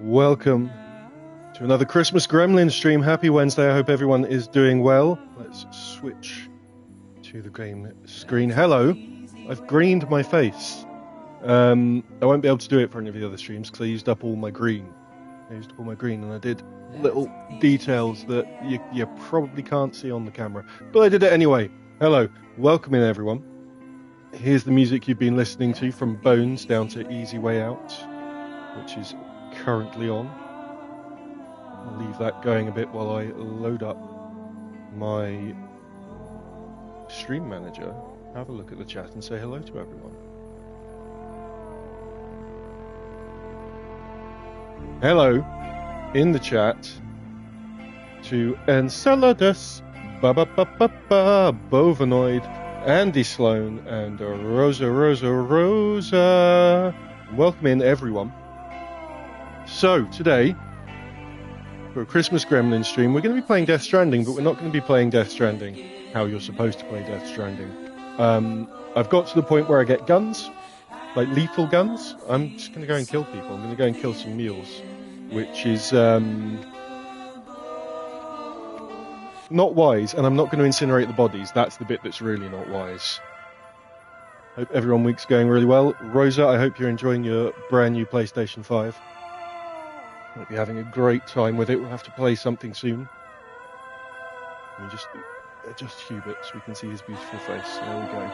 Welcome to another Christmas Gremlin stream. Happy Wednesday. I hope everyone is doing well. Let's switch to the game screen. Hello. I've greened my face. I won't be able to do it for any of the other streams because I used up all my green. And I did little details that you probably can't see on the camera. But I did it anyway. Hello. Welcome in, everyone. Here's the music you've been listening to from Bones down to Easy Way Out, which is currently on. I'll leave that going a bit while I load up my stream manager, have a look at the chat and say hello to everyone. Hello in the chat to Enceladus, Bovanoid, Andy Sloan, and Rosa. Welcome in, everyone. So, today, for a Christmas Gremlin stream, we're going to be playing Death Stranding, but we're not going to be playing Death Stranding how you're supposed to play Death Stranding. I've got to the point where I get guns, like lethal guns. I'm just going to go and kill people. I'm going to go and kill some mules, which is not wise, and I'm not going to incinerate the bodies. That's the bit that's really not wise. Hope everyone week's going really well. Rosa, I hope you're enjoying your brand new PlayStation 5. Hope you're having a great time with it. We'll have to play something soon. Let me just adjust Hubert so we can see his beautiful face. There we go.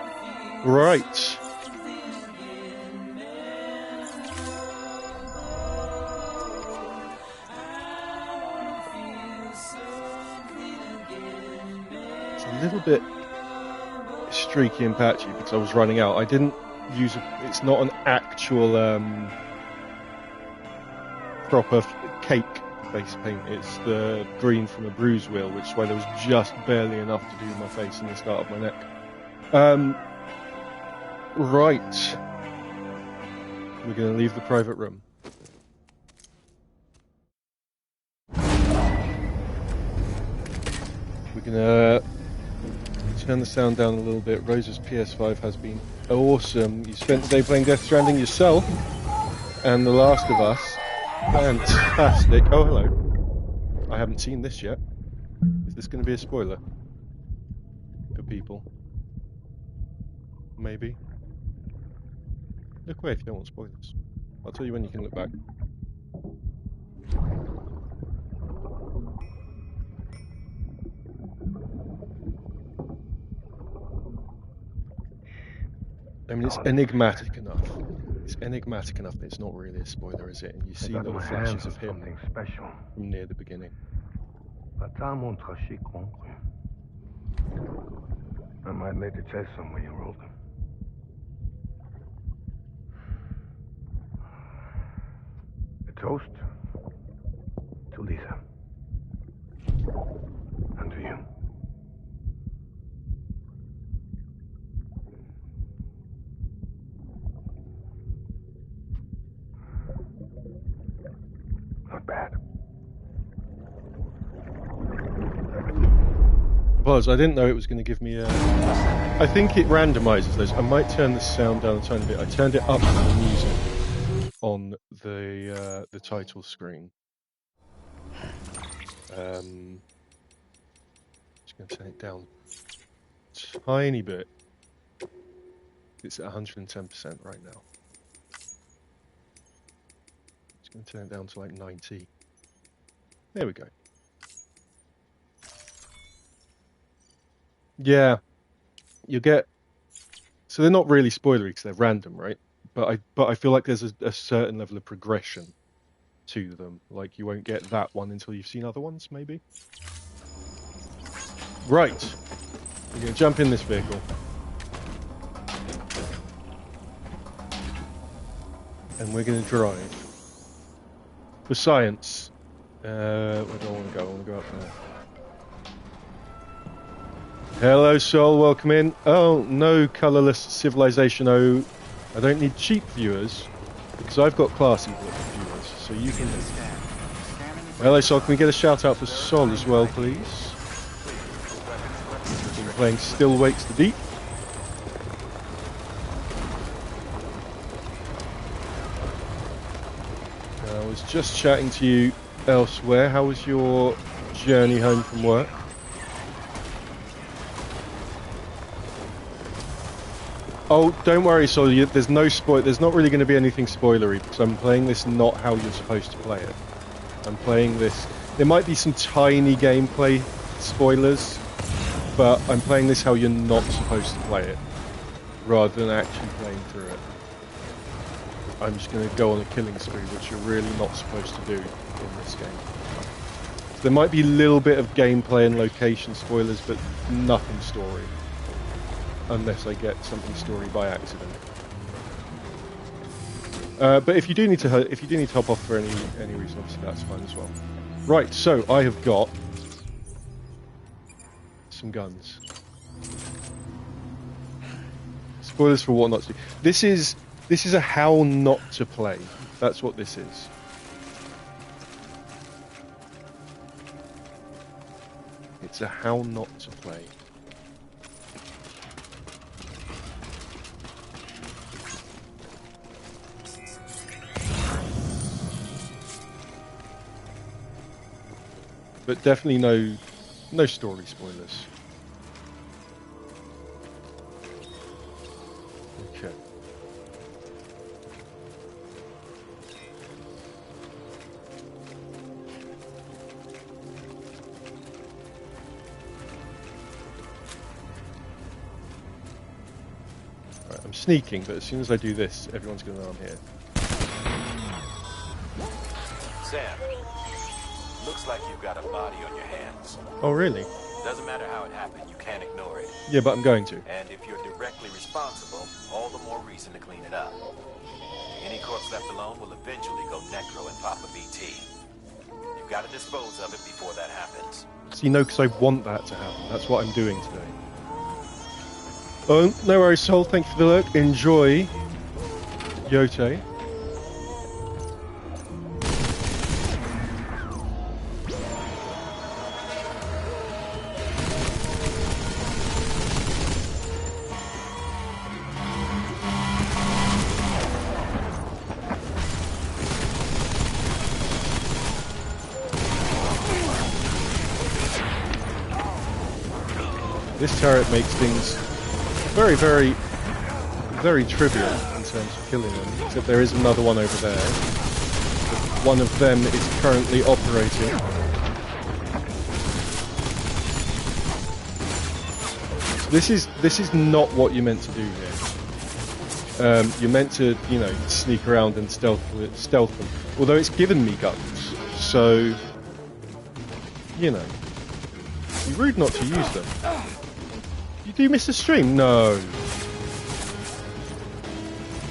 Right. It's a little bit streaky and patchy because I was running out. I didn't use it's not an actual proper cake face paint. It's the green from a bruise wheel, which is why there was just barely enough to do my face and the start of my neck. Right. We're going to leave the private room. We're going to turn the sound down a little bit. Rosa's PS5 has been awesome. You spent the day playing Death Stranding yourself and The Last of Us. Fantastic. Oh, hello. I haven't seen this yet. Is this going to be a spoiler for people? Maybe. Look away if you don't want spoilers. I'll tell you when you can look back. I mean, it's enigmatic enough. It's enigmatic enough that it's not really a spoiler, is it? And you see little flashes of him special from near the beginning. I might later tell someone you wrote them. A toast to Lisa. And to you. Not bad. I didn't know it was going to give me a... I think it randomizes those. I might turn the sound down a tiny bit. I turned it up for the music on the title screen. Just going to turn it down a tiny bit. It's at 110% right now. Just going to turn it down to like 90. There we go. Yeah, you get. So they're not really spoilery because they're random, right? But I feel like there's a certain level of progression to them. Like you won't get that one until you've seen other ones, maybe. Right, we're gonna jump in this vehicle, and we're gonna drive for science. Where do I want to go? I want to go up there. Hello, Sol. Welcome in. Oh, no colourless civilization. Oh, I don't need cheap viewers because I've got classy viewers. So you can. Hello, Sol. Can we get a shout out for Sol as well, please? Been playing Still Wakes the Deep. I was just chatting to you elsewhere. How was your journey home from work? Oh, don't worry, Sol. There's no spoil. There's not really going to be anything spoilery because I'm playing this not how you're supposed to play it. I'm playing this. There might be some tiny gameplay spoilers, but I'm playing this how you're not supposed to play it, rather than actually playing through it. I'm just going to go on a killing spree, which you're really not supposed to do in this game. So there might be a little bit of gameplay and location spoilers, but nothing story. Unless I get something story by accident. But if you do need to hop off for any reason, obviously that's fine as well. Right, so I have got some guns. Spoilers for what not to do. This is a how not to play. That's what this is. It's a how not to play. But definitely no story spoilers. Okay. Right, I'm sneaking, but as soon as I do this, everyone's going to know I'm here. Sam, looks like you've got a body on your hands. Oh, really? Doesn't matter how it happened, you can't ignore it. Yeah, but I'm going to. And if you're directly responsible, all the more reason to clean it up. Any corpse left alone will eventually go necro and pop a BT. You've got to dispose of it before that happens. See, no, because I want that to happen. That's what I'm doing today. Oh, no worries, Sol. Thank you for the look. Enjoy. Yote. This turret makes things very, very, very trivial in terms of killing them, except there is another one over there. But one of them is currently operating. So this is not what you're meant to do here. You're meant to, you know, sneak around and stealth them. Although it's given me guns, so you know, it'd be rude not to use them. Do you miss a stream? No.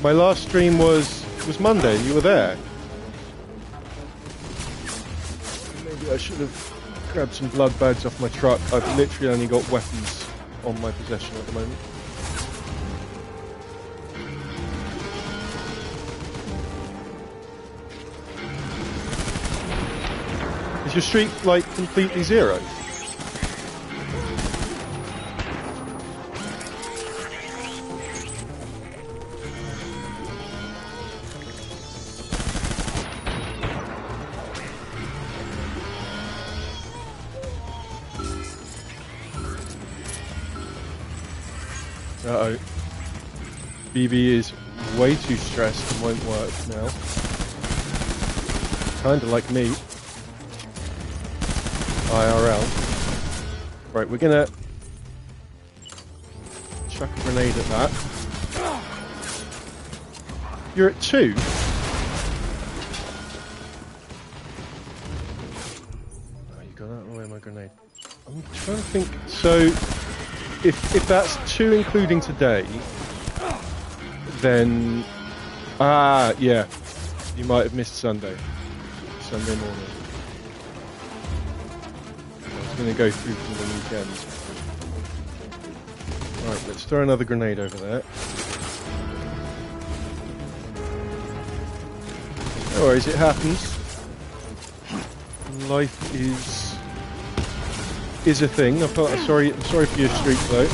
My last stream was Monday and you were there. Maybe I should have grabbed some blood bags off my truck. I've literally only got weapons on my possession at the moment. Is your streak like completely zero? Uh-oh. BB is way too stressed and won't work now. Kinda like me. IRL. Right, we're gonna chuck a grenade at that. You're at 2? Oh, you got out of the way of my grenade. I'm trying to think. So if that's 2 including today, then yeah, you might have missed Sunday morning. I was going to go through from the weekend. Right, let's throw another grenade over there. No worries, it happens. Life is a thing. I'm sorry for your streak though.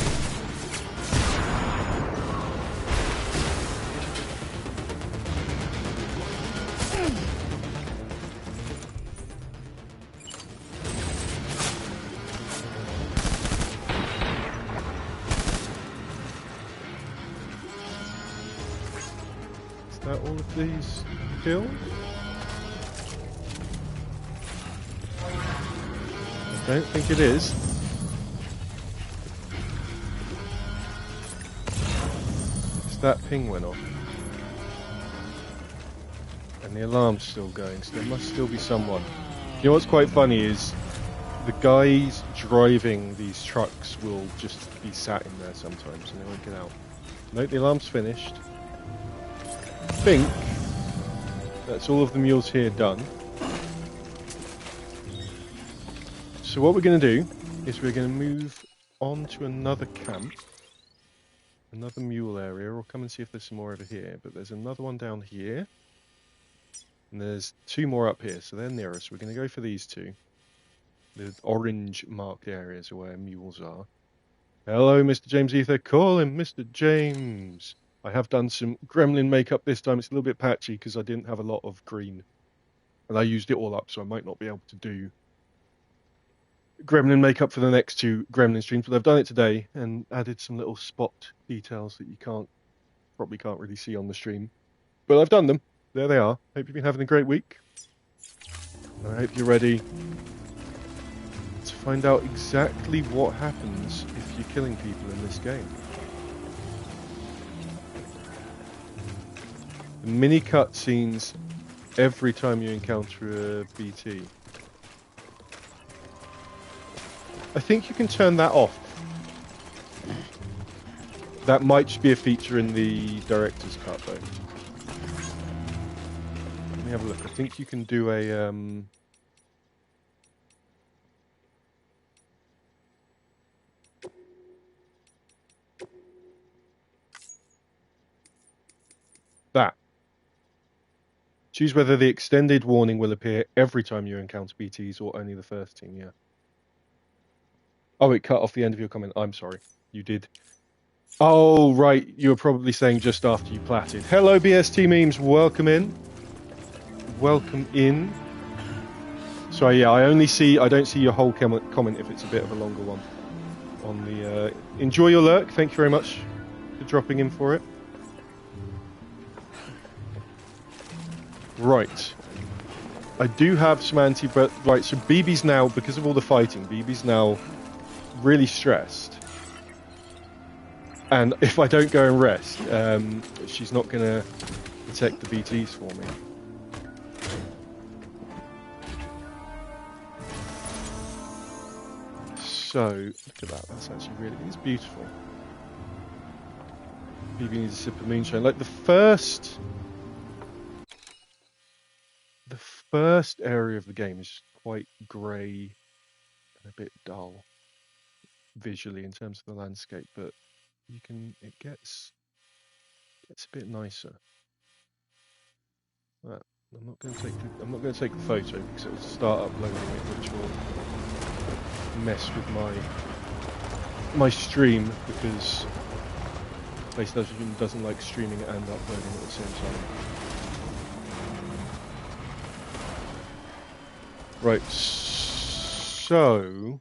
Is that all of these kills? I don't think it is. That ping went off. And the alarm's still going, so there must still be someone. You know what's quite funny is the guys driving these trucks will just be sat in there sometimes and they won't get out. Note, the alarm's finished. I think that's all of the mules here done. So what we're going to do is we're going to move on to another camp, another mule area. We'll come and see if there's some more over here, but there's another one down here, and there's two more up here, so they're near us. We're going to go for these two. The orange marked areas are where mules are. Hello, Mr. James Ether. Call him Mr. James. I have done some Gremlin makeup this time. It's a little bit patchy because I didn't have a lot of green, and I used it all up, so I might not be able to do Gremlin makeup for the next two Gremlin streams, but I've done it today and added some little spot details that you probably can't really see on the stream. But I've done them. There they are. Hope you've been having a great week. And I hope you're ready to find out exactly what happens if you're killing people in this game. The mini cutscenes every time you encounter a BT. I think you can turn that off. That might just be a feature in the director's cut, though. Let me have a look. I think you can do a that. Choose whether the extended warning will appear every time you encounter BTs or only the first team. Yeah. Oh, it cut off the end of your comment. I'm sorry. You did. Oh, right. You were probably saying just after you platted. Hello, BST memes. Welcome in. Welcome in. So yeah, I don't see your whole comment if it's a bit of a longer one. On the enjoy your lurk. Thank you very much for dropping in for it. Right. I do have some but right. So BB's now, because of all the fighting, BB's now really stressed, and if I don't go and rest, she's not going to protect the BTs for me. So look at that, that's actually really, it's beautiful. BB needs a sip of moonshine. Like the first area of the game is quite grey and a bit dull visually in terms of the landscape, but it gets a bit nicer. Right, I'm not going to take the photo because it will start uploading it, which will mess with my stream, because PlayStation doesn't like streaming and uploading at the same time. Right, so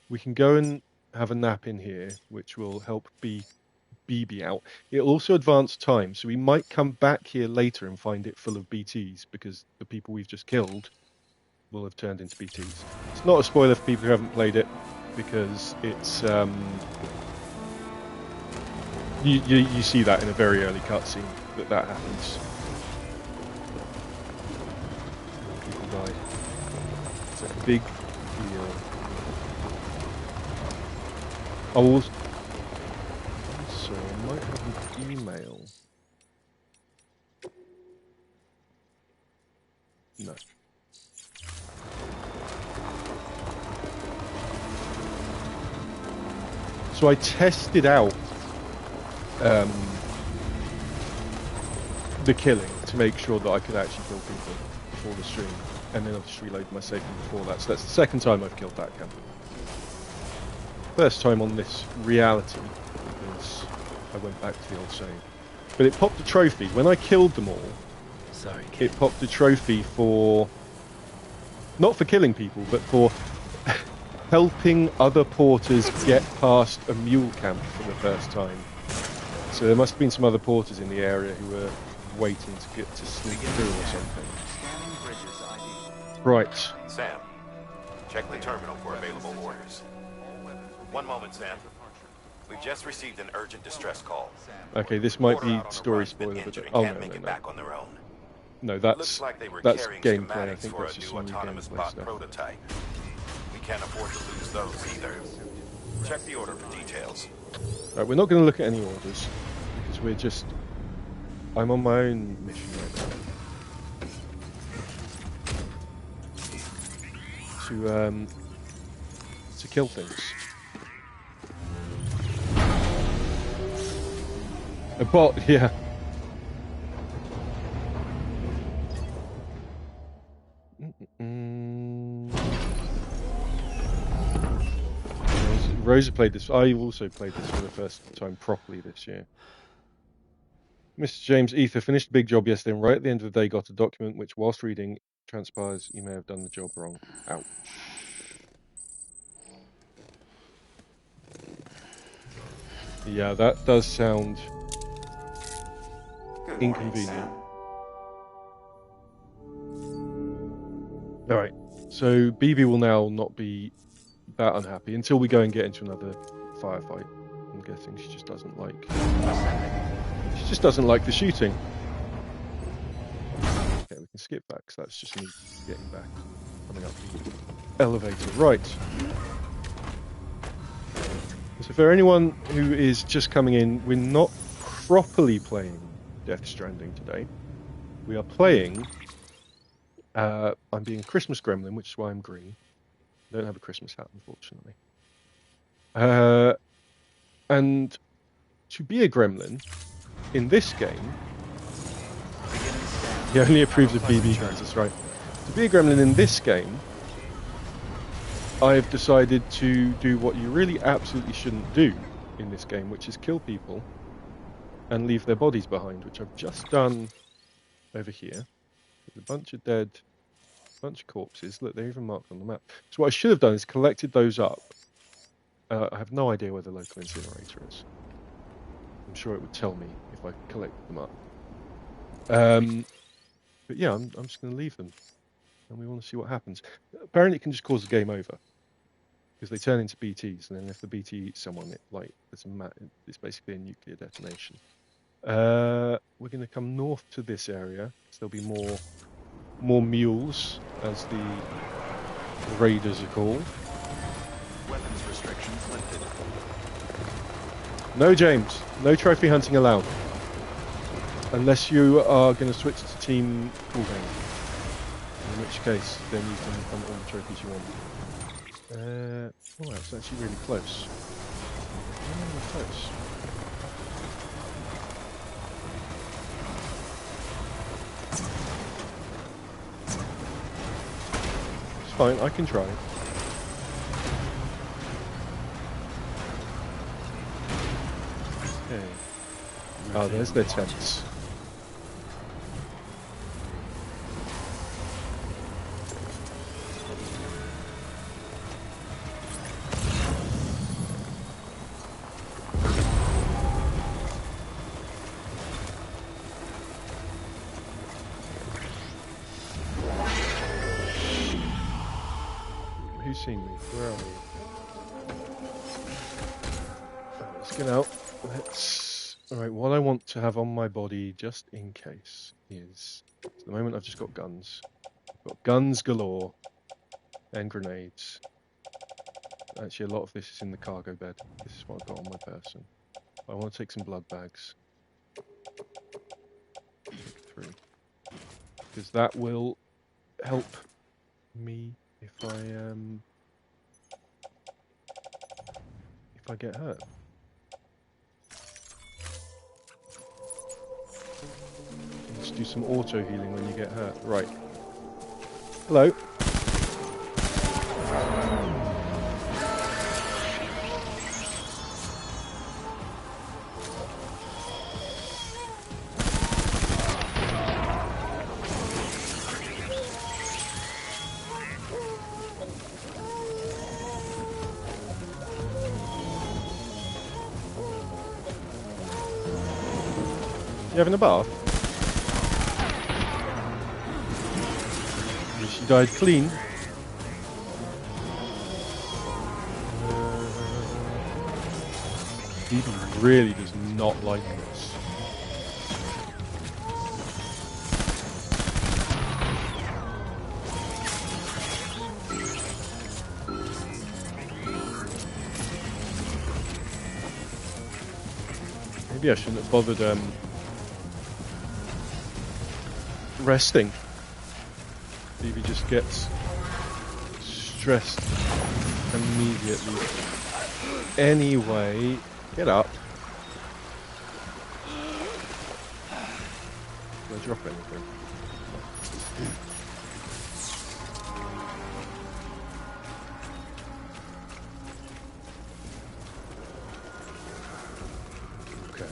we can go and have a nap in here, which will help BB out. It'll also advance time, so we might come back here later and find it full of BTs, because the people we've just killed will have turned into BTs. It's not a spoiler for people who haven't played it, because it's you see that in a very early cutscene that happens. People die. It's a big deal. Oh, so I might have an email. No. So I tested out the killing to make sure that I could actually kill people before the stream, and then I've just reloaded my save before that. So that's the second time I've killed that camper. First time on this reality, because I went back to the old save. But it popped a trophy. When I killed them all, Sorry, kid. it popped a trophy for... not for killing people, but for helping other porters get past a mule camp for the first time. So there must have been some other porters in the area who were waiting to get to sneak through or something. Right. Sam, check the terminal for available orders. One moment, Sam. We've just received an urgent distress call. Okay, this might Order be out on a story run's been spoiler, but injured and oh can't no, make no, it no. back on their own. No, Looks that's like they were gameplay. carrying I schematics think for that's a just new some new autonomous gameplay bot stuff. prototype. We can't afford to lose those either. Check the order for details. Right, we're not going to look at any orders because we're just... I'm on my own mission right now. To kill things. A bot, yeah. Rosa played this. I also played this for the first time properly this year. Mr. James Ether finished a big job yesterday, and right at the end of the day got a document which, whilst reading, transpires you may have done the job wrong. Ouch. Yeah, that does sound inconvenient. Alright, so BB will now not be that unhappy until we go and get into another firefight. I'm guessing she just doesn't like... She just doesn't like the shooting. Okay, we can skip that because that's just me getting back, coming up the elevator. Right. So for anyone who is just coming in, we're not properly playing Death Stranding today. We are playing... I'm being Christmas Gremlin, which is why I'm green. I don't have a Christmas hat, unfortunately. And to be a Gremlin in this game... He only approves of BB guns, that's right. To be a Gremlin in this game, I've decided to do what you really absolutely shouldn't do in this game, which is kill people and leave their bodies behind, which I've just done over here. There's a bunch of dead, bunch of corpses. Look, they're even marked on the map. So what I should have done is collected those up. I have no idea where the local incinerator is. I'm sure it would tell me if I collected them up. But yeah, I'm just going to leave them. And we want to see what happens. Apparently it can just cause the game over. Because they turn into BTs, and then if the BT eats someone, it's basically a nuclear detonation. We're going to come north to this area, so there'll be more mules, as the raiders are called. Weapons restrictions lifted. No, James, no trophy hunting allowed. Unless you are going to switch to team cooldown. In which case, then you can hunt all the trophies you want. Oh, it's actually really close. Really close. It's fine, I can try. Okay. Oh, there's their tents. Who's seen me? Where are we? Right, let's get out. Alright, what I want to have on my body, just in case, is... At the moment I've just got guns. I've got guns galore. And grenades. Actually, a lot of this is in the cargo bed. This is what I've got on my person. I want to take some blood bags. Take 3. Because that will help me if if I get hurt. Let's do some auto healing when you get hurt. Right. Hello. You having a bath? She died clean. Phoebe really does not like this. Maybe I shouldn't have bothered resting. Phoebe just gets stressed immediately. Anyway, get up. Did I drop anything? Okay.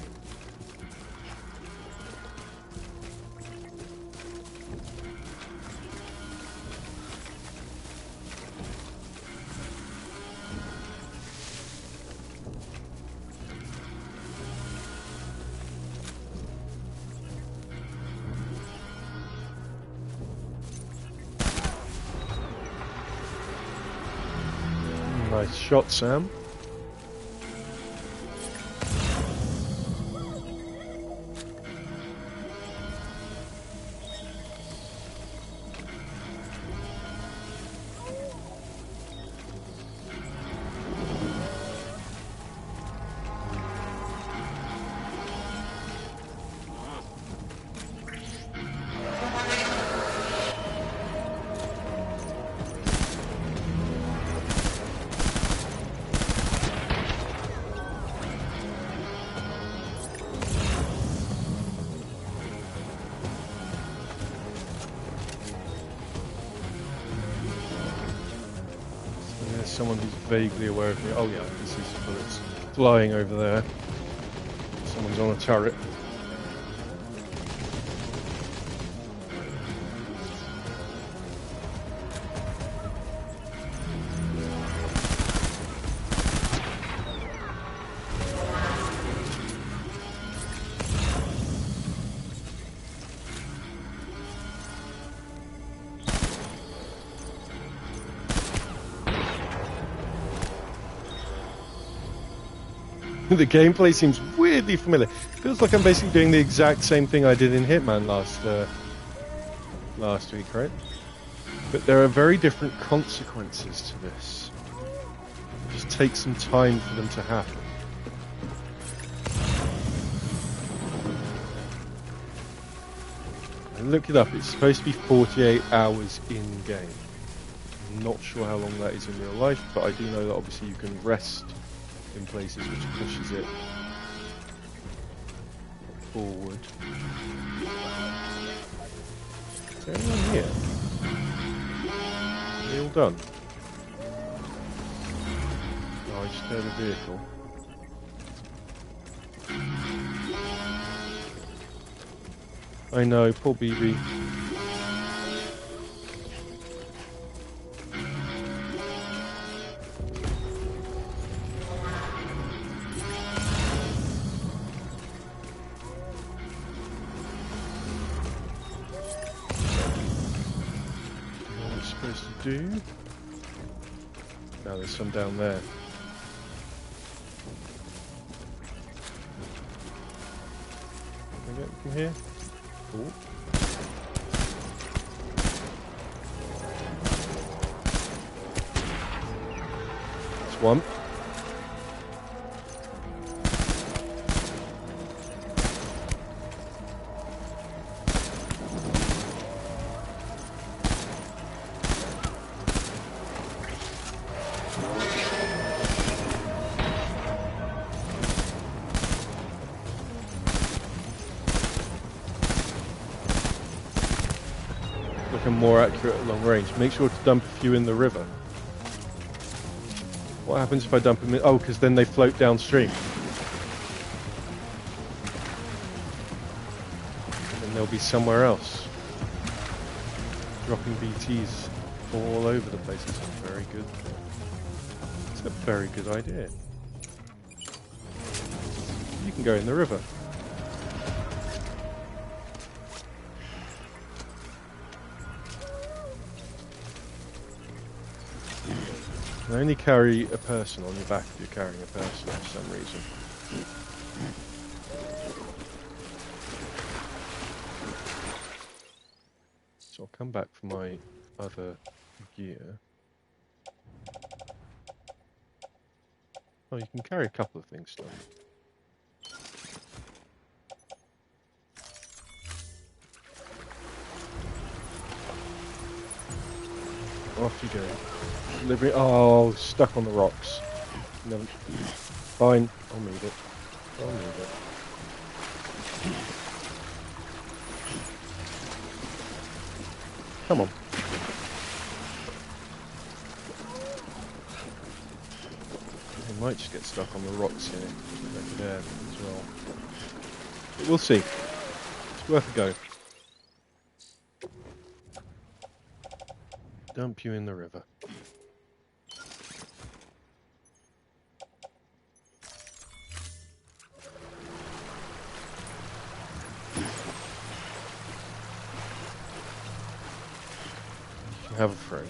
Nice shot, Sam. Someone who's vaguely aware of me. Oh yeah, I can see some bullets flying over there. Someone's on a turret. The gameplay seems weirdly familiar. Feels like I'm basically doing the exact same thing I did in Hitman last week, right? But there are very different consequences to this. It just takes some time for them to happen. I looked it up. It's supposed to be 48 hours in-game. I'm not sure how long that is in real life, but I do know that obviously you can rest in places, which pushes it forward. Is there anyone here? Are they all done? Oh, I just heard a vehicle. I know, poor BB. Do? Now there's some down there. Can I get from here? Cool. That's one. looking more accurate at long range. Make sure to dump a few in the river. What happens if I dump them in? Oh, because then they float downstream. And they'll be somewhere else. Dropping BTs all over the place. It's a very good... It's a very good idea. You can go in the river. You can only carry a person on your back if you're carrying a person for some reason. So I'll come back for my other gear. Oh, you can carry a couple of things still. Off you go. Delivery. Oh, stuck on the rocks. No. Fine. I'll move it. I'll move it. Come on. It might just get stuck on the rocks here. There as well. But we'll see. It's worth a go. Dump you in the river. You have a friend.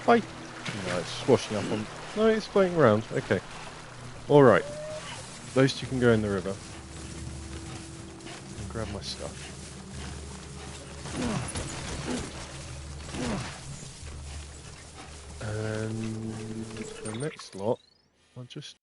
Hi. No, it's swashing up on... No, it's floating around. Okay. Alright. Those two can go in the river. I'll grab my stuff. And the next lot, I'll just...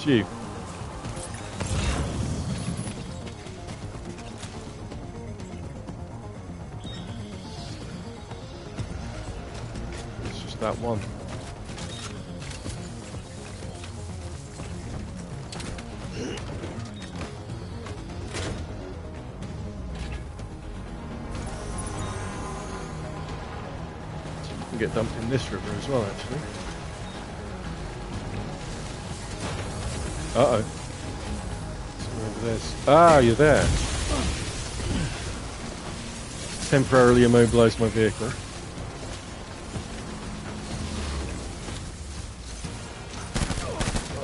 You. It's just that one. So you can get dumped in this river as well, actually. Uh-oh. Ah, you're there. Temporarily immobilized my vehicle.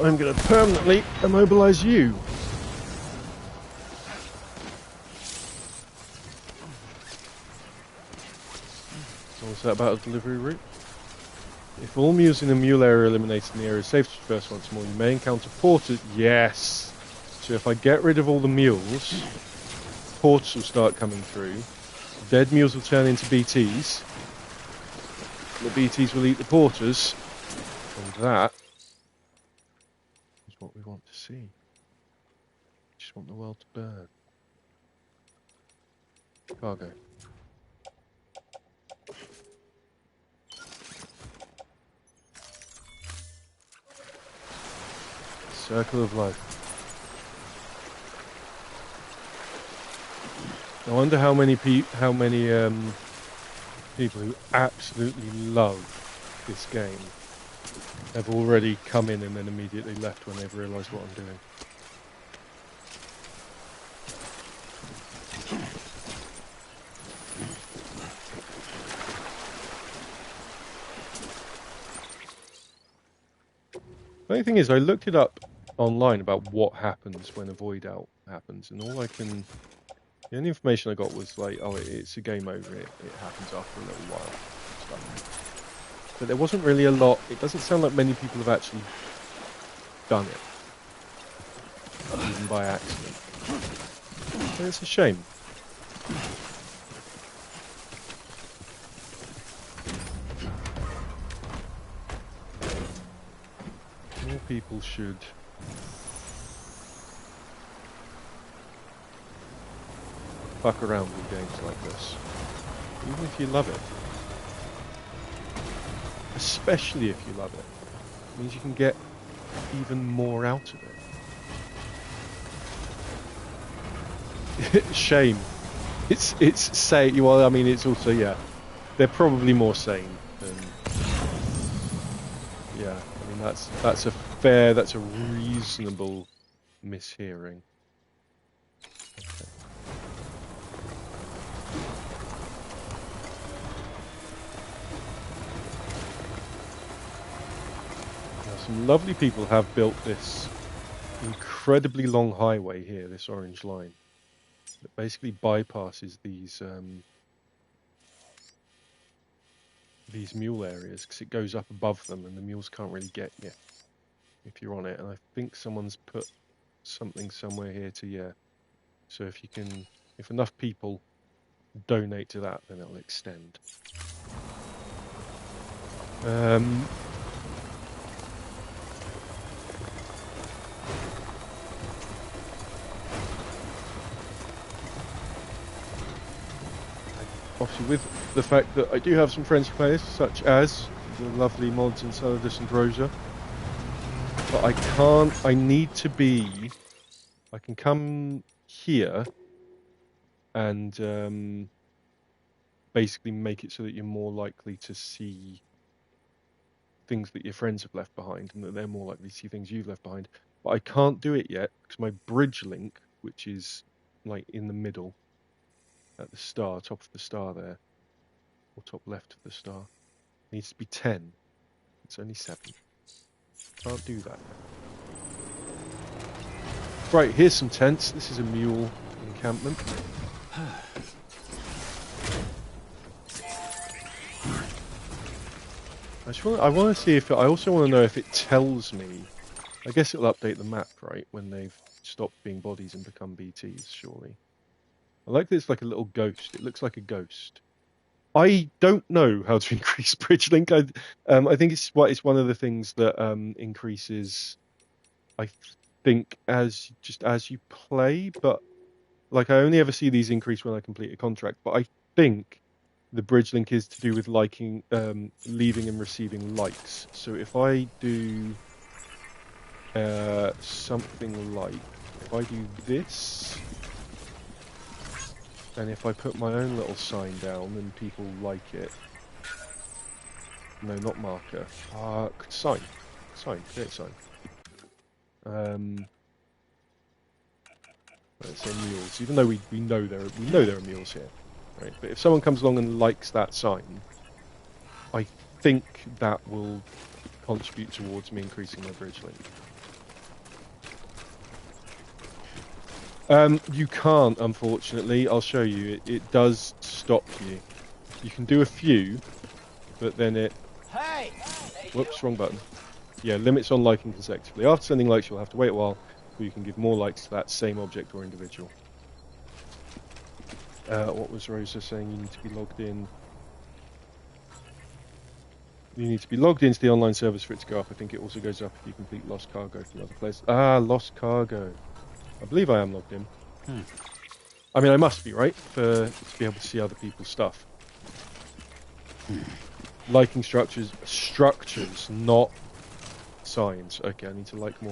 I'm going to permanently immobilize you. So what's that about a delivery route? If all mules in the mule area are eliminated and the area is safe to traverse once more, you may encounter porters. Yes! So if I get rid of all the mules, porters will start coming through. Dead mules will turn into BTs. The BTs will eat the porters. And that is what we want to see. Just want the world to burn. Cargo. Circle of life. I wonder how many people who absolutely love this game have already come in and then immediately left when they've realised what I'm doing. The only thing is, I looked it up online about what happens when a Voidout happens, and the only information I got was like, oh, it's a game over, it happens after a little while. Stuff. But there wasn't really a lot, it doesn't sound like many people have actually done it. Even by accident. And it's a shame. More people should fuck around with games like this, even if you love it. Especially if you love it. It means you can get even more out of it. Shame. It's sane. Well, I mean, it's also, yeah, they're probably more sane than, yeah. I mean, that's a reasonable mishearing. Okay. Now, some lovely people have built this incredibly long highway here, this orange line, that basically bypasses these mule areas because it goes up above them and the mules can't really get you if you're on it. And I think someone's put something somewhere here to, yeah. So if enough people donate to that, then it'll extend. Obviously, with the fact that I do have some friends who play this, such as the lovely mods in Saladus and Rosa, but I can come here and basically make it so that you're more likely to see things that your friends have left behind, and that they're more likely to see things you've left behind. But I can't do it yet because my bridge link, which is like in the middle at the star, top of the star there, or top left of the star, needs to be 10. It's only 7. Can't do that. Right, here's some tents. This is a mule encampment. I want to see if I also want to know if it tells me. I guess it'll update the map, right, when they've stopped being bodies and become BTs, surely. I like that it's like a little ghost. It looks like a ghost. I don't know how to increase bridge link. I think it's one of the things that increases. I think as you play, but like I only ever see these increase when I complete a contract. But I think the bridge link is to do with liking, leaving and receiving likes. So if I do something like, if I do this. And if I put my own little sign down and people like it... No, not marker. Sign. Create sign. Let's say mules. Even though we know there are mules here, right? But if someone comes along and likes that sign, I think that will contribute towards me increasing my bridge link. You can't, unfortunately. I'll show you. It does stop you. You can do a few, but then it... Hey! Whoops, wrong button. Yeah, limits on liking consecutively. After sending likes, you'll have to wait a while before you can give more likes to that same object or individual. What was Rosa saying? You need to be logged in. You need to be logged into the online service for it to go up. I think it also goes up if you complete lost cargo from other places. Ah, lost cargo. I believe I am logged in. I mean, I must be, right? To be able to see other people's stuff. Liking structures, not signs. Okay, I need to like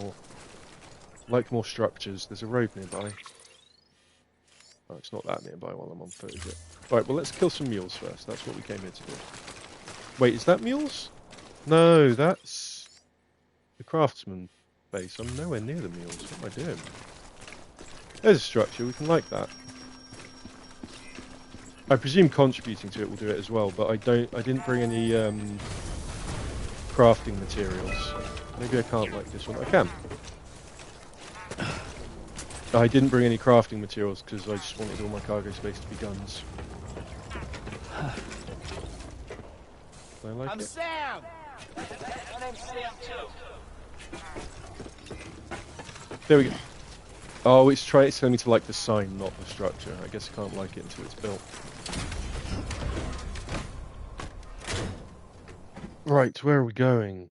more structures. There's a road nearby. Oh, it's not that nearby while I'm on foot, is it? Right, well, let's kill some mules first. That's what we came here to do. Wait, is that mules? No, that's the craftsman base. I'm nowhere near the mules. What am I doing? There's a structure. We can like that. I presume contributing to it will do it as well, but I didn't bring any crafting materials. Maybe I can't like this one. I can. I didn't bring any crafting materials because I just wanted all my cargo space to be guns. I like I'm it. Sam! My name's Sam too. There we go. Oh, it's telling me to like the sign, not the structure. I guess I can't like it until it's built. Right, where are we going?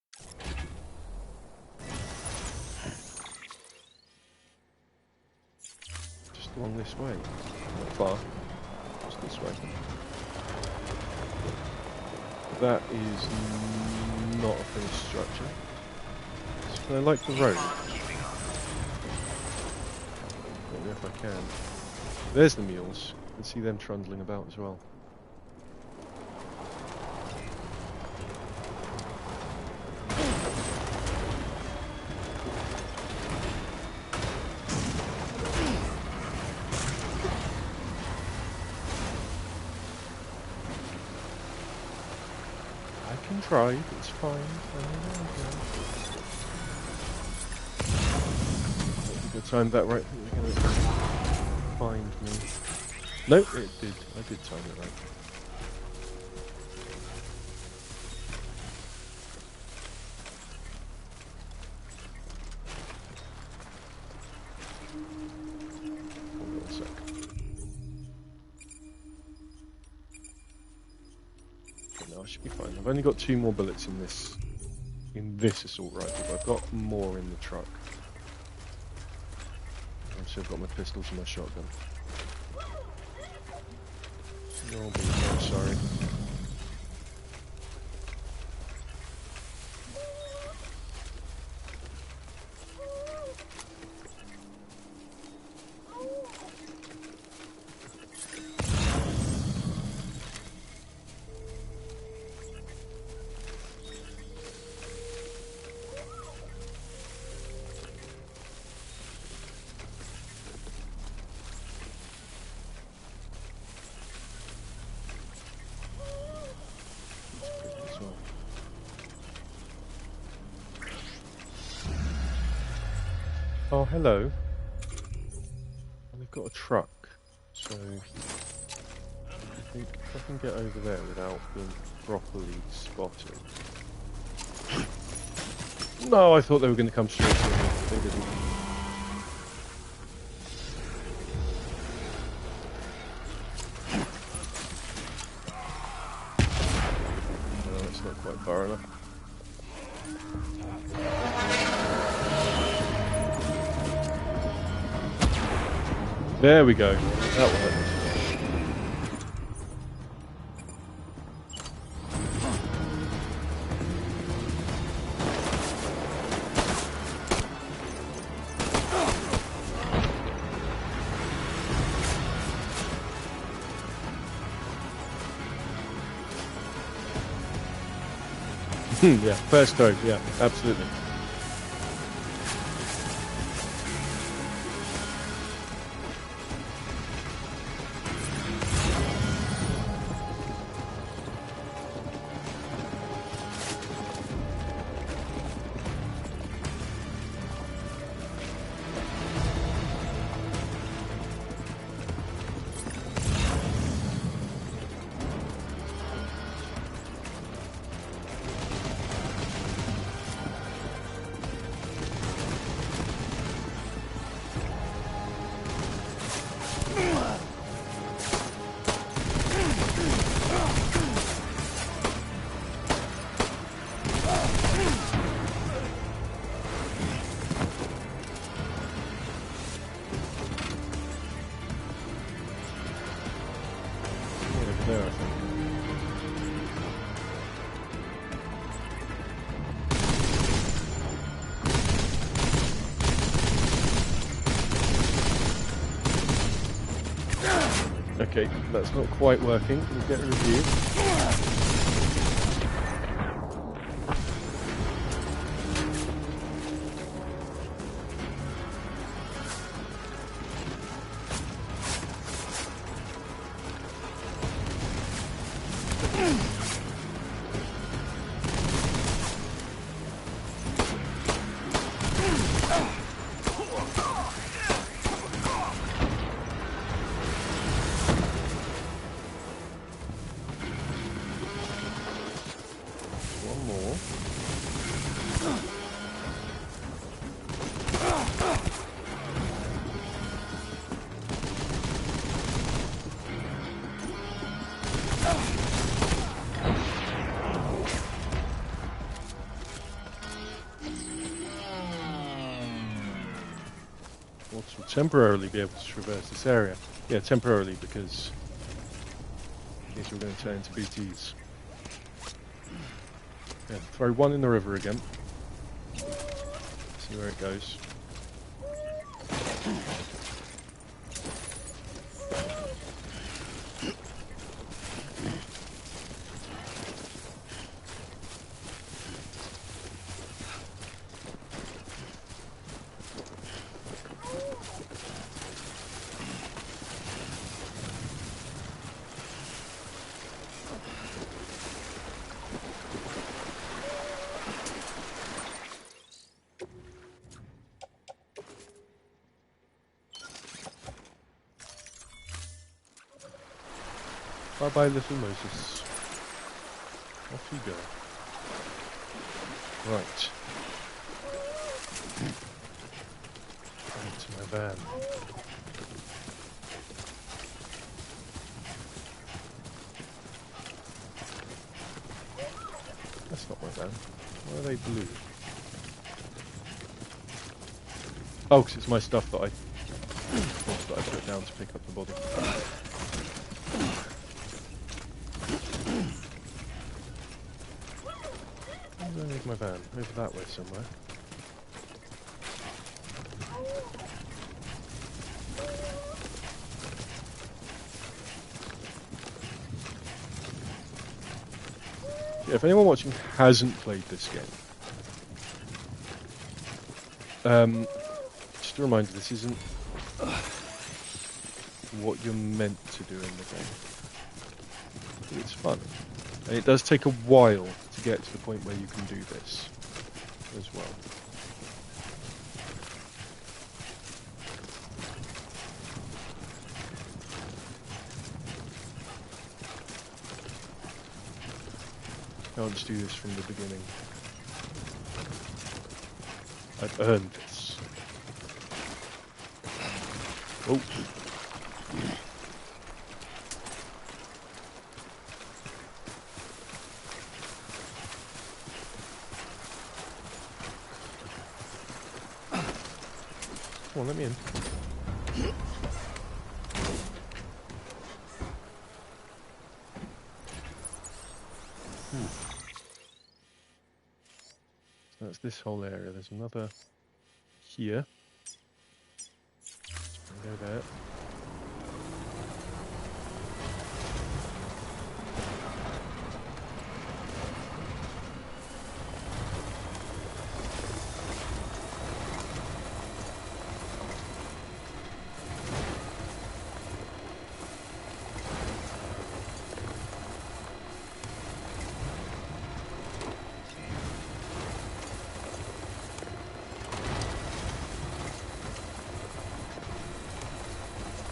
Just along this way. Not far. Just this way. That is not a finished structure. So I like the road. Don't know if I can. There's the mules. You can see them trundling about as well. I can drive, it's fine. I timed that right. They're going to find me. No, it did. I did time it right. Hold on a sec. Okay, no, I should be fine. I've only got 2 more bullets in this assault rifle, but I've got more in the truck. So I've got my pistols and my shotgun. No, I'm sorry. Oh, hello. They've got a truck, so I think if I can get over there without being properly spotted. No, I thought they were going to come straight to me. They didn't. No, it's not quite far enough. There we go. That worked. Yeah, first go. Yeah, absolutely. Okay, that's not quite working. We'll get a review. One more. Will temporarily be able to traverse this area. Yeah, temporarily, because these are going to turn into BTs. Yeah, throw one in the river again. See where it goes. Bye-bye, little Moses. Off you go. Right. Back to my van. That's not my van. Why are they blue? Oh, because it's my stuff that I put down to pick up the body. I need my van. Over that way somewhere. Yeah, if anyone watching hasn't played this game, just a reminder, this isn't what you're meant to do in the game. It's fun. And it does take a while to get to the point where you can do this as well. I'll just do this from the beginning. I've earned this. Oh. Come on, let me in. So that's this whole area. There's another here. Go there.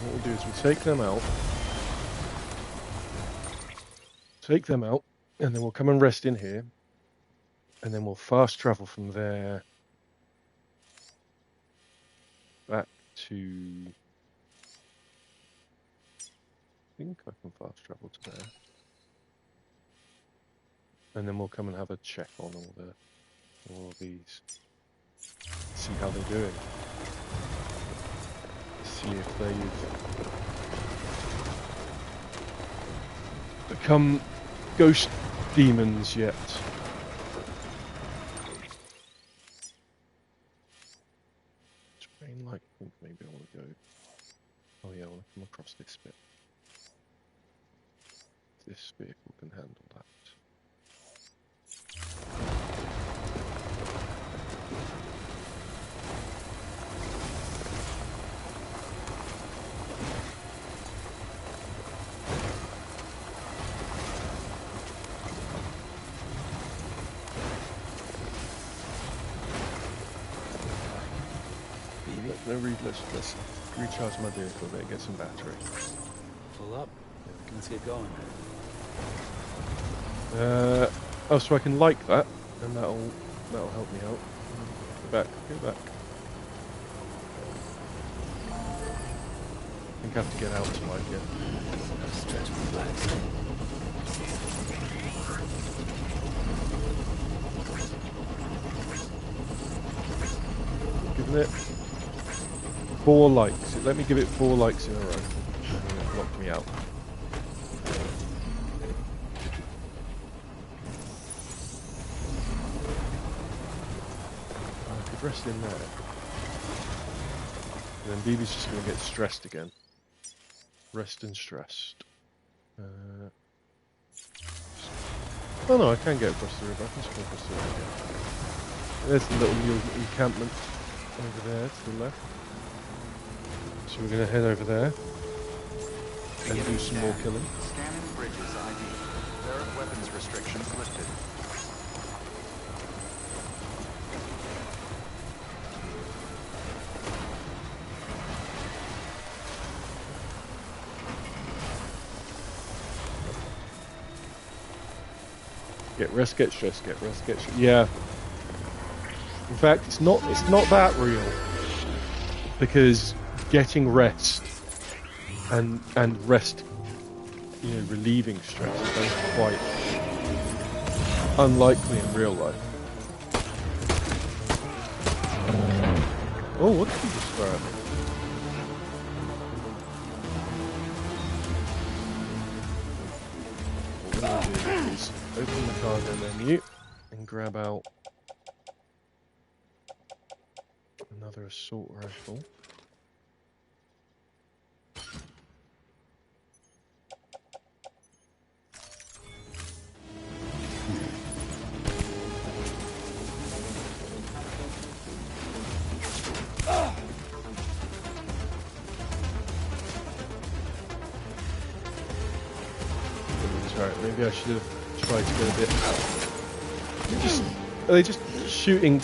What we'll do is we'll take them out, and then we'll come and rest in here, and then we'll fast travel from there back to... I think I can fast travel to there. And then we'll come and have a check on all of these. See how they're doing. See if they've become ghost demons yet. Terrain like, I think maybe I want to go. Oh yeah, I want to come across this bit. this vehicle can handle that. Let's recharge my vehicle there, get some battery. Full up. Let's get going. Oh, so I can like that, and that'll help me out. Go back. I think I have to get out to like it. Stretch my legs. Giving it 4 likes. Let me give it 4 likes in a row. It knocked me out. I could rest in there. And then BB's just going to get stressed again. Rest and stressed. Oh no, I can get across the river. I can just go across the river again. There's the little mule encampment over there to the left. So we're going to head over there and do some more killing. Scanning bridges ID. There are weapons restrictions lifted. Get rest, get stress, get rest, get stress. Yeah. In fact, it's not that real, because getting rest and rest, relieving stress is both quite unlikely in real life. Oh, what did you just throw at me? What I'm going to do is open the cargo menu and grab out another assault rifle. Sorry, maybe I should have tried to get a bit. Are they just shooting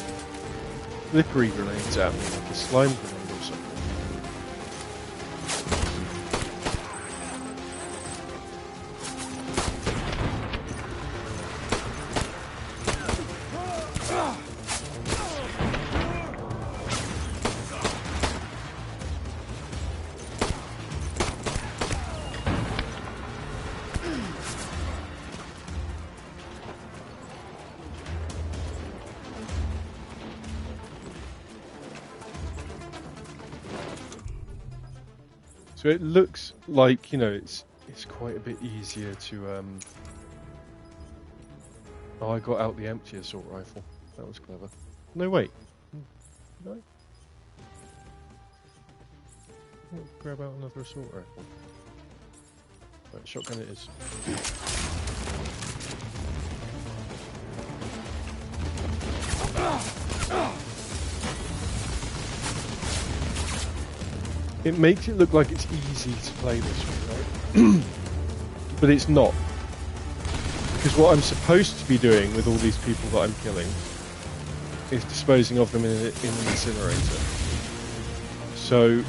slippery grenades at me, like a slime grenade or something? So it looks like, it's quite a bit easier to Oh, I got out the empty assault rifle. That was clever. No, wait. Did I? Oh, grab out another assault rifle. Right, shotgun it is. It makes it look like it's easy to play this way, right? But it's not. Because what I'm supposed to be doing with all these people that I'm killing is disposing of them in an incinerator. So...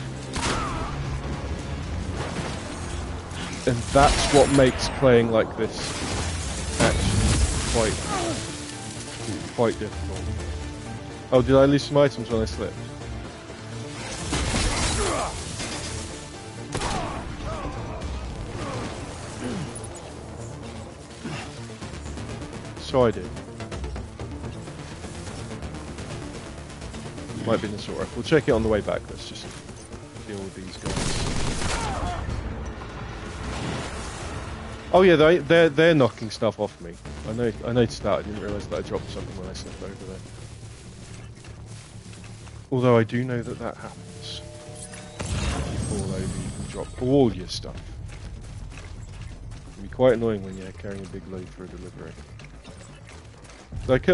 And that's what makes playing like this actually quite difficult. Oh, did I lose some items when I slipped? So I did. Might be an assault rifle. We'll check it on the way back. Let's just deal with these guys. Oh yeah, they're knocking stuff off me. I noticed that. I didn't realise that I dropped something when I slipped over there. Although I do know that happens. If you fall over, you can drop all your stuff. can be quite annoying when you're carrying a big load for a delivery. Like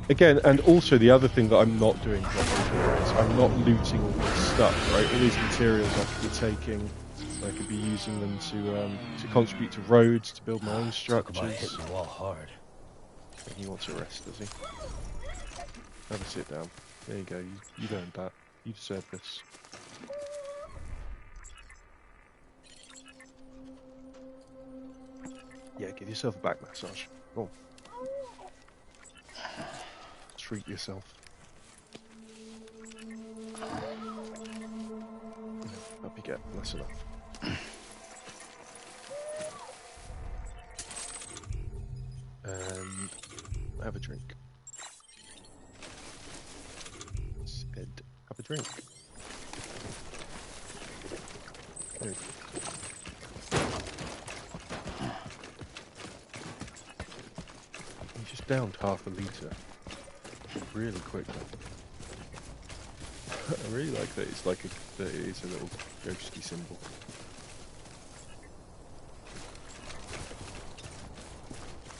again, and also the other thing that I'm not doing properly here is I'm not looting all this stuff, right? All these materials I could be taking, I could be using them to contribute to roads, to build my own structures. You all hard. He wants a rest, does he? Have a sit down. There you go. You've earned that. You deserve this. Yeah, give yourself a back massage. Go on. Treat yourself. Up you get. That's enough. And have a drink. Said, have a drink. There you go. You just downed half a litre really quickly. I really like that. It's like that it is a little ghosty symbol.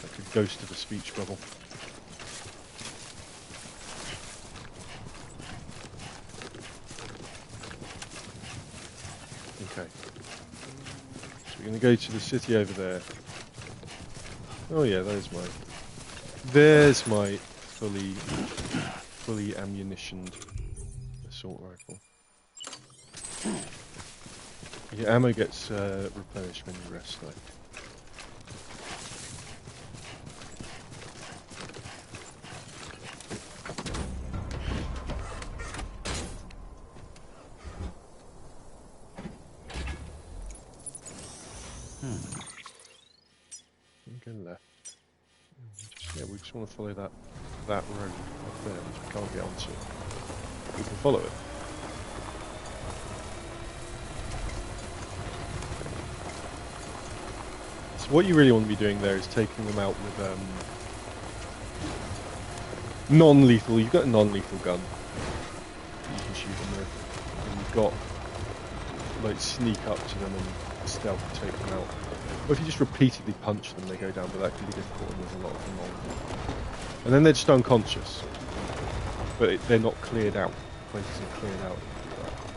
Like a ghost of a speech bubble. Okay. So we're going to go to the city over there. Oh yeah, there's my fully ammunitioned assault rifle. Your ammo gets replenished when you rest, though. Go left. We just want to follow that road up there, which we can't get onto. We can follow it. So what you really want to be doing there is taking them out with non-lethal. You've got a non-lethal gun that you can shoot them with, and you've got like sneak up to them and stealth take them out. Or if you just repeatedly punch them, they go down, but that can be difficult and there's a lot of them on. And then they're just unconscious. But they're not cleared out. The place isn't cleared out.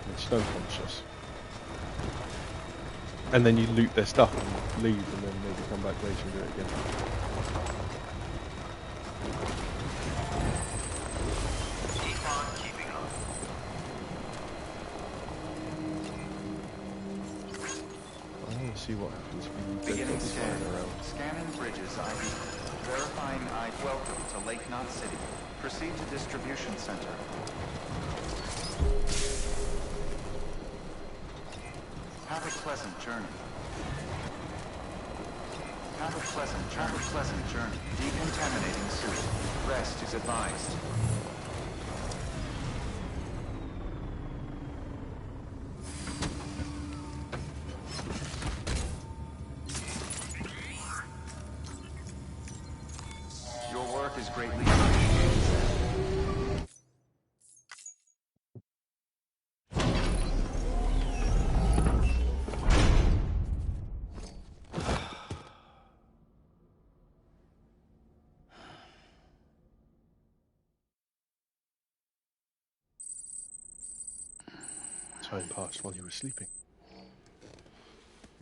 They're just unconscious. And then you loot their stuff and leave, and then maybe come back later and do it again. Keep on keeping on. I want to see what happens if you Beginning don't scan. flying around. Scanning bridges ID. Verifying ID. Welcome to Lake Knot City. Proceed to distribution center. Have a pleasant journey. Have a pleasant journey. Decontaminating suit. Rest is advised. Your work is greatly appreciated, Seth. Time passed while you were sleeping.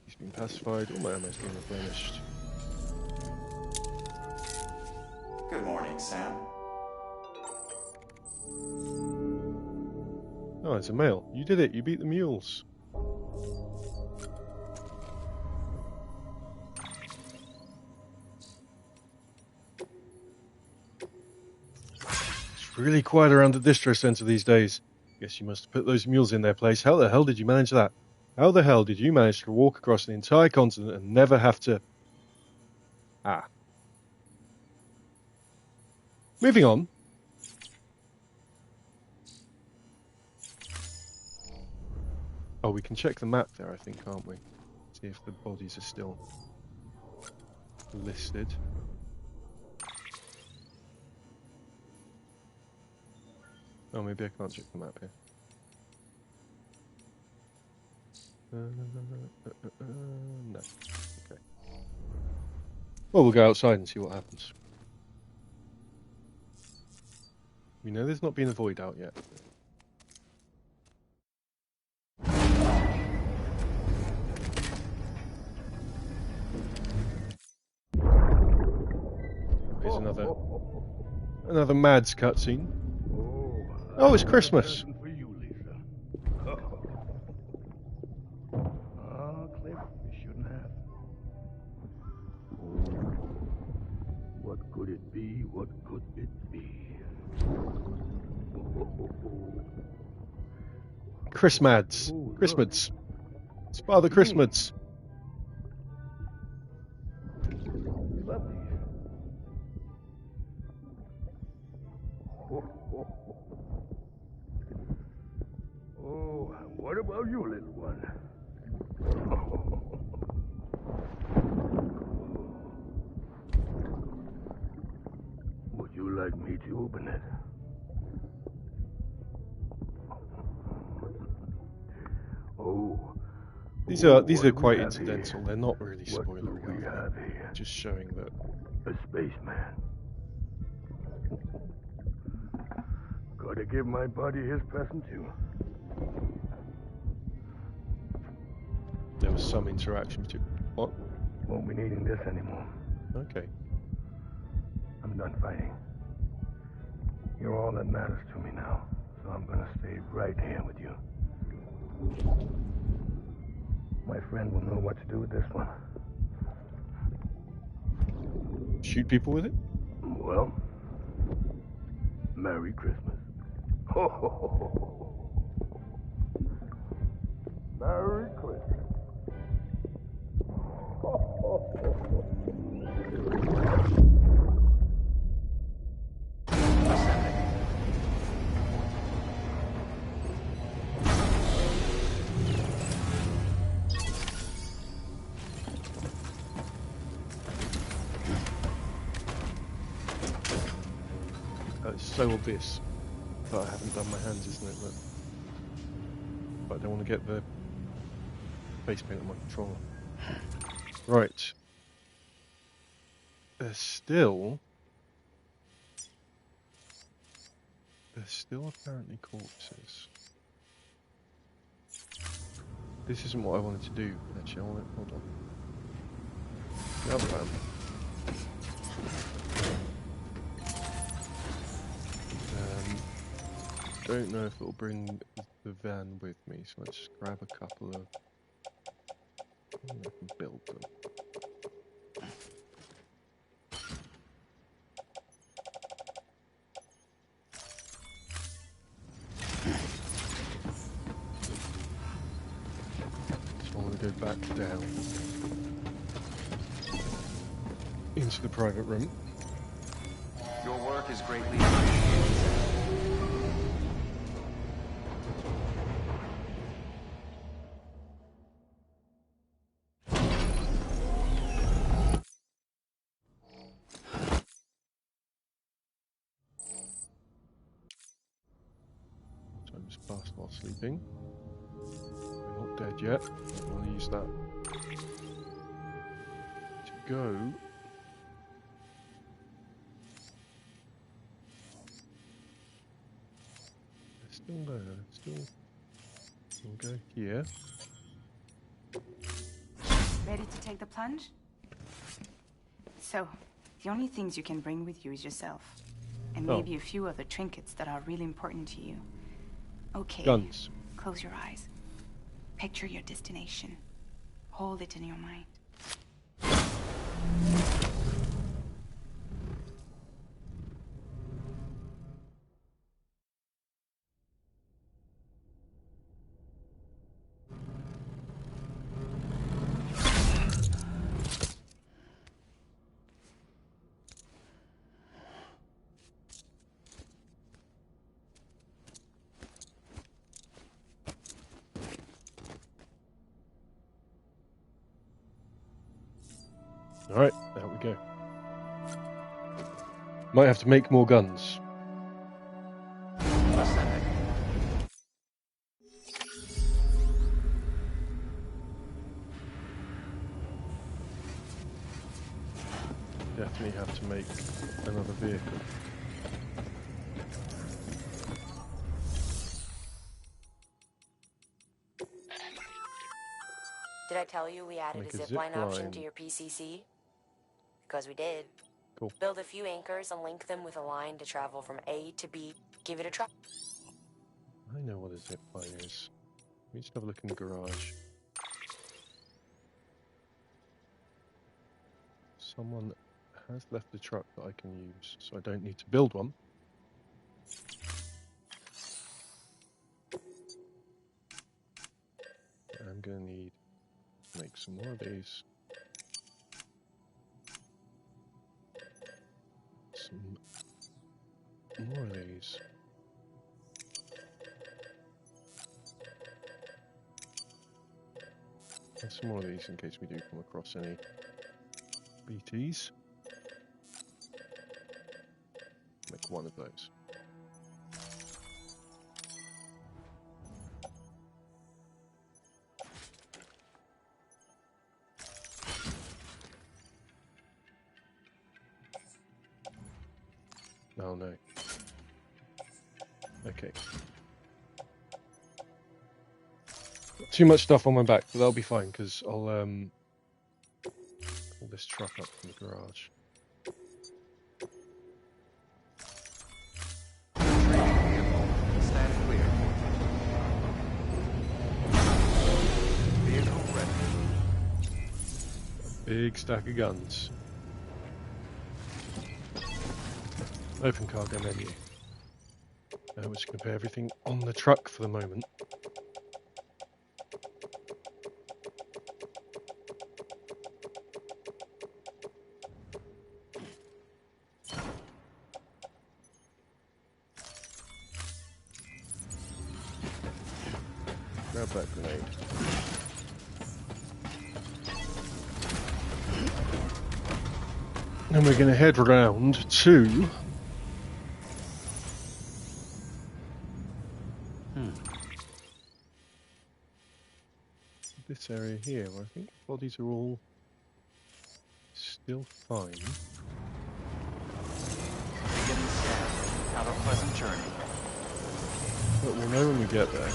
He's been pacified. All my ammo's been replenished. Good morning, Sam. Oh, it's a male. You did it. You beat the mules. It's really quiet around the distro center these days. Guess you must have put those mules in their place. How the hell did you manage that? How the hell did you manage to walk across the entire continent and never have to... Ah. Moving on. Oh, we can check the map there, I think, can't we? See if the bodies are still listed. Oh, maybe I can't check the map here. No. Well, we'll go outside and see what happens. We know there's not been a void out yet. Here's another Mads cutscene. Oh, it's Christmas. For you, Lisa. Cliff, you shouldn't have. What could it be? What could it be? Chris Mads. Christmas. It's Father Christmas. Lovely. Oh, what about you, little one? Would you like me to open it? Oh. These are what do we quite have incidental. here? They're not really What do spoilery. we Are have they? here? Just showing that. A spaceman. Gotta give my buddy his present too. There was some interaction between. What? Won't be needing this anymore. Okay. I'm done fighting. You're all that matters to me now, so I'm gonna stay right here with you. My friend will know what to do with this one. Shoot people with it? Well, Merry Christmas. Ho, ho, ho, ho, ho. Merry Christmas. Ho, ho, ho, ho. It's so obvious that I haven't done my hands, isn't it? But I don't want to get the face paint on my controller. Right. There's still apparently corpses. This isn't what I wanted to do, actually. Hold on. The other van. Don't know if it'll bring the van with me, so let's just grab a couple of. I can build them. So I want to go back down into the private room. Your work is greatly appreciated. Time is fast while sleeping. We're not dead yet. I want to use that to go. They're still there. We'll go here. Ready to take the plunge? So, the only things you can bring with you is yourself. And maybe a few other trinkets that are really important to you. Okay. Guns. Close your eyes. Picture your destination. Hold it in your mind. Alright, there we go. Might have to make more guns. definitely have to make another vehicle. Did I tell you we added Make a a zipline option to zipline. your PCC? Because we did. Cool. Build a few anchors and link them with a line to travel from A to B. Give it a try. I know what a zipline is. Let me just have a look in the garage. Someone has left a truck that I can use, so I don't need to build one. I'm going to need to make some more of these. Some more of these. And some more of these in case we do come across any BTs. Make one of those. Oh no. Okay. Too much stuff on my back, but that'll be fine because I'll pull this truck up from the garage. Stand clear. Vehicle ready. Big stack of guns. Open cargo menu. We're just going to put everything on the truck for the moment. Grab that grenade. And we're going to head round to this area here, where I think the bodies are all still fine. Beginning scan. Have a pleasant journey. But we'll know when we get there.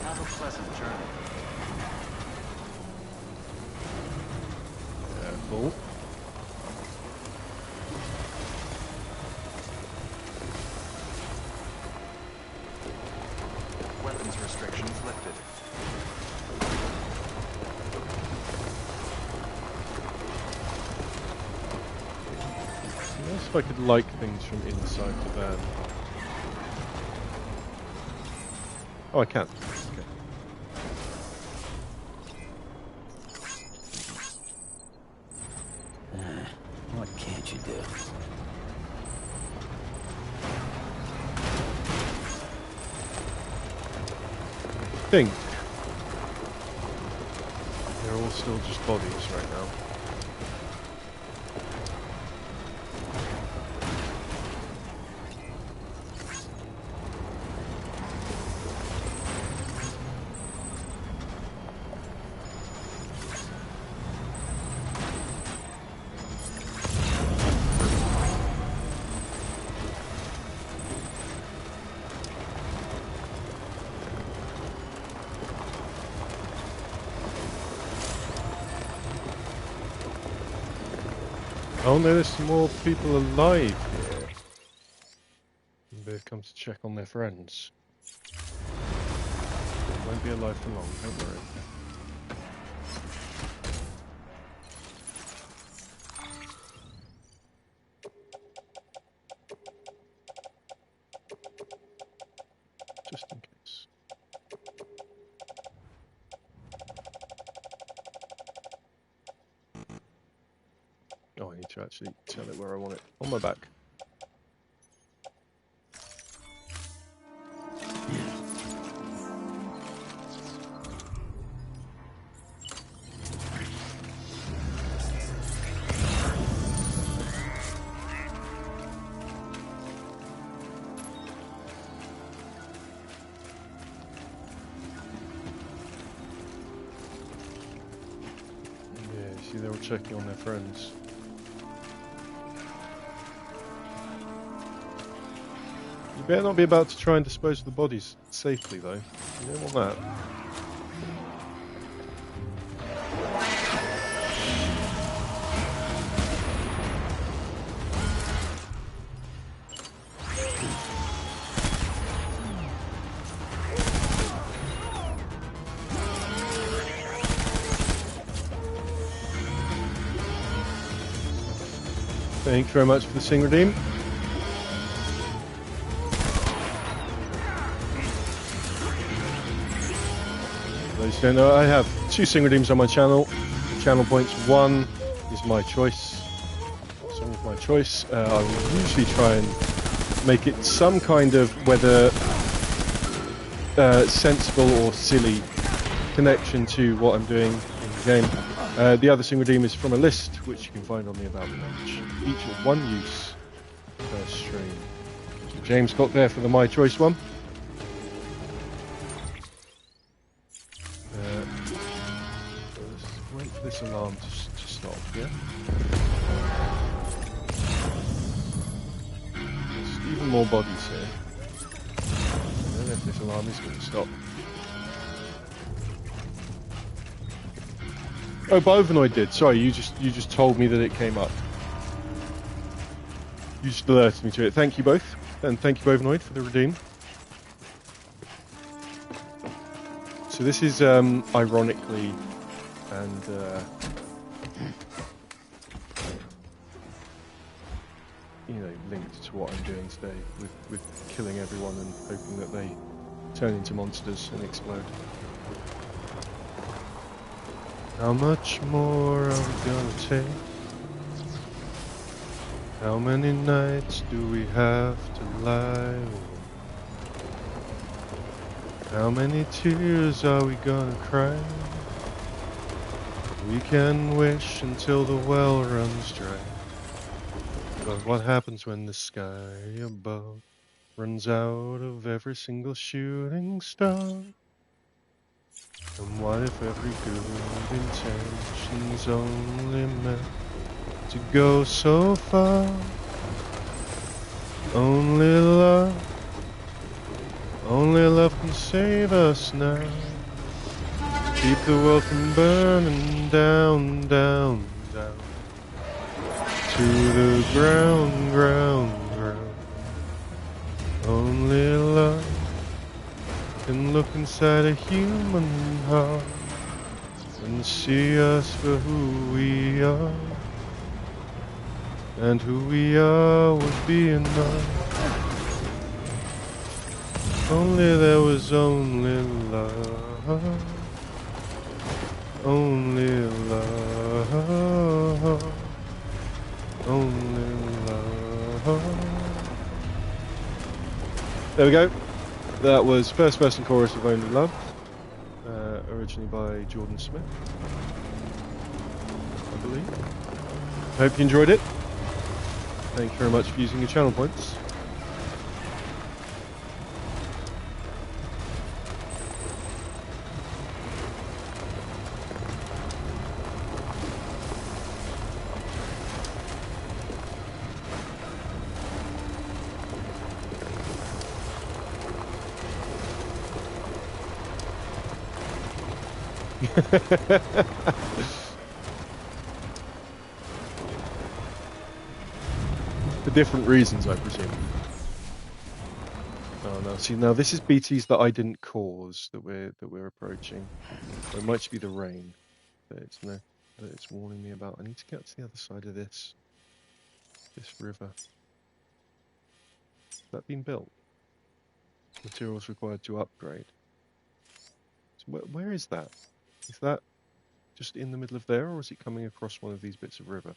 Have a pleasant journey. Careful. Weapons restrictions lifted. Nice if I could like things from inside the van. Oh, I can. Okay. What can't you do? I think they're all still just bodies right now. Oh no, there's some more people alive here. They've come to check on their friends. Won't be alive for long, don't worry. Just in case. Oh, I need to actually tell it where I want it. On my back. Yeah, see they're all checking on their friends. You better not be about to try and dispose of the bodies safely, though. You don't want that. Thank you very much for the Sing Redeem. Those who don't know, I have 2 Sing Redeems on my channel. Channel points. 1 is my choice. Song of my choice. I will usually try and make it some kind of, whether sensible or silly, connection to what I'm doing in the game. The other Sing Redeem is from a list, which you can find on the About page. Each of 1 use per stream. So James got there for the My Choice one. Let's wait for this alarm to stop, yeah? There's even more bodies here. I don't know if this alarm is going to stop. Oh, Bovinoid did. Sorry, you just told me that it came up. You just alerted me to it. Thank you both, and thank you Bovinoid for the redeem. So this is ironically and you know, linked to what I'm doing today with killing everyone and hoping that they turn into monsters and explode. How much more are we gonna take? How many nights do we have to lie? How many tears are we gonna cry? We can wish until the well runs dry. But what happens when the sky above runs out of every single shooting star? And what if every good intention's only meant to go so far? Only love can save us now. Keep the world from burning down, down, down to the ground, ground, ground. Only love can look inside a human heart and see us for who we are. And who we are would be enough. Only there was only love. Only love. Only love. There we go. That was first person chorus of Only Love, originally by Jordan Smith, I believe. Hope you enjoyed it. Thank you very much for using your channel points. For different reasons, I presume. Oh no! See, now this is BTs that I didn't cause that we're approaching. Or it might just be the rain that it's warning me about. I need to get to the other side of this river. Has that been built? Materials required to upgrade. So where is that? Is that just in the middle of there, or is it coming across one of these bits of river?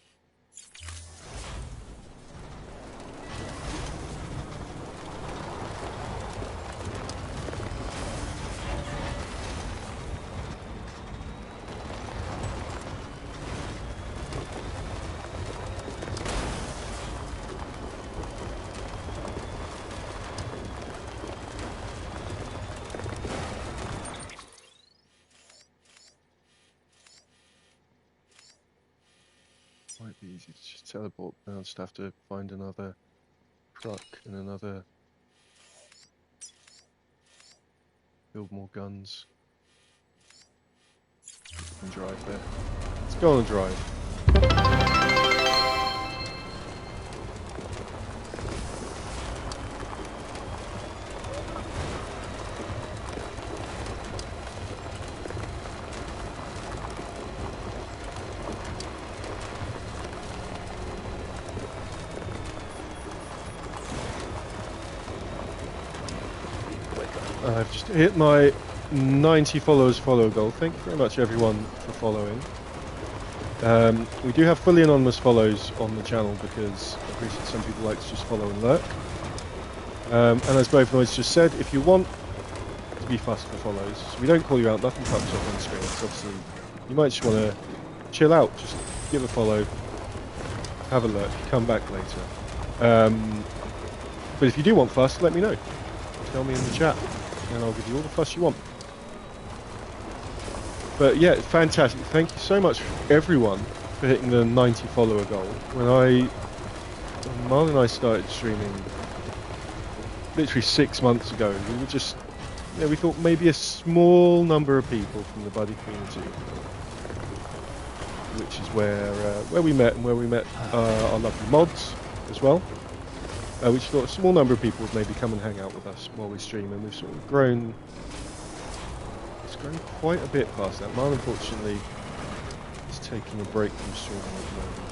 easy to just teleport. Now I'll just have to find another truck and another... build more guns. And drive there. Let's go on a drive. I've just hit my 90 followers follow goal. Thank you very much everyone for following. We do have fully anonymous follows on the channel because I appreciate some people like to just follow and lurk. And as both Noise just said, if you want to be fussed for follows, so we don't call you out, nothing comes up on screen. So obviously you might just want to chill out, just give a follow, have a lurk, come back later. But if you do want fuss, let me know. Tell me in the chat and I'll give you all the fuss you want. But yeah, fantastic. Thank you so much everyone for hitting the 90 follower goal. When Marlon and I started streaming literally 6 months ago, we were just, we thought maybe a small number of people from the buddy community, which is where we met, and where we met our lovely mods as well. Which thought a small number of people would maybe come and hang out with us while we stream, and we've sort of grown. It's grown quite a bit past that. Marlon, unfortunately, is taking a break from streaming at the moment.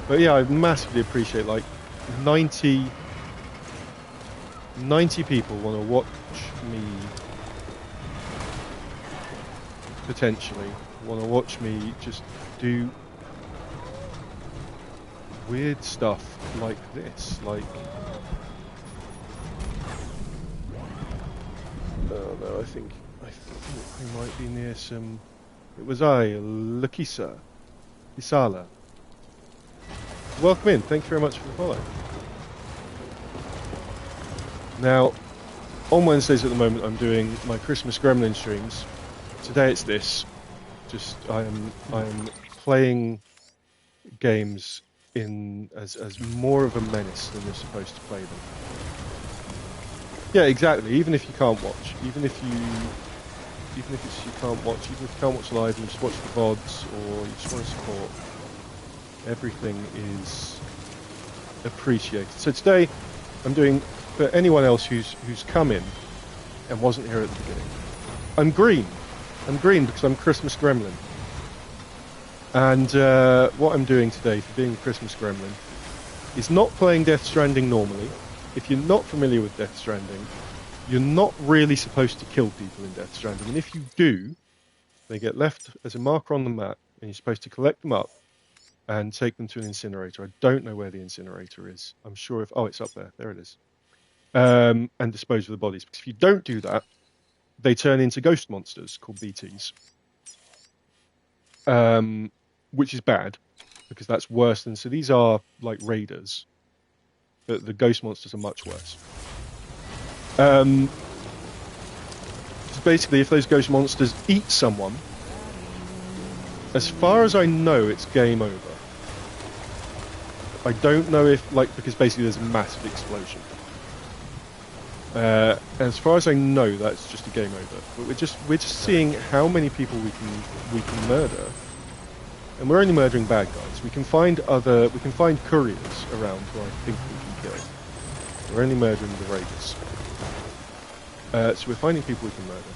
But yeah, I massively appreciate, like, 90 people want to watch me, potentially, want to watch me just do weird stuff like this, like... Oh no, I think we might be near some... It was Lakisa. Isala. Welcome in, thank you very much for the follow. Now, on Wednesdays at the moment, I'm doing my Christmas Gremlin streams. Today it's this. Just I am playing games as more of a menace than you're supposed to play them. Yeah, exactly. Even if you can't watch, even if you can't watch live, and you just watch the VODs, or you just want to support, everything is appreciated. So today, I'm doing. For anyone else who's come in and wasn't here at the beginning, I'm green. I'm green because I'm Christmas Gremlin. And what I'm doing today for being a Christmas Gremlin is not playing Death Stranding normally. If you're not familiar with Death Stranding, you're not really supposed to kill people in Death Stranding. And if you do, they get left as a marker on the map, and you're supposed to collect them up and take them to an incinerator. I don't know where the incinerator is. I'm sure if... Oh, it's up there. There it is. And dispose of the bodies. Because if you don't do that, they turn into ghost monsters called BTs. Which is bad, because that's worse than... So these are like raiders. But the ghost monsters are much worse. So basically, if those ghost monsters eat someone, as far as I know, it's game over. I don't know if... because basically there's a massive explosion. As far as I know, that's just a game over. But we're just seeing how many people we can murder, and we're only murdering bad guys. We can find couriers around who I think we can kill. We're only murdering the raiders. So we're finding people we can murder,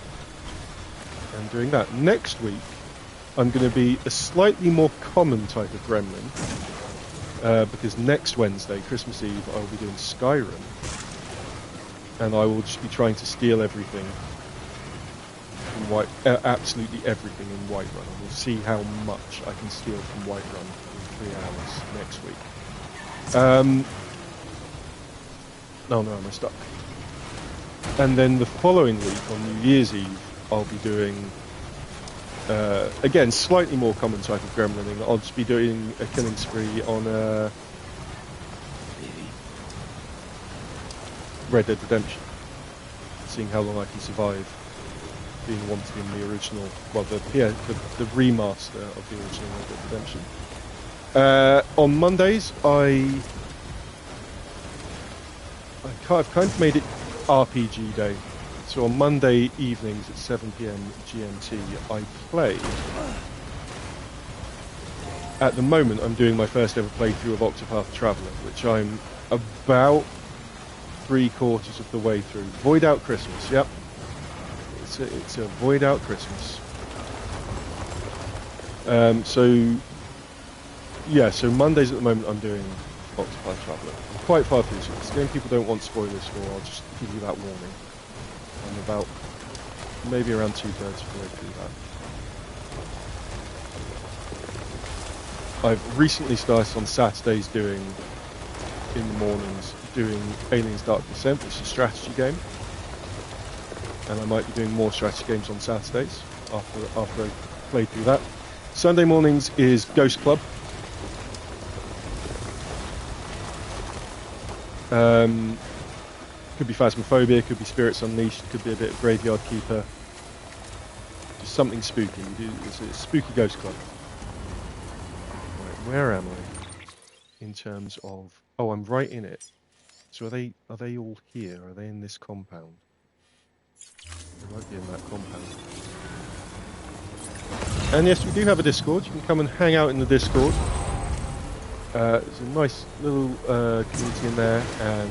and doing that. Next week, I'm going to be a slightly more common type of gremlin, because next Wednesday, Christmas Eve, I'll be doing Skyrim. And I will just be trying to steal everything in absolutely everything in Whiterun. And we'll see how much I can steal from Whiterun in 3 hours next week. Oh no, am I stuck? And then the following week, on New Year's Eve, I'll be doing, again, slightly more common type of gremlining. I'll just be doing a killing spree on Red Dead Redemption, seeing how long I can survive being wanted in the original, well, the remaster of the original Red Dead Redemption. On Mondays, I've kind of made it RPG day. So on Monday evenings at 7 PM GMT, I play. At the moment, I'm doing my first ever playthrough of Octopath Traveler, which I'm about 3/4 of the way through. Voidout Christmas, yep. It's a Voidout Christmas. So Mondays at the moment I'm doing Octopath Traveler. I'm quite far through, so it's a game people don't want spoilers for. I'll just give you that warning. I'm about maybe around 2/3 of the way through that. I've recently started on Saturdays in the mornings, doing Aliens Dark Descent, which is a strategy game. And I might be doing more strategy games on Saturdays after I play through that. Sunday mornings is Ghost Club. Could be Phasmophobia, could be Spirits Unleashed, could be a bit of Graveyard Keeper. Just something spooky. It's a spooky Ghost Club. Right, where am I? In terms of... Oh, I'm right in it. So are they all here? Are they in this compound? They might be in that compound. And yes, we do have a Discord. You can come and hang out in the Discord. There's a nice little community in there, and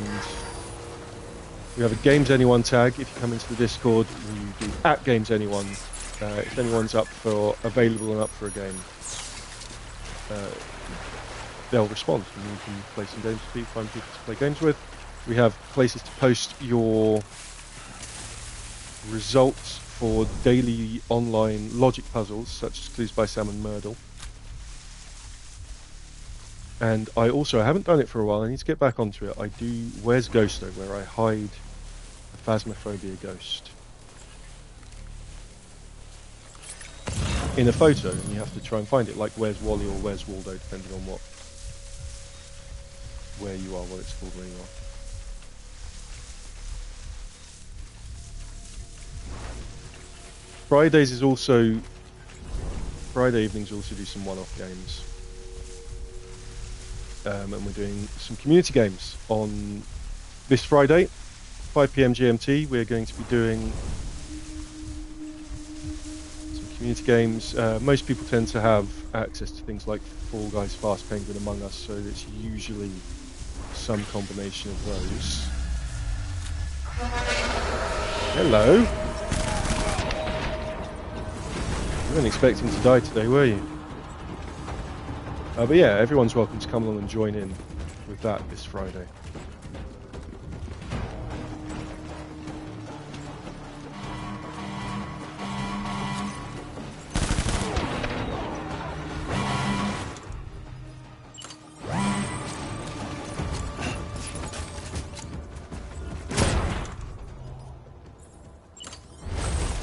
we have a Games Anyone tag. If you come into the Discord, we do @GamesAnyone. If anyone's available and up for a game, they'll respond, and you can play some games with people, find people to play games with. We have places to post your results for daily online logic puzzles, such as Clues by Sam and Myrtle. And I haven't done it for a while, I need to get back onto it. I do Where's Ghosto, where I hide a Phasmophobia ghost in a photo, and you have to try and find it, like Where's Wally or Where's Waldo, depending on where you are, what it's called where you are. Friday evenings also do some one-off games. And we're doing some community games on this Friday, 5 PM GMT. We're going to be doing some community games. Most people tend to have access to things like Fall Guys, Fast Penguin, Among Us, so it's usually some combination of those. Hello. You weren't expecting to die today, were you? But yeah, everyone's welcome to come along and join in with that this Friday.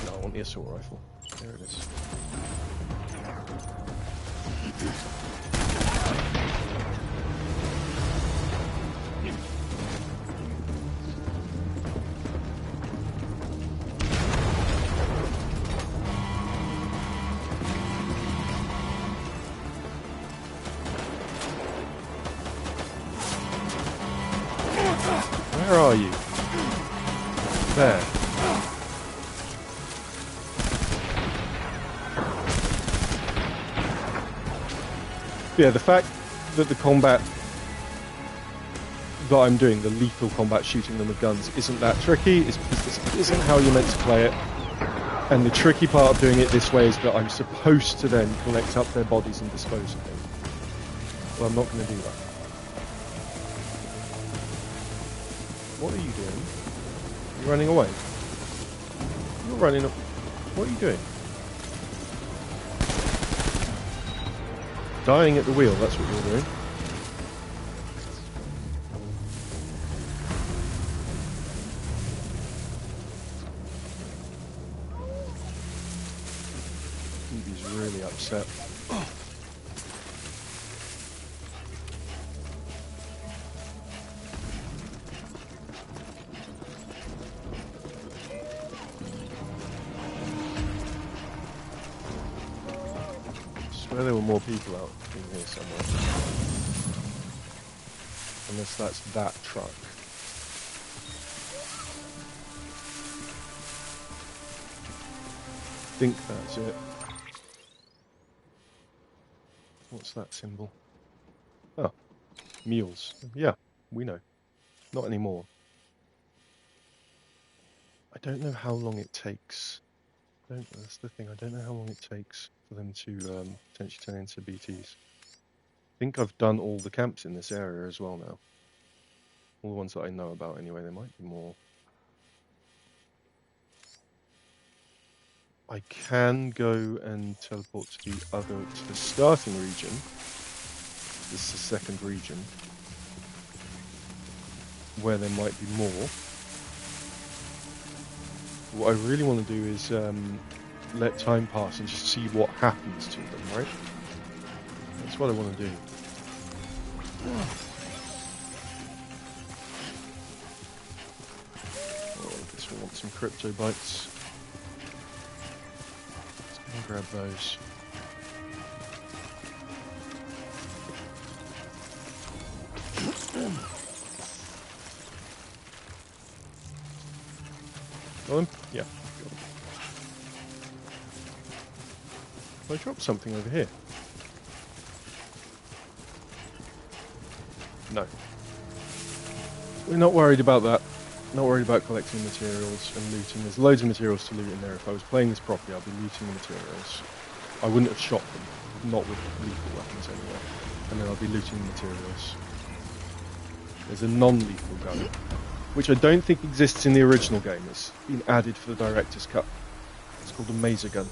No, I want the assault rifle. There it is. Where are you? There. Yeah, the fact that the combat that I'm doing, the lethal combat shooting them with guns, isn't that tricky is because this isn't how you're meant to play it. And the tricky part of doing it this way is that I'm supposed to then collect up their bodies and dispose of them. Well, I'm not going to do that. What are you doing? You're running away. You're running up. What are you doing? Dying at the wheel, that's what you're doing. He's really upset. swear there were more people out in here somewhere. Unless that's that truck. I think that's it. What's that symbol? Oh, mules. Yeah, we know. Not anymore. I don't know how long it takes. That's the thing. I don't know how long it takes for them to potentially turn into BTs. I think I've done all the camps in this area as well now. All the ones that I know about anyway. There might be more. I can go and teleport to the starting region. This is the second region, where there might be more. What I really want to do is let time pass and just see what happens to them, right? That's what I want to do. Oh, I guess we want some crypto bites. Let's grab those. Got them? Yeah. Got them. I dropped something over here. No. We're not worried about that. Not worried about collecting materials and looting. There's loads of materials to loot in there. If I was playing this properly, I'd be looting the materials. I wouldn't have shot them. Not with lethal weapons anyway. And then I'd be looting the materials. There's a non-lethal gun, which I don't think exists in the original game. It's been added for the director's cut. It's called a maser gun.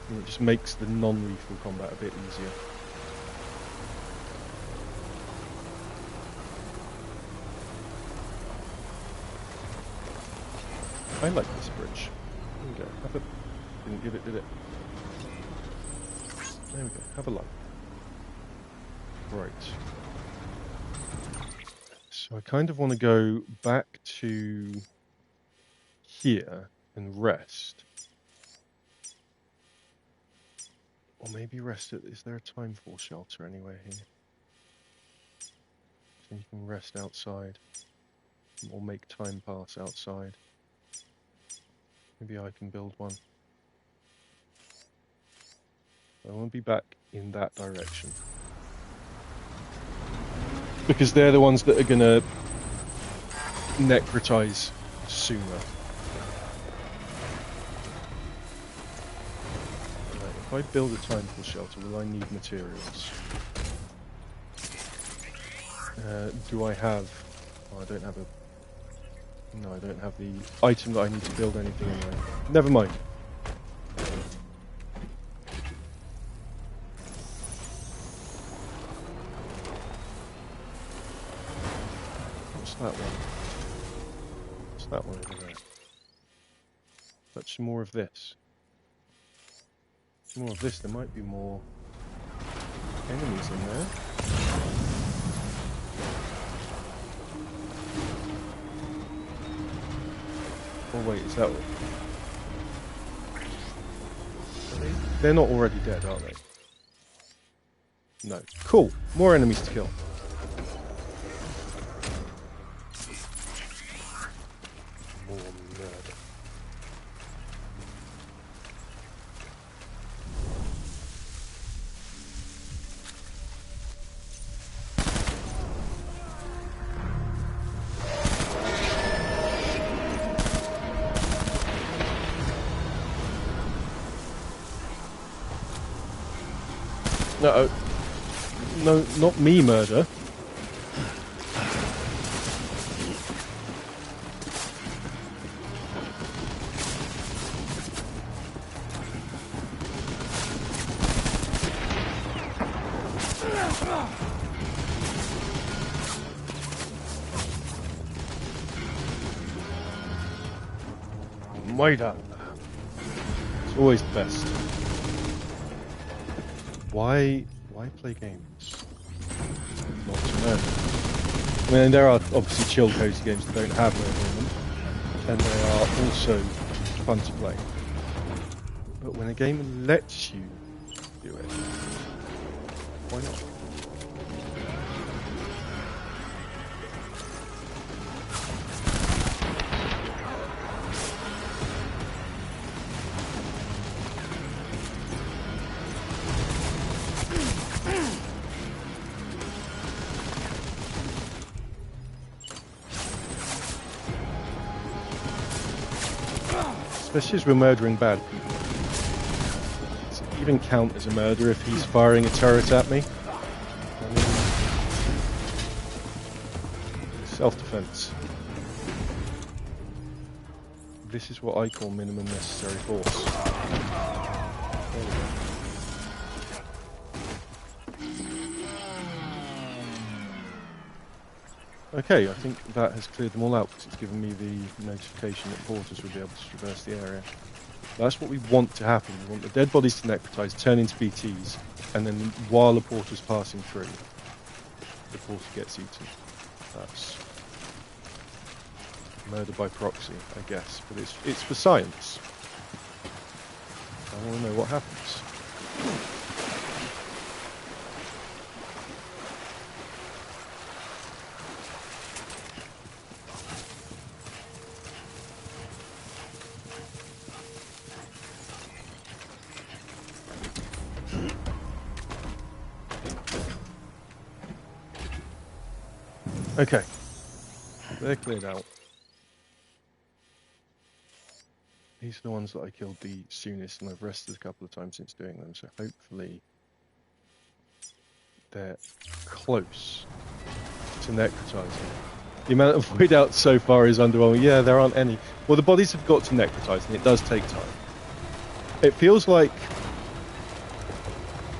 And it just makes the non-lethal combat a bit easier. I like this bridge. There we go. Have a... Didn't give it, did it? There we go. Have a look. Right. So I kind of want to go back to here and rest. Or maybe rest at... Is there a time for shelter anywhere here? So you can rest outside. Or make time pass outside. Maybe I can build one. I want to be back in that direction. Because they're the ones that are going to necrotize sooner. Right, if I build a time for shelter, will I need materials? Do I have... Oh, I don't have a... No, I don't have the item that I need to build anything anyway. Never mind. What's that one? What's that one over there? Touch more of this. More of this, there might be more enemies in there. Oh wait, is that... They're not already dead, are they? No. Cool. More enemies to kill. More murder. No, no, not me murder. Voidout. It's always the best. Why play games? Not to know. I mean, there are obviously chill cozy games that don't have murder in them, and they are also fun to play. But when a game lets you do it. Why not? Especially as we're murdering bad people. Does it even count as a murder if he's firing a turret at me? I mean, self-defense. This is what I call minimum necessary force. There we go. Okay, I think that has cleared them all out because it's given me the notification that porters will be able to traverse the area. That's what we want to happen. We want the dead bodies to necrotize, turn into BTs, and then while the porter's passing through, the porter gets eaten. That's murder by proxy, I guess, but it's for science. I want to know what happens. Okay, they're cleared out. These are the ones that I killed the soonest, and I've rested a couple of times since doing them, so hopefully they're close to necrotizing. The amount of Voidout so far is underwhelming. Yeah, there aren't any. Well, the bodies have got to necrotize, and it does take time. It feels like...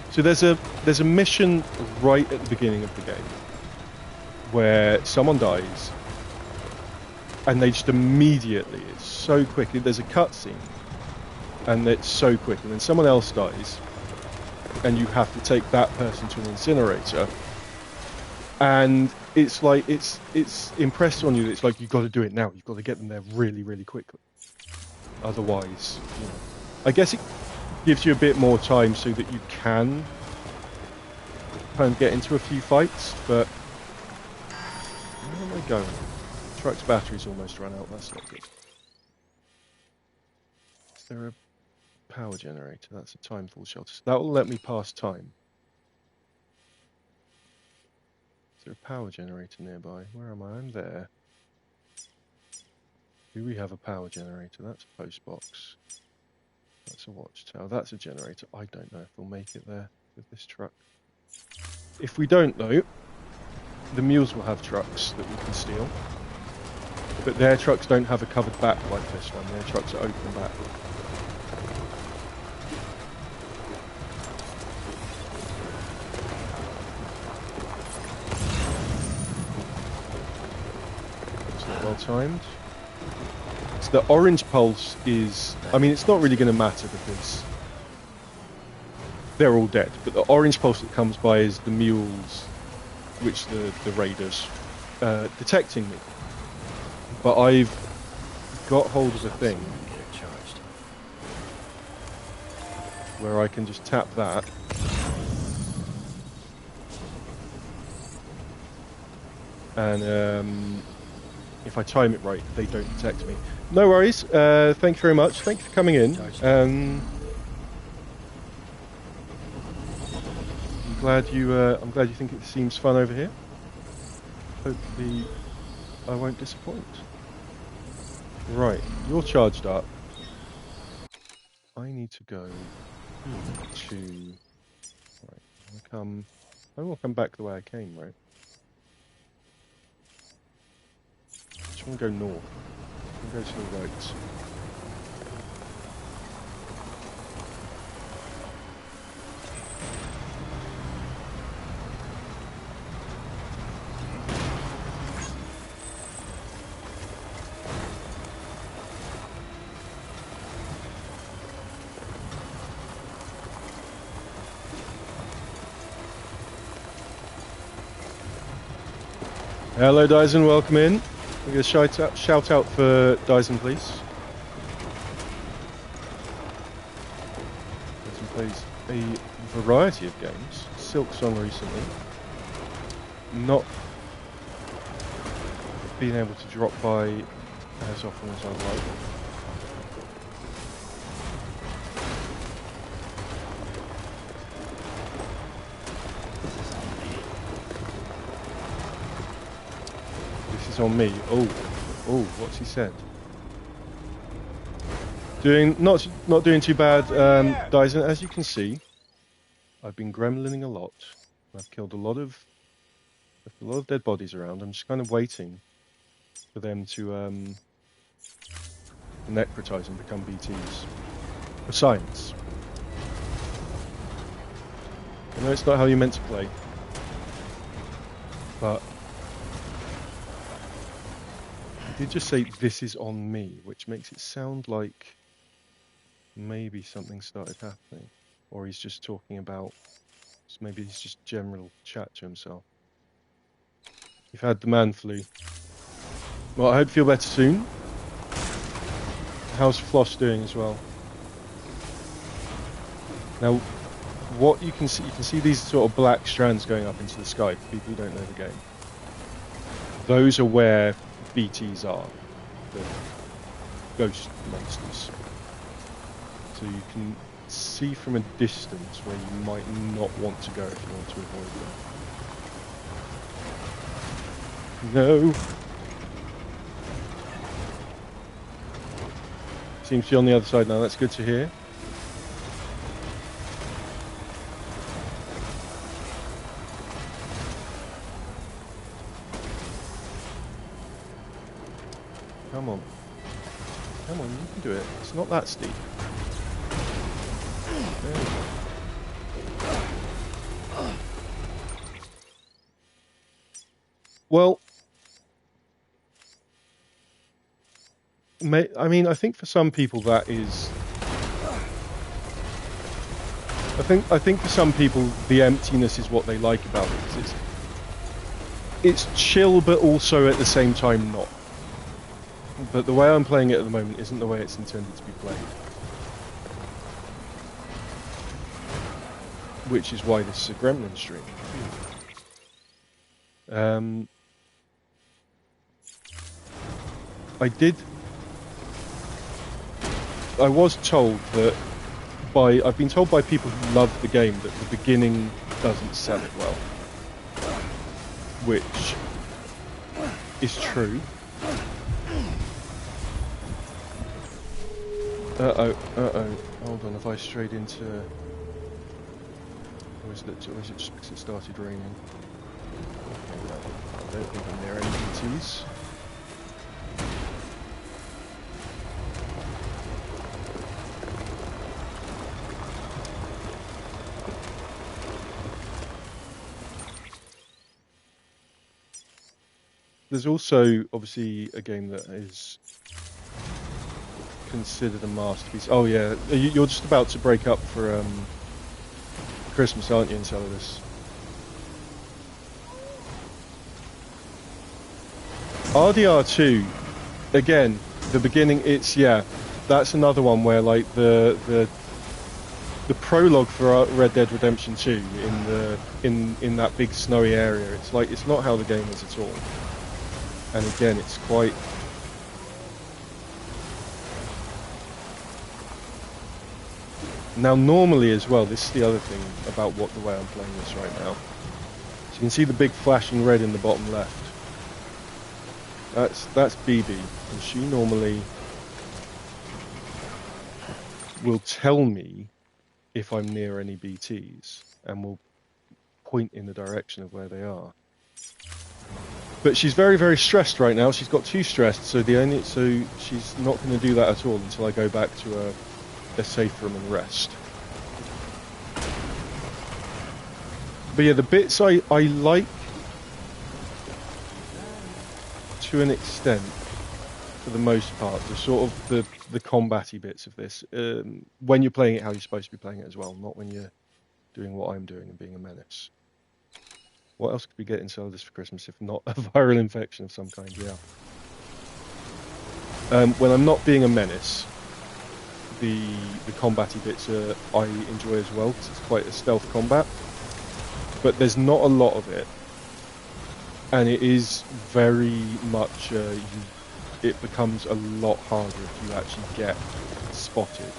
So there's a mission right at the beginning of the game where someone dies and they just immediately, it's so quick, there's a cutscene and it's so quick, and then someone else dies and you have to take that person to an incinerator, and it's like it's impressed on you. It's like you've got to do it now, you've got to get them there really, really quickly, otherwise, you know, I guess it gives you a bit more time so that you can kind of get into a few fights, but where am I going? Truck's battery's almost run out, that's not good. Is there a power generator? That's a timefall shelter. So that will let me pass time. Is there a power generator nearby? Where am I? I'm there. Do we have a power generator? That's a post box. That's a watchtower. That's a generator. I don't know if we'll make it there with this truck. If we don't, though, the mules will have trucks that we can steal, but their trucks don't have a covered back like this one. Their trucks are open back. It's not well timed. So the orange pulse is, I mean, it's not really going to matter because they're all dead, but the orange pulse that comes by is the mules, which the raiders detecting me. But I've got hold of a thing where I can just tap that and if I time it right, they don't detect me. No worries. Thank you very much. Thank you for coming in. I'm glad you think it seems fun over here. Hopefully I won't disappoint. Right, you're charged up. I need to go to... Right, I will come back the way I came, right? I just want to go north. I'm going to go to the right. Hello Dyson, welcome in. We're going to shout out for Dyson, please. Dyson plays a variety of games. Silk Song recently. Not being able to drop by as often as I'd like. This is on me. Oh, what's he said? Not doing too bad, Dyson. As you can see, I've been gremlining a lot. I've killed a lot of dead bodies around. I'm just kind of waiting for them to necrotize and become BTs. For science. I know it's not how you're meant to play, but I did just say this is on me, which makes it sound like maybe something started happening, or he's just talking about, maybe he's just general chat to himself. You've had the man flu. Well, I hope you feel better soon. How's Floss doing as well? Now, what you can see these sort of black strands going up into the sky for people who don't know the game. Those are where BTs are, the ghost monsters. So you can see from a distance where you might not want to go if you want to avoid them. No! Seems to be on the other side now, that's good to hear. Come on. Come on, you can do it. It's not that steep. There we go. Well, I mean, I think for some people that is... I think for some people the emptiness is what they like about it. 'Cause it's chill, but also at the same time not. But the way I'm playing it at the moment isn't the way it's intended to be played. Which is why this is a Gremlin stream. I was told that I've been told by people who love the game that the beginning doesn't sell it well. Which is true. Hold on, have I strayed into... Or is it just because it started raining? I don't think I'm near any BTs. There's also, obviously, a game that is considered a masterpiece. Oh yeah, you're just about to break up for Christmas, aren't you, Enceladus? RDR2, again, the beginning, that's another one where like the prologue for Red Dead Redemption 2 in that big snowy area, it's like, it's not how the game is at all. And again, it's quite... Now normally as well, this is the other thing about the way I'm playing this right now. So you can see the big flashing red in the bottom left. That's BB, and she normally will tell me if I'm near any BTs and will point in the direction of where they are. But she's very, very stressed right now. She's got too stressed, so she's not going to do that at all until I go back to a safe room and rest. But yeah, the bits I like to an extent, for the most part, the sort of the combat-y bits of this, when you're playing it how you're supposed to be playing it as well, not when you're doing what I'm doing and being a menace. What else could we get in Enceladus for Christmas if not a viral infection of some kind? Yeah. When I'm not being a menace, the combat-y bits I enjoy as well, because it's quite a stealth combat. But there's not a lot of it, and it is very much it becomes a lot harder if you actually get spotted.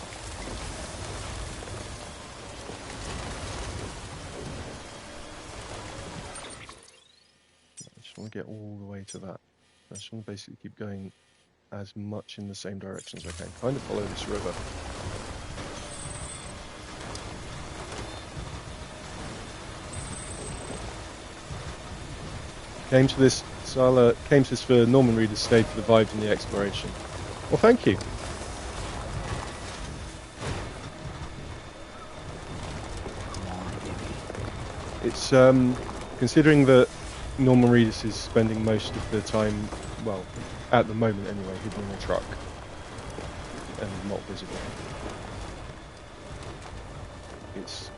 I just want to get all the way to that. I just want to basically keep going as much in the same direction as I can. Kind of follow this river. Came to this for Norman Reedus, stayed for the vibes and the exploration. Well, thank you. It's considering that Norman Reedus is spending most of the time, well, at the moment anyway, hidden in a truck and not visible. It's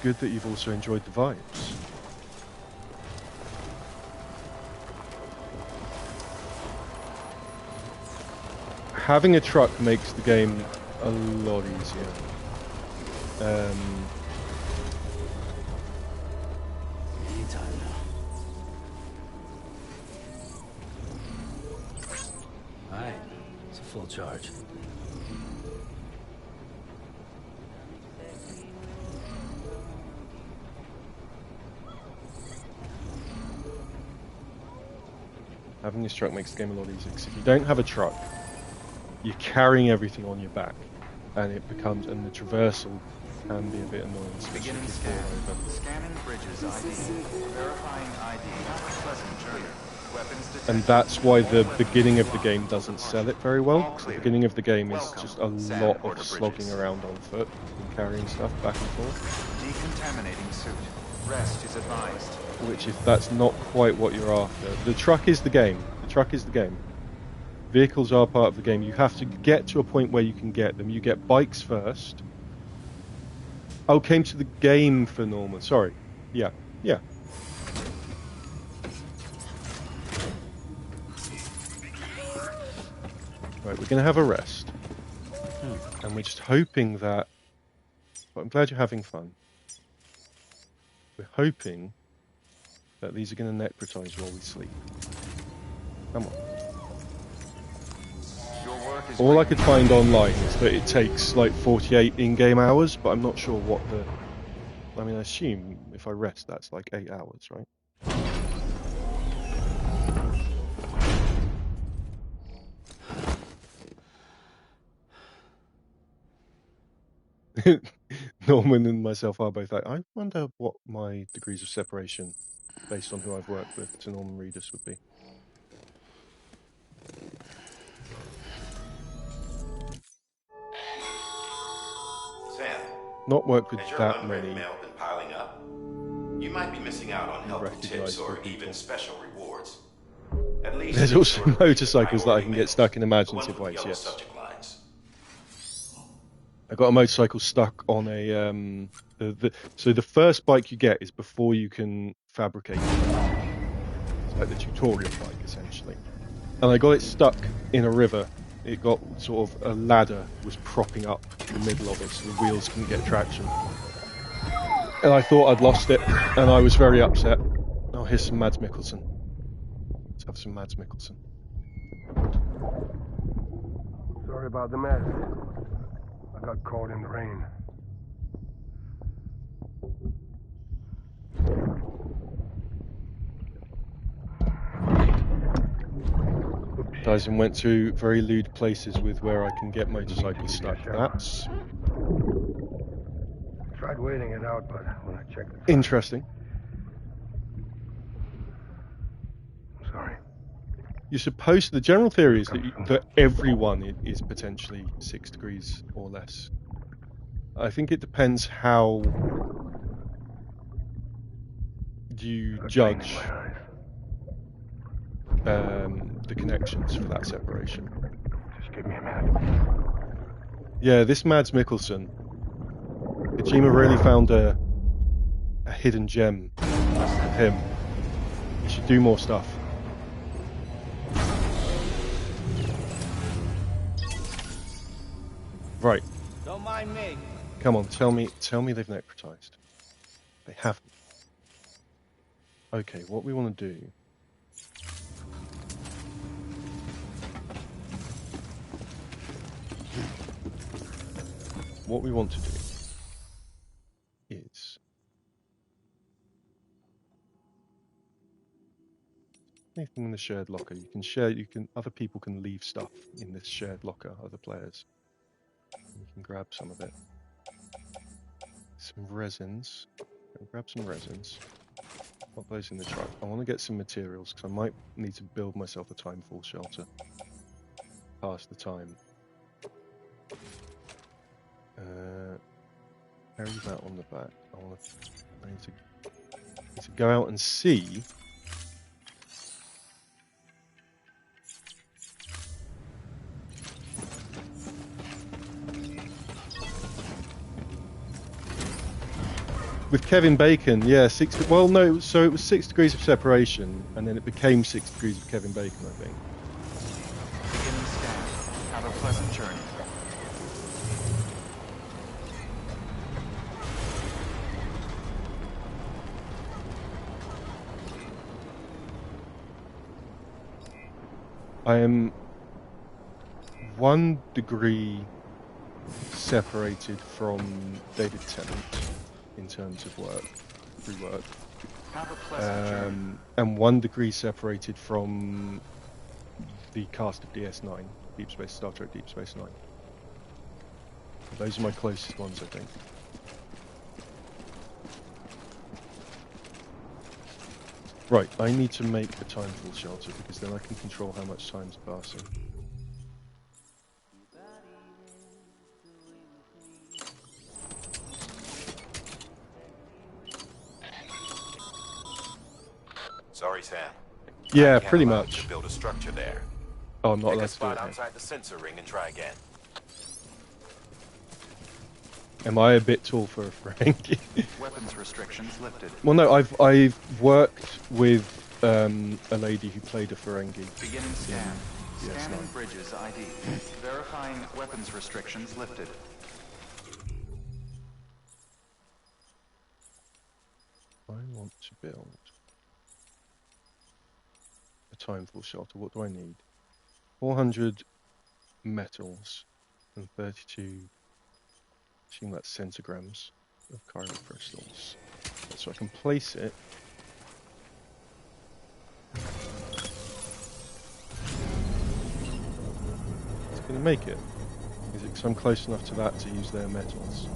good that you've also enjoyed the vibes. Having a truck makes the game a lot easier. Anytime now. Alright, it's a full charge. Having this truck makes the game a lot easier, because if you don't have a truck, you're carrying everything on your back, and it becomes, and the traversal can be a bit annoying. Beginning scan. Scanning bridges ID. Verifying ID. Pleasant journey. Weapons detected. And that's why the beginning of the game doesn't sell it very well. The beginning of the game is just a lot of slogging around on foot and carrying stuff back and forth. Decontaminating suit. Rest is advised. Which, if that's not quite what you're after, the truck is the game. The truck is the game. Vehicles are part of the game. You have to get to a point where you can get them. You get bikes first. Oh, came to the game for Norman. Sorry. Yeah. Right, we're going to have a rest. And we're just hoping that... But I'm glad you're having fun. We're hoping that these are going to necrotize while we sleep. Come on. All I could find online is that it takes like 48 in-game hours, but I'm not sure what the... I mean, I assume if I rest, that's like 8 hours, right? Norman and myself are both like, I wonder what my degrees of separation, based on who I've worked with, to Norman Reedus would be. Seth, Not worked with has your that unread many. mail been piling up? You might be missing out on helpful tips or people. even special rewards. At least There's make also sure to read motorcycles that I priority can get mails, stuck in the ones imaginative with ways, yellow yes. subject lines. I got a motorcycle stuck on a so the first bike you get is before you can fabricate it. It's like the tutorial bike essentially. And I got it stuck in a river. It got sort of a ladder was propping up the middle of it so the wheels couldn't get traction. And I thought I'd lost it and I was very upset. Oh, here's some Mads Mikkelsen. Let's have some Mads Mikkelsen. Sorry about the mess. I got caught in the rain. Dyson went to very lewd places with where I can get motorcycles stuck. That's Tried waiting it out, but when I checked the interesting. Sorry. You're supposed. The general theory is that everyone is potentially 6 degrees or less. I think it depends how you judge the connections for that separation. Just give me a minute. Yeah, this Mads Mikkelsen. Kojima really found a hidden gem with him. He should do more stuff. Right. Don't mind me. Come on, tell me they've necrotized. They haven't. Okay, what we want to do... What we want to do is... Anything in the shared locker. You can share, other people can leave stuff in this shared locker, other players. You can grab some of it. Some resins. I'll grab some resins. Put those in the truck. I want to get some materials because I might need to build myself a timefall shelter. Pass the time. Carry that on the back. I need to go out and see. With Kevin Bacon, yeah, well, no, so it was 6 degrees of separation, and then it became 6 degrees of Kevin Bacon, I think. Beginning scan. Have a pleasant journey. I am 1 degree separated from David Tennant in terms of work, free work, Have a pleasant journey. and 1 degree separated from the cast of DS9, Star Trek Deep Space Nine. Those are my closest ones, I think. Right, I need to make a timefall shelter because then I can control how much time's passing. Sorry, Sam. Yeah, I can't pretty allow you much. to build a structure there. Oh, I'm not Pick allowed a to do spot it now. outside the sensor ring and try again. Am I a bit tall for a Ferengi? Weapons restrictions lifted. Well, no, I've worked with a lady who played a Ferengi. Beginning scan. Yes, Scanning no. bridges ID. Verifying weapons restrictions lifted. I want to build a timefall shelter. What do I need? 400 metals and 32. Assume that's centigrams of chiral crystals. So I can place it. It's going to make it. Is it because I'm close enough to that to use their metals?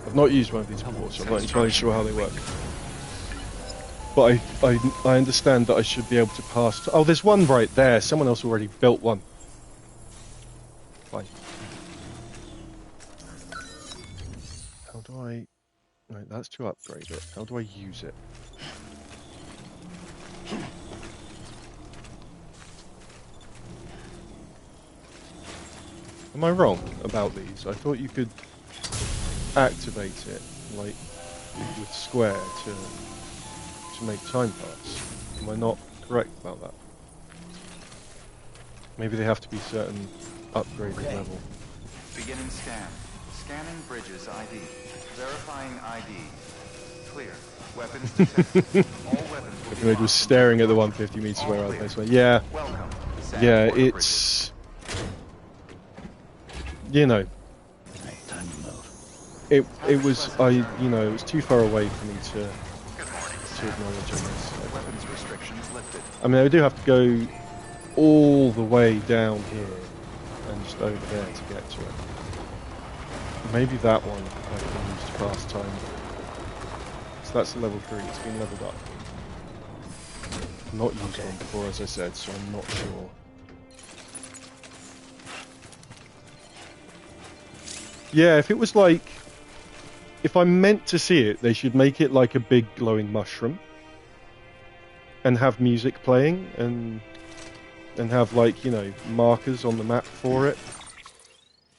I've not used one of these before, so I'm not entirely sure how they work. But I understand that I should be able to pass... Oh, there's one right there. Someone else already built one. Fine. How do I... Right, that's to upgrade it. How do I use it? Am I wrong about these? I thought you could activate it, like, with square to make time pass. Am I not correct about that? Maybe they have to be certain upgraded level. Beginning scan. Scanning bridges ID. Verifying ID. Clear. Weapons detected. All weapons will be It was staring at the 150 meters where I was placed. Yeah, Welcome. yeah, it's... You know, Right, time to move. it was, you know, it was too far away for me to acknowledge this. Weapons restrictions lifted. I mean, I do have to go all the way down here and just over there to get to it. Maybe that one I can use to pass time. So that's level 3, it's been leveled up. Not used one before, as I said, so I'm not sure. Yeah, if it was like... If I'm meant to see it, they should make it like a big glowing mushroom. And have music playing, and and have, like, you know, markers on the map for it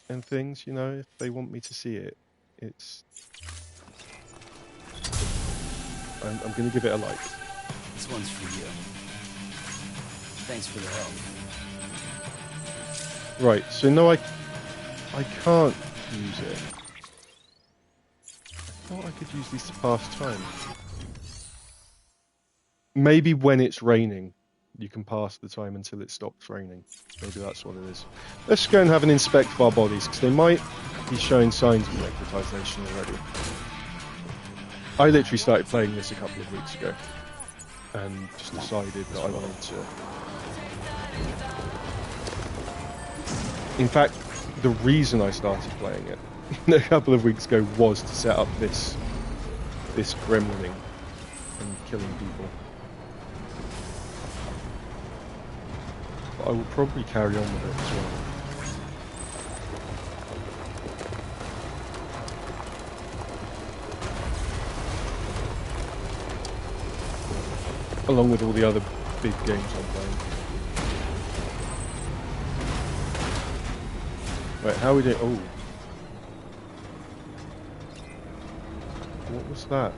and things, you know, if they want me to see it. It's... I'm going to give it a like. This one's for you. Thanks for the help. Right, so no, I can't use it. I thought I could use these to pass time. Maybe when it's raining, you can pass the time until it stops raining. Maybe that's what it is. Let's go and have an inspect of our bodies, because they might be showing signs of necrotization already. I literally started playing this a couple of weeks ago, and just decided that I wanted to... In fact, the reason I started playing it a couple of weeks ago was to set up this gremlin and killing people. But I will probably carry on with it as well. Along with all the other big games I'm playing. Right, how are we doing? Oh. What was that?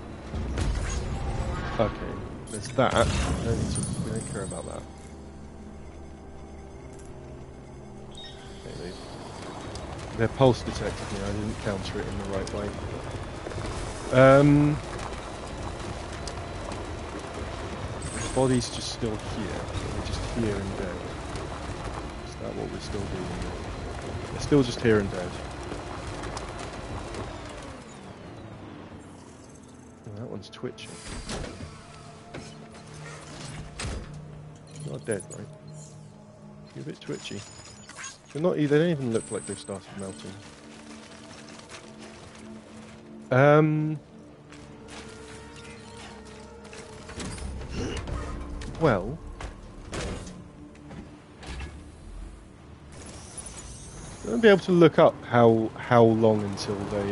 Okay, there's that. We don't care about that. Okay, their pulse detected me. I didn't counter it in the right way. The body's just still here. They're just here and dead. Is that what we're still doing? They're still just here and dead. Oh, that one's twitching. Not dead, right? You're a bit twitchy. They're not. They don't even look like they've started melting. Well. I won't be able to look up how long until they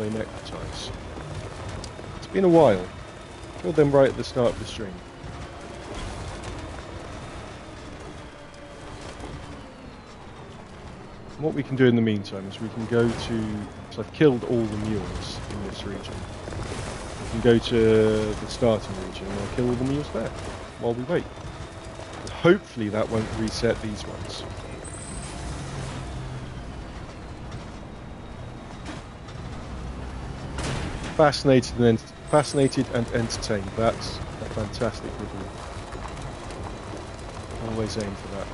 necrotize. It's been a while. Killed them right at the start of the stream. And what we can do in the meantime is we can go to... So I've killed all the mules in this region. We can go to the starting region and I'll kill all the mules there while we wait. But hopefully that won't reset these ones. Fascinated and entertained. That's a fantastic review. Always aim for that.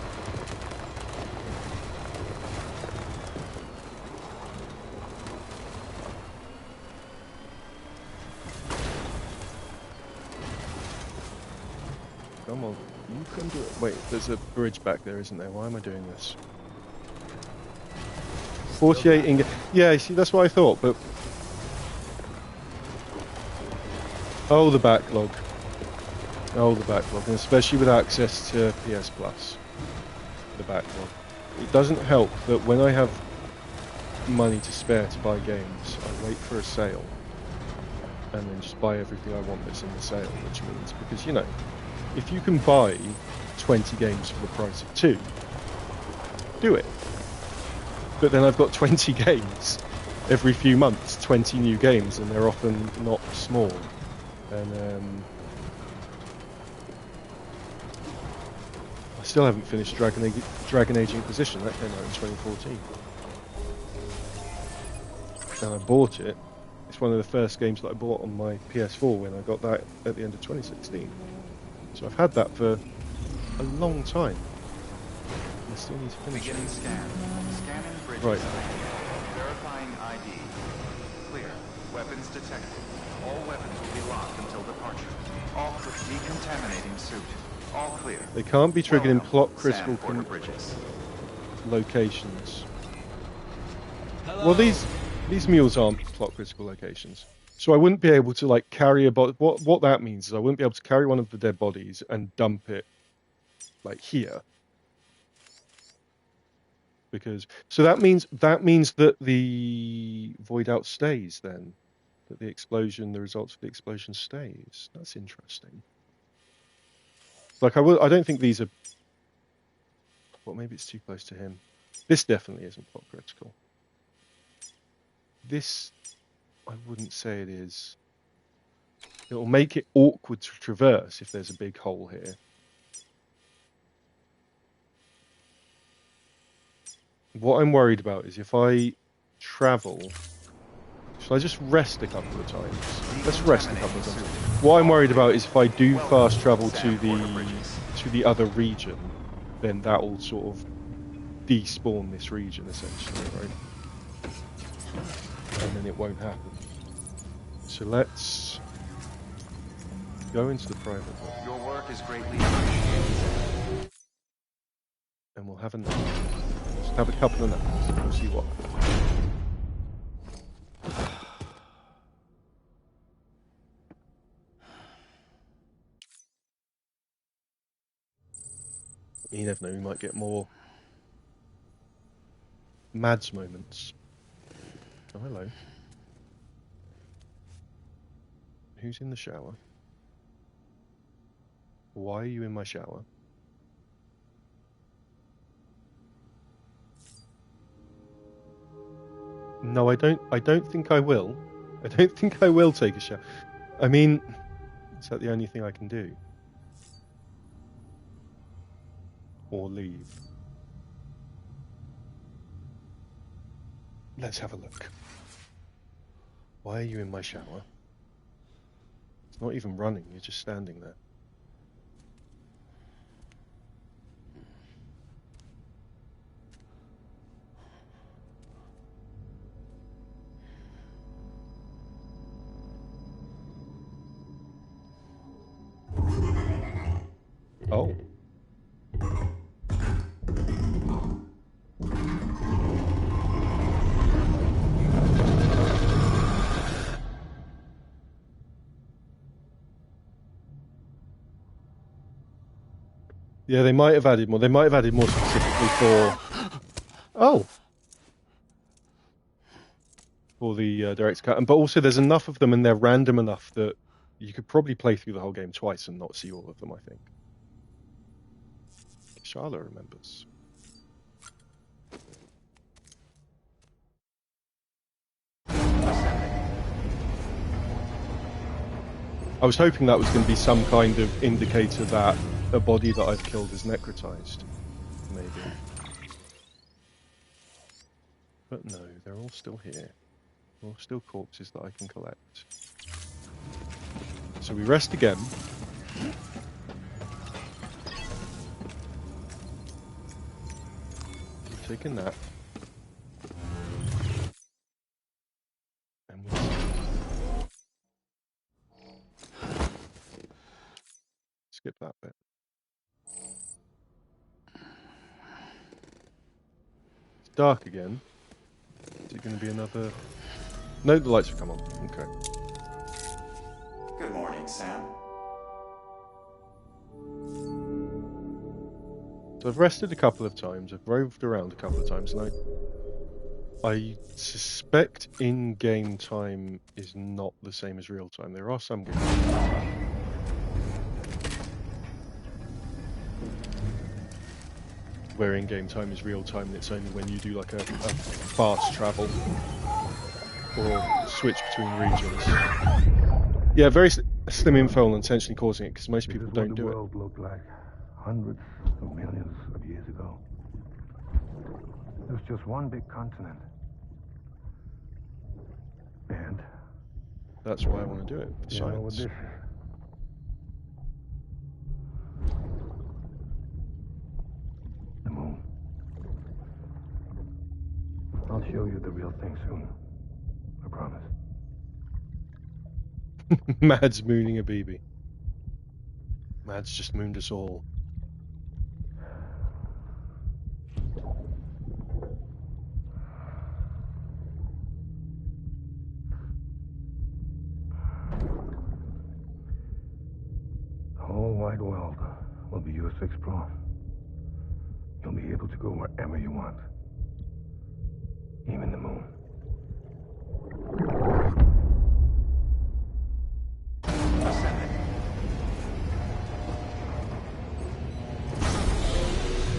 Come on, you can do it. Wait, there's a bridge back there, isn't there? Why am I doing this? 48 ingot. Yeah, see, that's what I thought, but... Oh, the backlog. Oh, the backlog. And especially with access to PS Plus. The backlog. It doesn't help that when I have money to spare to buy games, I wait for a sale. And then just buy everything I want that's in the sale, which means... Because, you know, if you can buy 20 games for the price of 2, do it. But then I've got 20 games every few months, 20 new games, and they're often not small. And I still haven't finished Dragon Age Inquisition. That came out in 2014. And I bought it. It's one of the first games that I bought on my PS4 when I got that at the end of 2016. So I've had that for a long time. I still need to finish it. Beginning scan. Scanning bridges. Right. Verifying ID. Clear. Weapons detected. All weapons will be locked until departure. All decontaminating suit. All clear. They can't be triggered in plot critical bridges. locations. Well, these mules aren't plot critical locations. So I wouldn't be able to, like, carry a body. What that means is I wouldn't be able to carry one of the dead bodies and dump it, like, here. Because that means that the Voidout stays then. That the results of the explosion stays. That's interesting. Like I don't think these are. Well, maybe it's too close to him. This definitely isn't plot critical. This, I wouldn't say it is. It'll make it awkward to traverse if there's a big hole here. What I'm worried about is if I travel. Shall I just rest a couple of times? Let's rest a couple of times. What I'm worried about is if I do fast travel to the other region, then that will sort of despawn this region essentially, right? And then it won't happen. So let's go into the private one. Your work is greatly appreciated. And we'll have a nap. Just have a couple of naps. We'll see what happens. You never know, we might get more Mads moments. Oh, hello. Who's in the shower? Why are you in my shower? No, I don't think I will. I don't think I will take a shower. I mean, is that the only thing I can do? Or leave? Let's have a look. Why are you in my shower? It's not even running, you're just standing there. Oh. Yeah, they might have added more. They might have added more specifically for... Oh! For the direct cut. But also there's enough of them and they're random enough that you could probably play through the whole game twice and not see all of them, I think. Charlotte remembers. I was hoping that was going to be some kind of indicator that a body that I've killed is necrotized. Maybe. But no, they're all still here. All still corpses that I can collect. So we rest again. Keep taking that. And we'll skip that bit. It's dark again. Is it going to be another... No, the lights have come on. Okay. Good morning, Sam. So I've rested a couple of times, I've roved around a couple of times, and I suspect in-game time is not the same as real time. There are some games where in-game time is real time, and it's only when you do like a fast travel or switch between regions. Yeah, very slim info and intentionally causing it because most people don't do it. This is what the world looked like hundreds of millions of years ago. It was just one big continent. And that's why I want to do it. you know what this is? The moon. I'll show you the real thing soon. I promise. Mads mooning a BB. Mads just mooned us all. The whole wide world will be yours to explore. You'll be able to go wherever you want. Even the moon.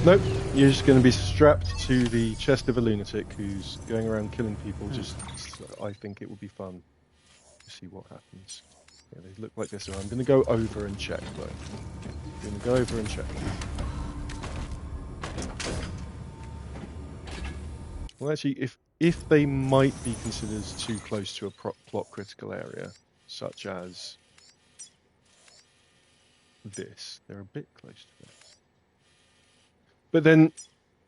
Nope, you're just going to be strapped to the chest of a lunatic who's going around killing people. Just, I think it would be fun to see what happens. Yeah, they look like this. So I'm going to go over and check, though. I'm going to go over and check. Well, actually, if they might be considered as too close to a plot critical area, such as this, they're a bit close to this. But then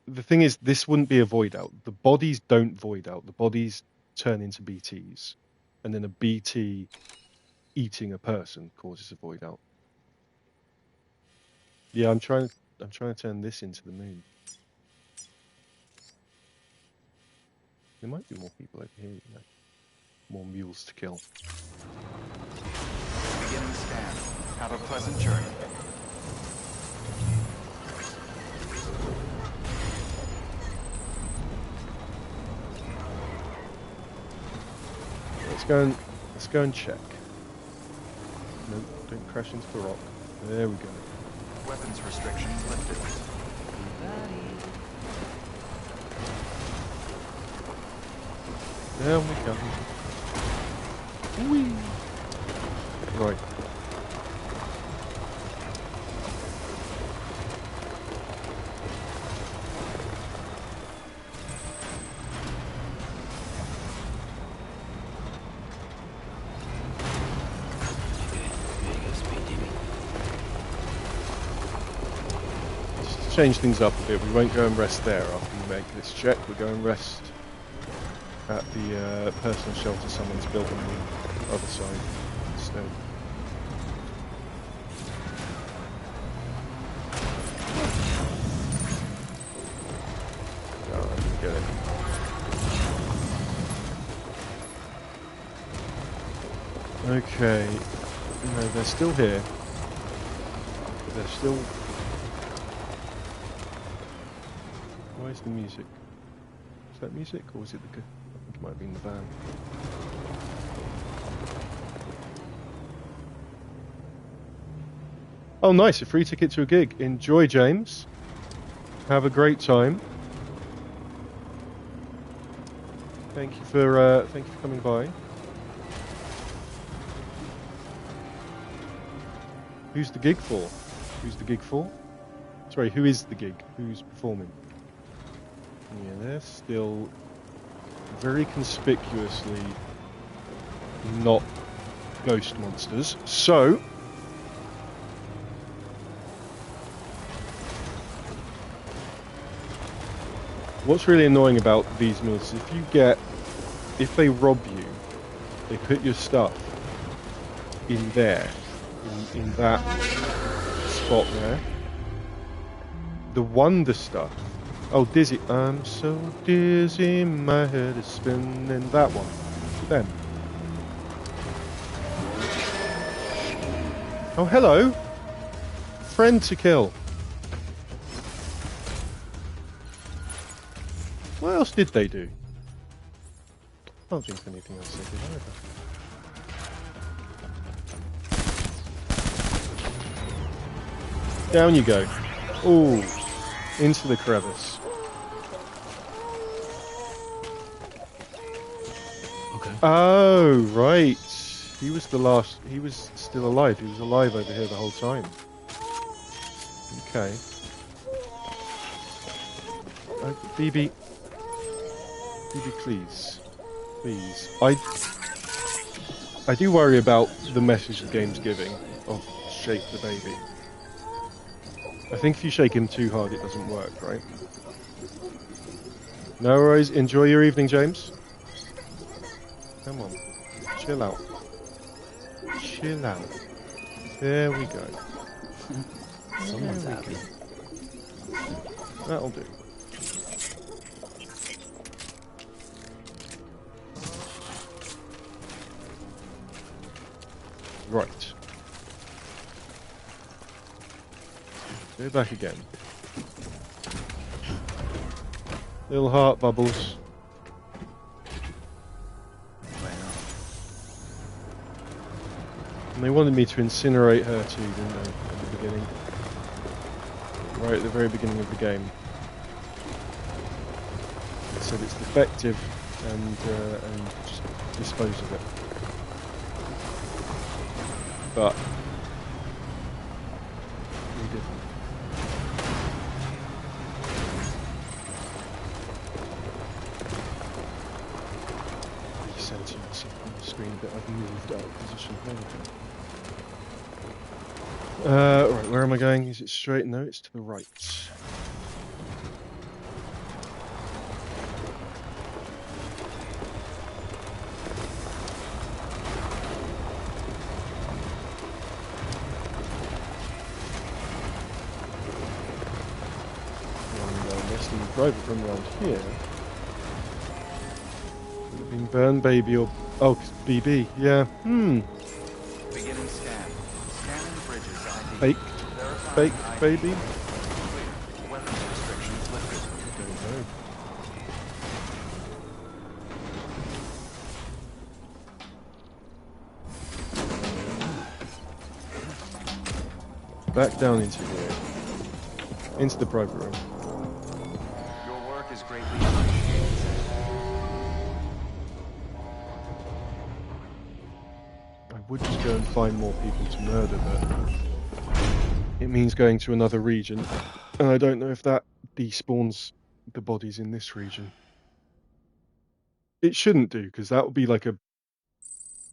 the thing is, this wouldn't be a void out. The bodies don't void out. The bodies turn into BTs, and then a BT eating a person causes a void out. Yeah, I'm trying to turn this into the moon. There might be more people over here, you know. More mules to kill. Beginning scan. Have a pleasant journey. Let's go and check. No, don't crash into the rock. There we go. Weapons restrictions lifted. There we go. Whee! Right. Just to change things up a bit, we won't go and rest there after we make this check. We'll go and rest at the personal shelter someone's built on the other side instead. Oh, I didn't get it. Okay. No, they're still here. They're still... Why is the music? Is that music or is it the... I think it might have been the band. Oh, nice! A free ticket to a gig. Enjoy, James. Have a great time. Thank you for coming by. Who's the gig for? Who's the gig for? Sorry, who is the gig? Who's performing? Yeah, they're still very conspicuously not ghost monsters. So, what's really annoying about these mills is if they rob you, they put your stuff in there, in that spot there. The wonder stuff. Oh, dizzy. I'm so dizzy, my head is spinning. That one. Them. Oh, hello. Friend to kill. What else did they do? I don't think anything else they did either. Down you go. Ooh. Into the crevice. Okay. Oh, right. He was the last. He was still alive. He was alive over here the whole time. Okay. BB. BB, please. Please. I do worry about the message the game's giving of shake the baby. I think if you shake him too hard, it doesn't work, right? No worries. Enjoy your evening, James. Come on. Chill out. Chill out. There we go. Someone's There we happy. go. That'll do. Right. Go back again. Little heart bubbles. And they wanted me to incinerate her too, didn't they, at the beginning? right at the very beginning of the game. It said it's defective and just dispose of it. But we didn't. Sentience on the screen a bit. I've moved out of position. Right, where am I going? Is it straight? No, it's to the right. And less than private room around here. Would have been Burn Baby or BB? Yeah. Beginning scan. Scanning bridges ID. Fake. Verifying Fake ID. baby. Clear. Weapons restrictions lifted. Don't know. Back down into here. Into the private room. Your work is greatly appreciated, Seth. I would just go and find more people to murder, but it means going to another region, and I don't know if that despawns the bodies in this region. It shouldn't do, because that would be like a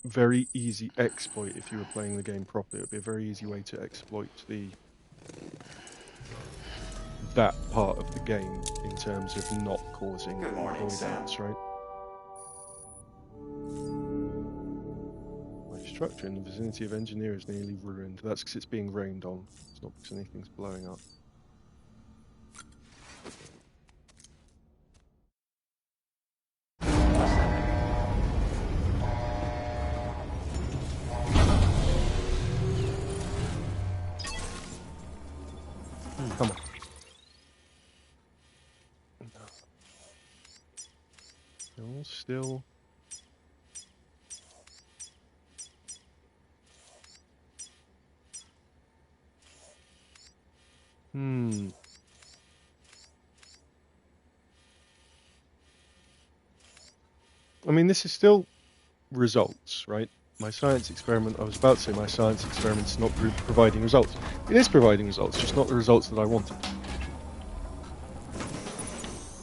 very easy exploit if you were playing the game properly. It would be a very easy way to exploit that part of the game in terms of not causing Good morning, voidouts, right? My structure in the vicinity of engineer is nearly ruined. That's because it's being rained on. It's not because anything's blowing up. Come on. No. Still. I mean, this is still results, right? My science experiment, I was about to say my science experiment's not providing results. It is providing results, just not the results that I wanted.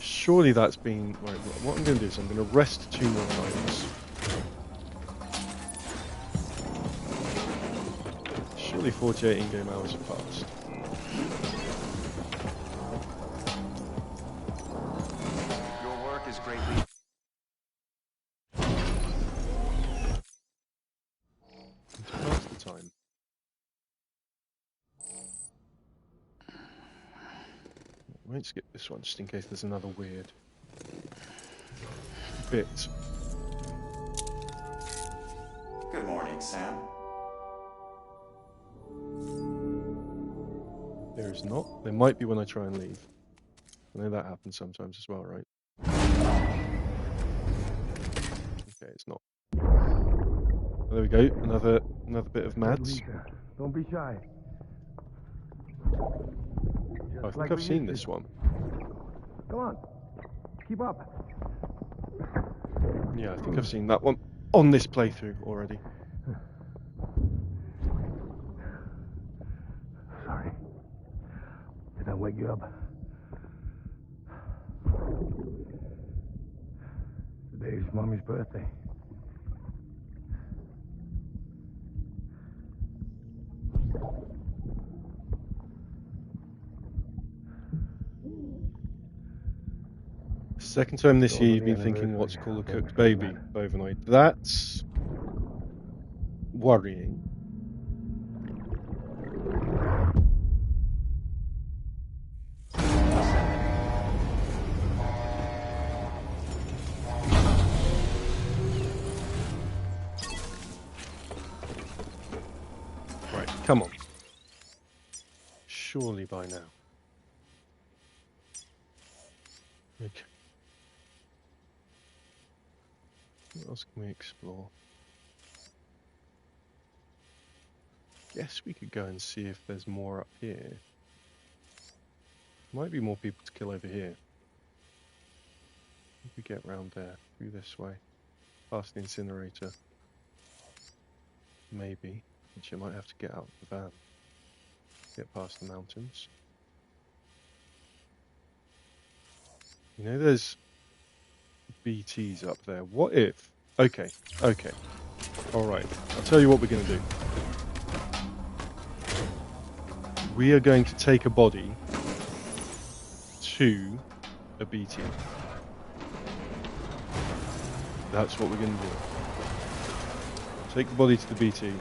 Surely that's been... Right, what I'm going to do is I'm going to rest 2 more times. Surely 48 in-game hours have passed. Your work is greatly... Pass the time. I won't skip this one just in case there's another weird bit. Good morning, Sam. There is not. There might be when I try and leave. I know that happens sometimes as well, right? Okay, it's not. There we go. Another bit of mads. Lisa, don't be shy. Oh, I think I've seen this one. Come on. Keep up. Yeah, I think I've seen that one on this playthrough already. Sorry. Did I wake you up? Today's Mommy's birthday. Second time this year you've been thinking what's called a cooked baby overnight. That's worrying. Right, come on. Surely by now. Okay. What else can we explore? Guess we could go and see if there's more up here. Might be more people to kill over here. If we get round there, through this way, past the incinerator. Maybe. Which you might have to get out of the van. Get past the mountains. You know there's BTs up there. What if... Okay. Alright. I'll tell you what we're going to do. We are going to take a body to a BT. That's what we're going to do. Take the body to the BT.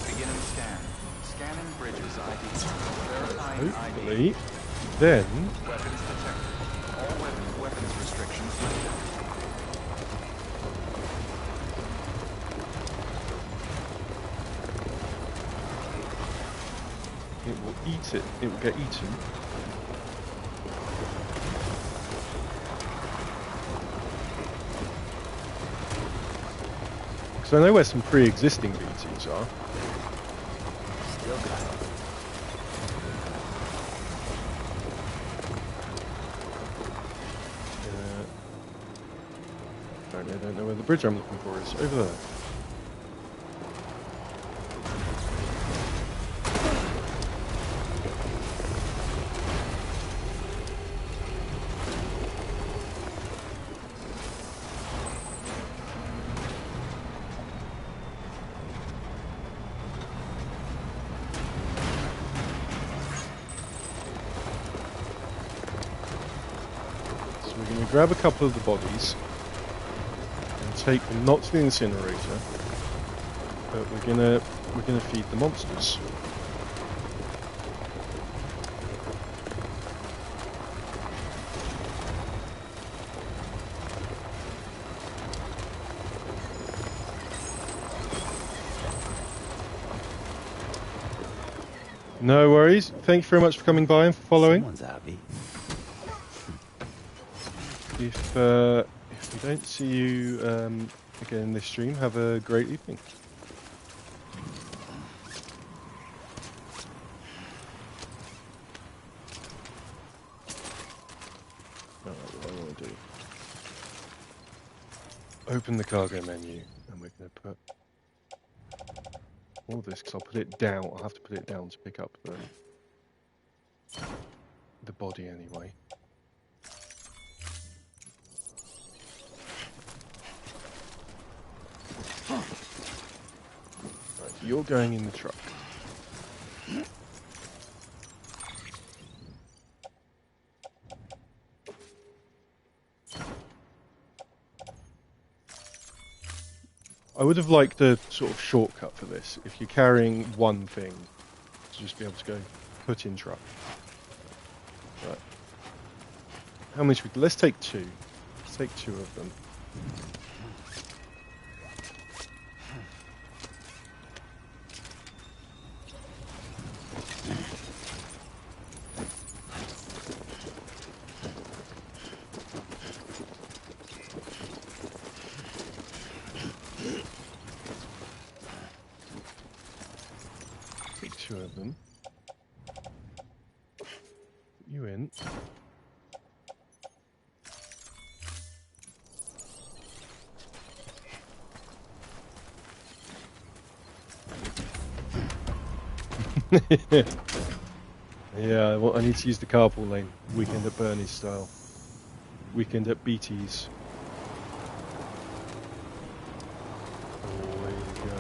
Beginning scan. Scanning bridges ID. Verifying Hopefully, ID. then... Weapons detected. All weapons restrictions lifted. It will eat it. It will get eaten. Because I know where some pre-existing BTs are. Still got it. Apparently I don't know where the bridge I'm looking for is. Over there. Grab a couple of the bodies and take them not to the incinerator, but we're gonna feed the monsters. No worries. Thank you very much for coming by and for following. Someone's happy. If we don't see you again in this stream, have a great evening. Alright, what I want to do. Open the cargo menu, and we're going to put all this, because I'll put it down. I'll have to put it down to pick up the body anyway. Right, you're going in the truck. I would have liked a sort of shortcut for this. If you're carrying one thing, to just be able to go put in truck. Right. How many should we... Let's take two. Let's take two of them. Take two of them. Put you in. Yeah, well, I need to use the carpool lane. Weekend at Bernie's style. Weekend at BT's. Away we go.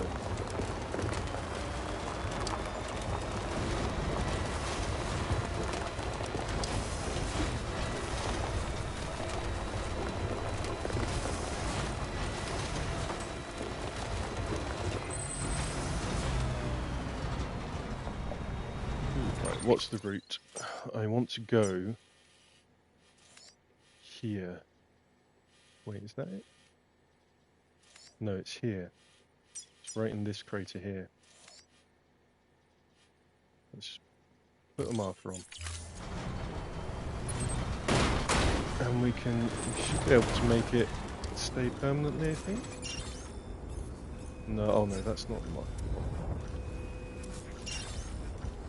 Right, what's the route? I want to go here. Wait, is that it? No, it's here. It's right in this crater here. Let's put a marker on. And we should be able to make it stay permanently, I think. No, oh no, that's not my.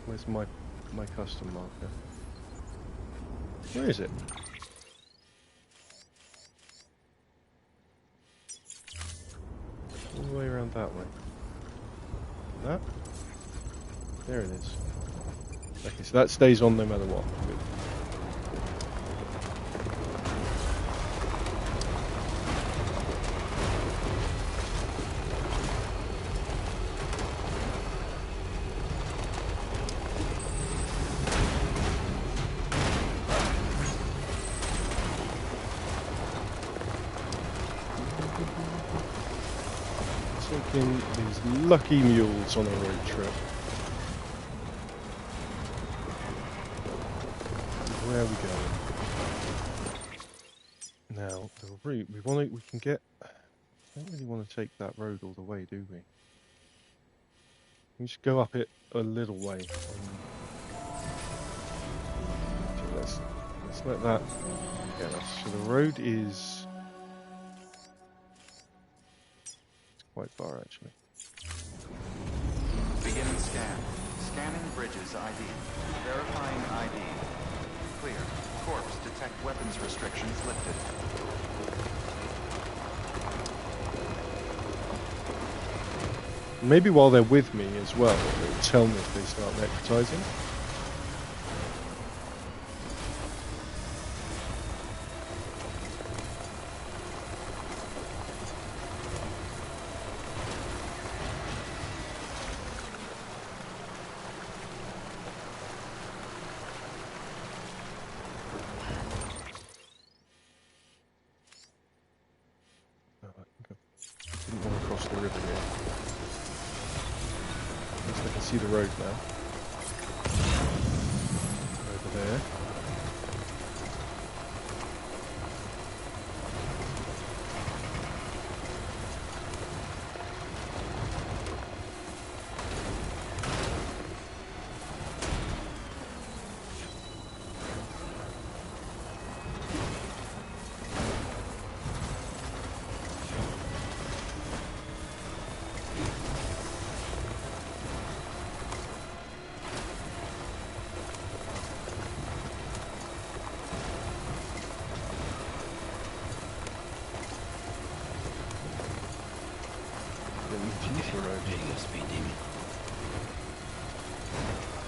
Where's my custom marker? Where is it? All the way around that way. That? There it is. Okay, so that stays on no matter what. Good. Taking these lucky mules on a road trip. Where are we going? Now the route we can get. I don't really want to take that road all the way, do we? We just go up it a little way. Let's let that get us. So the road is quite far actually. Beginning scan. Scanning bridges ID. Verifying ID. Clear. Corpse detect weapons restrictions lifted. Maybe while they're with me as well, they'll tell me if they start necrotizing. Didn't want to cross the river here. At least I can see the road now. Over there.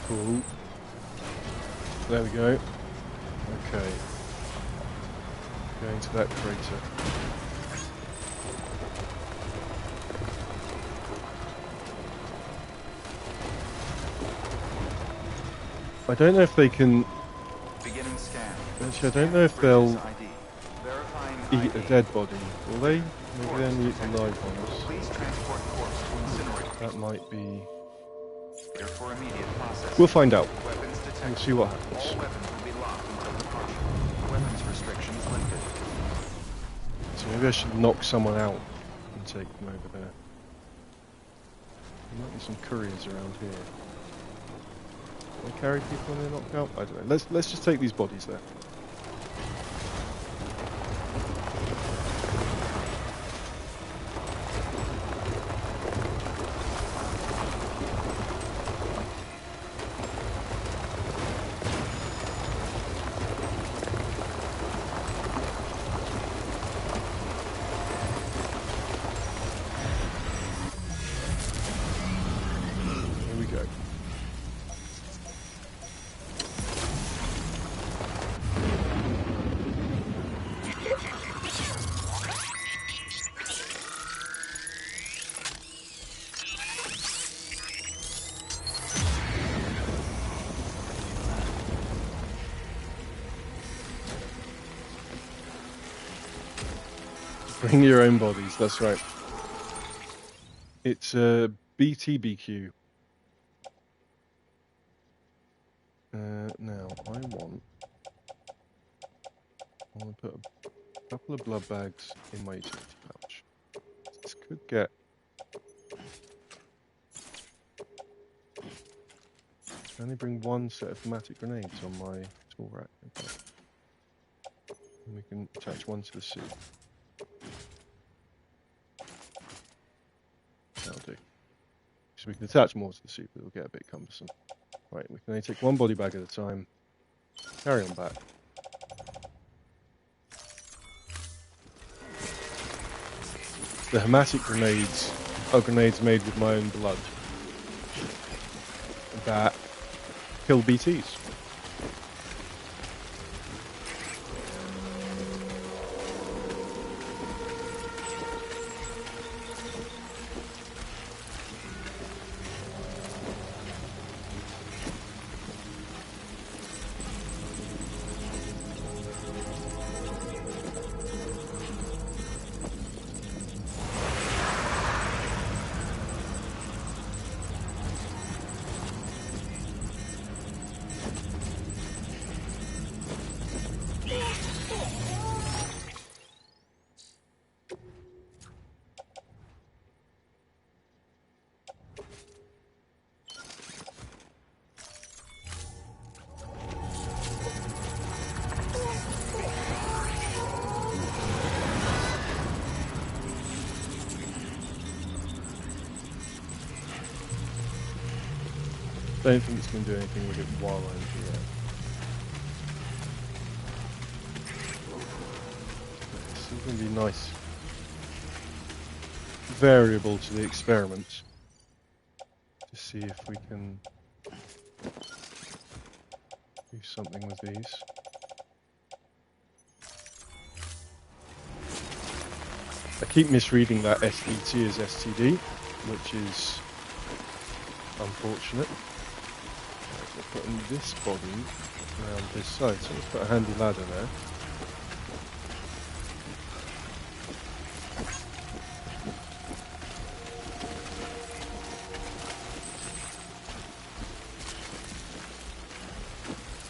Cool. There we go. Okay. Going to that crater. I don't know if they can. Beginning scan. Actually, I don't know if they'll Verifying eat a dead body. Will they? Maybe they'll eat the live ones. Please transport corpse to incinerate. That might be. For immediate processing. We'll find out. Weapons detected. We'll see what happens. All weapons will be locked until departure. Weapons restrictions lifted. So maybe I should knock someone out and take them over there. There might be some couriers around here. Can I carry people when they're knocked out? I don't know. Let's just take these bodies there. Here we go. Bring your own bodies, that's right. It's a BTBQ. Now, I want to put a couple of blood bags in my utility pouch. This could get... I only bring one set of thematic grenades on my tool rack. Okay. And we can attach one to the suit. So we can attach more to the suit, but it'll get a bit cumbersome. Right, we can only take one body bag at a time. Carry on back. The hematic grenades are grenades made with my own blood that kill BTs. Don't think it's going to do anything with it while I'm here. It's still going to be nice variable to the experiment to see if we can do something with these. I keep misreading that SDT as STD, which is unfortunate. So putting this body around this side, so let's put a handy ladder there.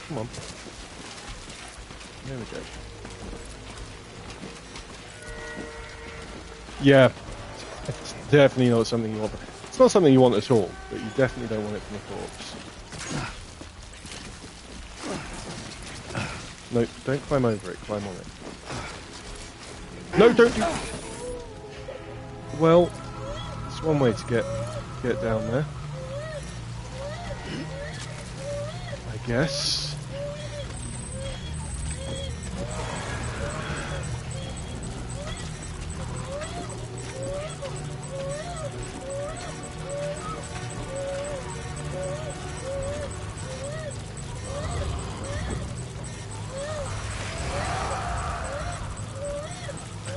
Come on. There we go. Yeah, it's definitely not something you want. It's not something you want at all, but you definitely don't want it from a corpse. No, don't climb over it, climb on it. No, don't do... Well, it's one way to get down there. I guess.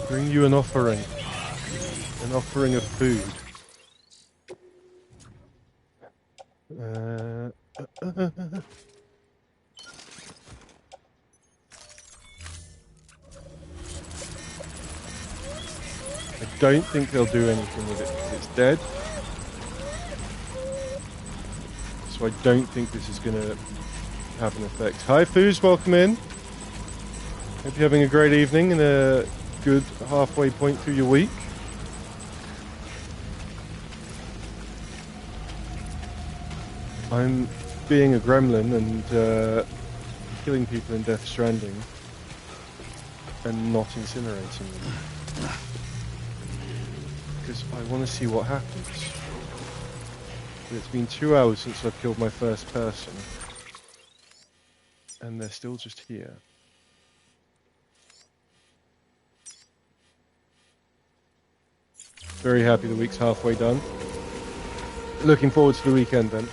Bring you an offering of food. I don't think they'll do anything with it because it's dead. So I don't think this is going to have an effect. Hi Foos, welcome in. Hope you're having a great evening and a good halfway point through your week. I'm being a gremlin and killing people in Death Stranding and not incinerating them. Because I want to see what happens. But it's been 2 hours since I've killed my first person. And they're still just here. Very happy the week's halfway done. Looking forward to the weekend then.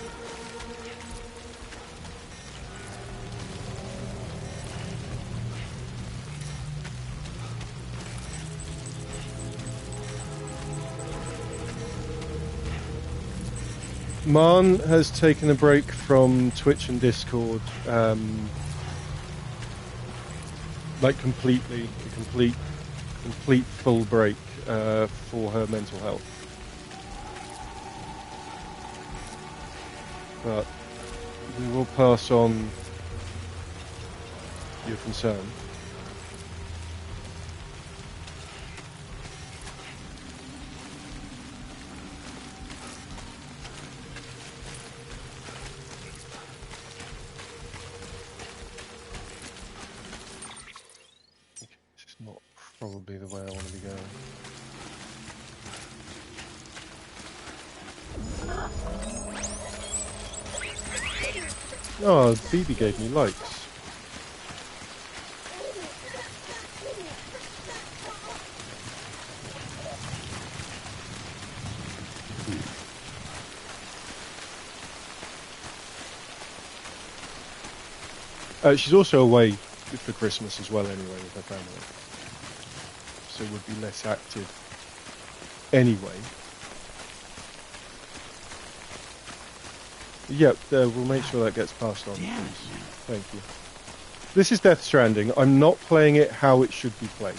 Marn has taken a break from Twitch and Discord, like completely, a complete full break for her mental health. But we will pass on your concern. Probably the way I want to be going. Oh, BB gave me likes. She's also away for Christmas as well anyway with her family. So would be less active anyway. Yep, we'll make sure that gets passed on. Thank you. This is Death Stranding. I'm not playing it how it should be played.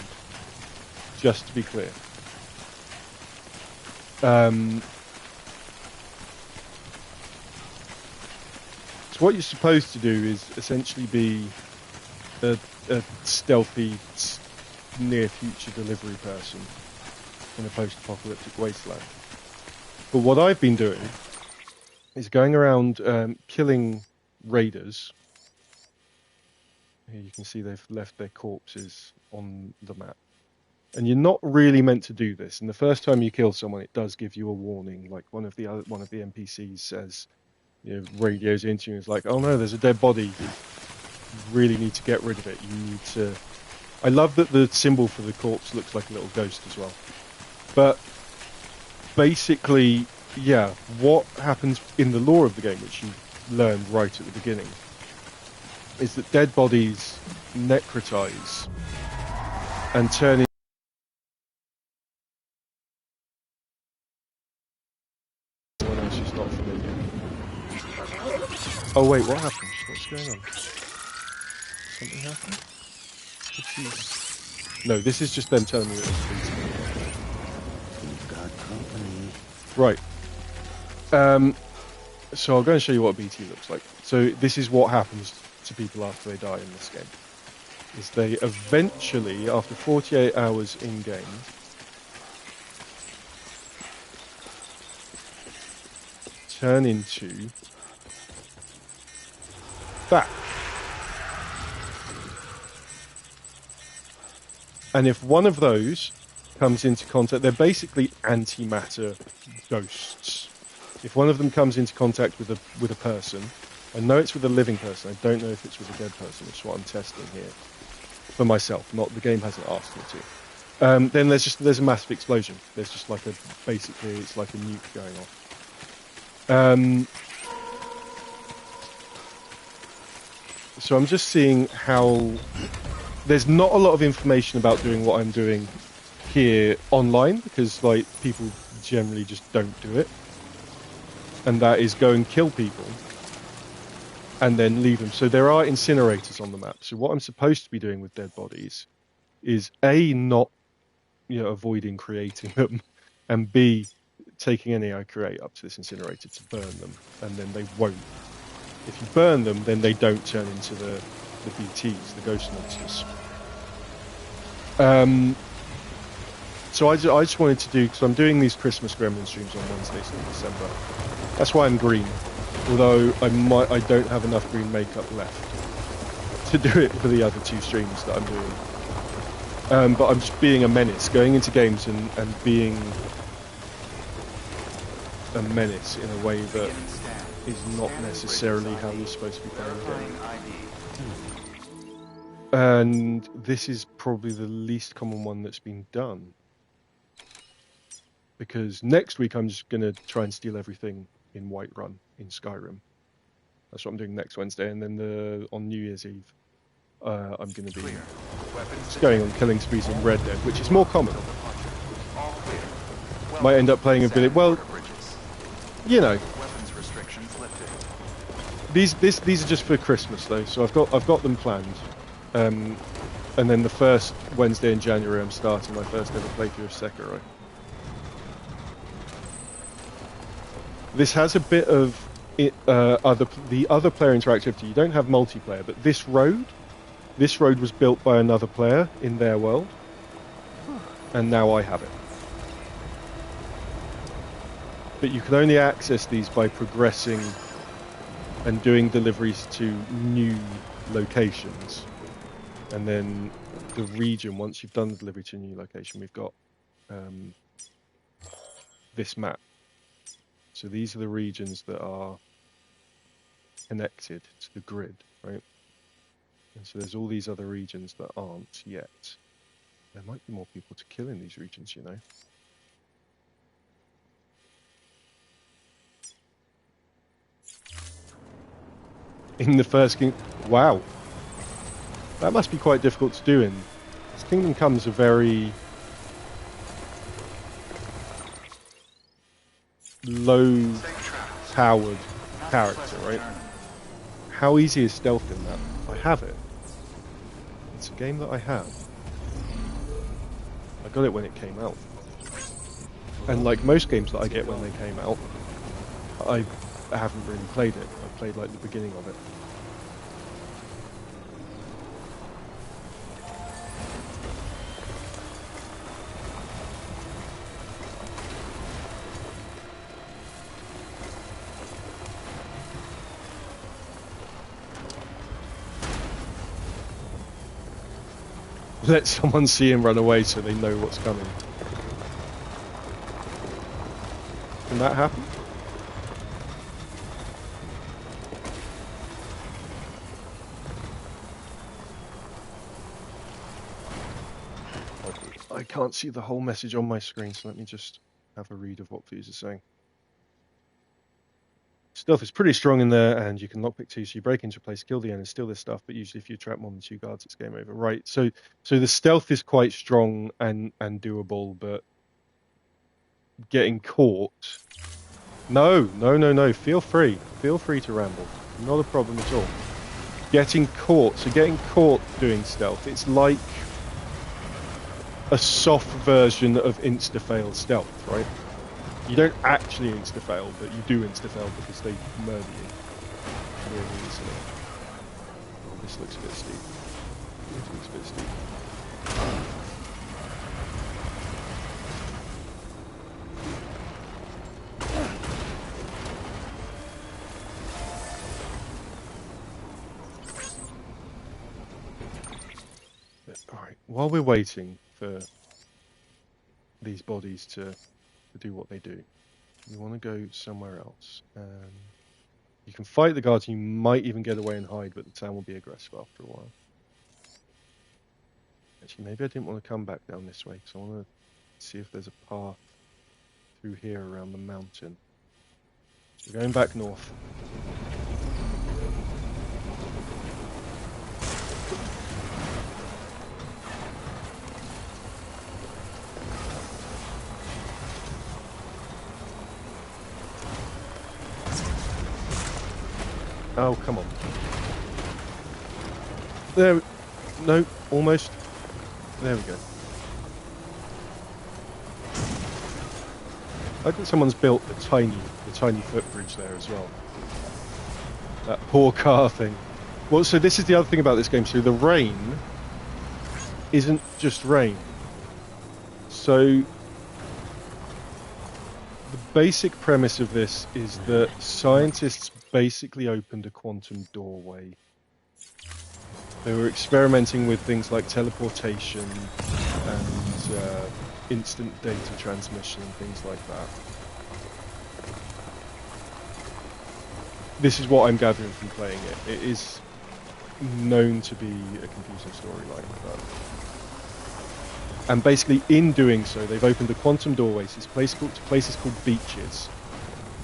Just to be clear. So what you're supposed to do is essentially be a stealthy, near-future delivery person in a post-apocalyptic wasteland. But what I've been doing is going around killing raiders. Here you can see they've left their corpses on the map. And you're not really meant to do this. And the first time you kill someone, it does give you a warning. Like one of the NPCs says, radios into you and it's like, oh no, there's a dead body. You really need to get rid of it. You need to... I love that the symbol for the corpse looks like a little ghost as well. But basically, yeah, what happens in the lore of the game, which you learned right at the beginning, is that dead bodies necrotize and turn into... someone else who's not familiar. Oh wait, what happened? What's going on? Something happened? No, this is just them telling me that it's BT. We've got company. Right. So I'll go and show you what BT looks like. So this is what happens to people after they die in this game. Is they eventually, after 48 hours in-game, turn into that. And if one of those comes into contact, they're basically antimatter ghosts. If one of them comes into contact with a person, I know it's with a living person. I don't know if it's with a dead person, which is what I'm testing here for myself. Not the game hasn't asked me to. Then there's a massive explosion. There's just like basically it's like a nuke going off. So I'm just seeing how there's not a lot of information about doing what I'm doing here online because like people generally just don't do it, and that is go and kill people and then leave them. So there are incinerators on the map. So what I'm supposed to be doing with dead bodies is A, not avoiding creating them, and B, taking any I create up to this incinerator to burn them, and then they won't. If you burn them, then they don't turn into the BTs, the ghost monsters. So I just wanted to do, because I'm doing these Christmas Gremlin streams on Wednesdays in December. That's why I'm green. Although I don't have enough green makeup left to do it for the other two streams that I'm doing. But I'm just being a menace, going into games and being a menace in a way that is not necessarily how you're supposed to be playing a game. And this is probably the least common one that's been done. Because next week I'm just going to try and steal everything in Whiterun in Skyrim. That's what I'm doing next Wednesday. And then on New Year's Eve, I'm going to be just going on killing sprees in Red Dead, which is more common. Might end up playing a bit... Well, these are just for Christmas though, so I've got them planned. And then the first Wednesday in January, I'm starting my first ever playthrough of Sekiro. This has a bit of the other player interactivity. You don't have multiplayer, but this road was built by another player in their world, and now I have it. But you can only access these by progressing and doing deliveries to new locations. And then the region, once you've done the delivery to a new location, we've got this map. So these are the regions that are connected to the grid, right? And so there's all these other regions that aren't yet. There might be more people to kill in these regions, you know. In the first King... Wow. That must be quite difficult to do in... This Kingdom Come's a very... low-powered character, right? How easy is stealth in that? I have it. It's a game that I have. I got it when it came out. And like most games that I get when they came out, I haven't really played it. I played like the beginning of it. Let someone see him run away so they know what's coming. Can that happen? I can't see the whole message on my screen, so let me just have a read of what Fuse is saying. Stealth is pretty strong in there, and you can lockpick too, so you break into a place, kill the enemy, steal this stuff, but usually if you trap more than 2 guards, it's game over. Right, so the stealth is quite strong and doable, but getting caught... No, feel free to ramble. Not a problem at all. Getting caught doing stealth, it's like a soft version of insta-fail stealth, right? You don't actually insta-fail, but you do insta-fail because they murder you really easily. Oh, this looks a bit steep. This looks a bit steep. Alright, while we're waiting for these bodies to do what they do, you want to go somewhere else. You can fight the guards, you might even get away and hide, but the town will be aggressive after a while. Actually, maybe I didn't want to come back down this way, because I want to see if there's a path through here around the mountain. So we're going back north. Oh, come on. There... No, almost. There we go. I think someone's built the tiny footbridge there as well. That poor car thing. Well, so this is the other thing about this game. So the rain isn't just rain. So... The basic premise of this is that scientists basically opened a quantum doorway. They were experimenting with things like teleportation and instant data transmission and things like that. This is what I'm gathering from playing it. It is known to be a confusing storyline, but... And basically, in doing so, they've opened a quantum doorway to places called beaches,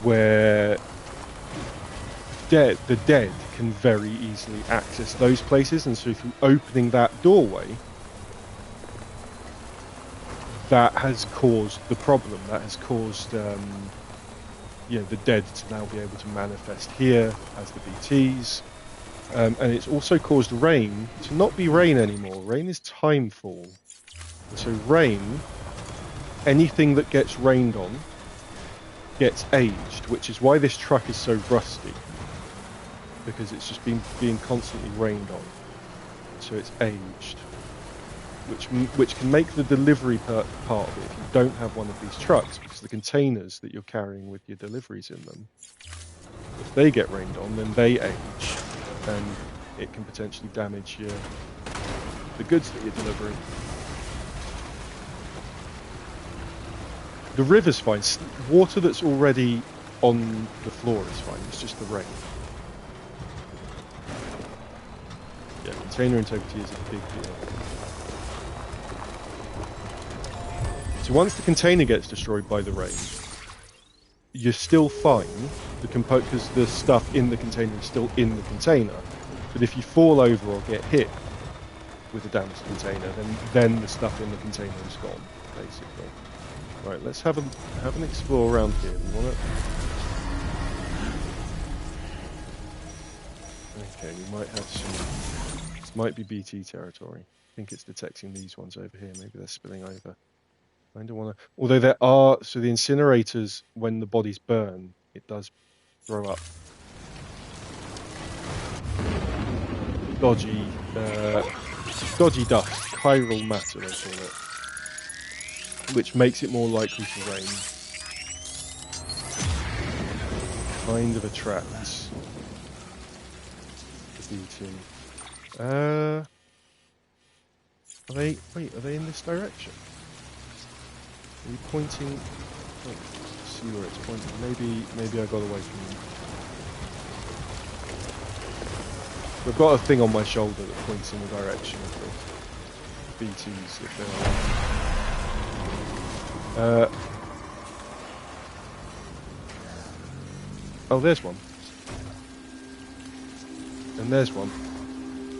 where the dead can very easily access those places. And so through opening that doorway, that has caused the problem. That has caused the dead to now be able to manifest here as the BTs. And it's also caused rain to not be rain anymore. Rain is timefall. So rain, anything that gets rained on, gets aged, which is why this truck is so rusty. Because it's just been being constantly rained on. So it's aged. Which can make the delivery part of it if you don't have one of these trucks, because the containers that you're carrying with your deliveries in them, if they get rained on, then they age. And it can potentially damage the goods that you're delivering. The river's fine. Water that's already on the floor is fine. It's just the rain. Yeah, container integrity is a big deal. So once the container gets destroyed by the rain, you're still fine, because the stuff in the container is still in the container. But if you fall over or get hit with a damaged container, then the stuff in the container is gone, basically. Right, let's have an explore around here. We want to. Okay, we might have some. This might be BT territory. I think it's detecting these ones over here. Maybe they're spilling over. I don't want to. Although there are, so the incinerators, when the bodies burn, it does throw up dodgy dust, chiral matter they call it, which makes it more likely to rain. Kind of attracts the BT. Are they? Wait, are they in this direction? Are you pointing? Oh, let's see where it's pointing. Maybe I got away from them. I've got a thing on my shoulder that points in the direction of the BTs if they're. Oh, there's one. And there's one.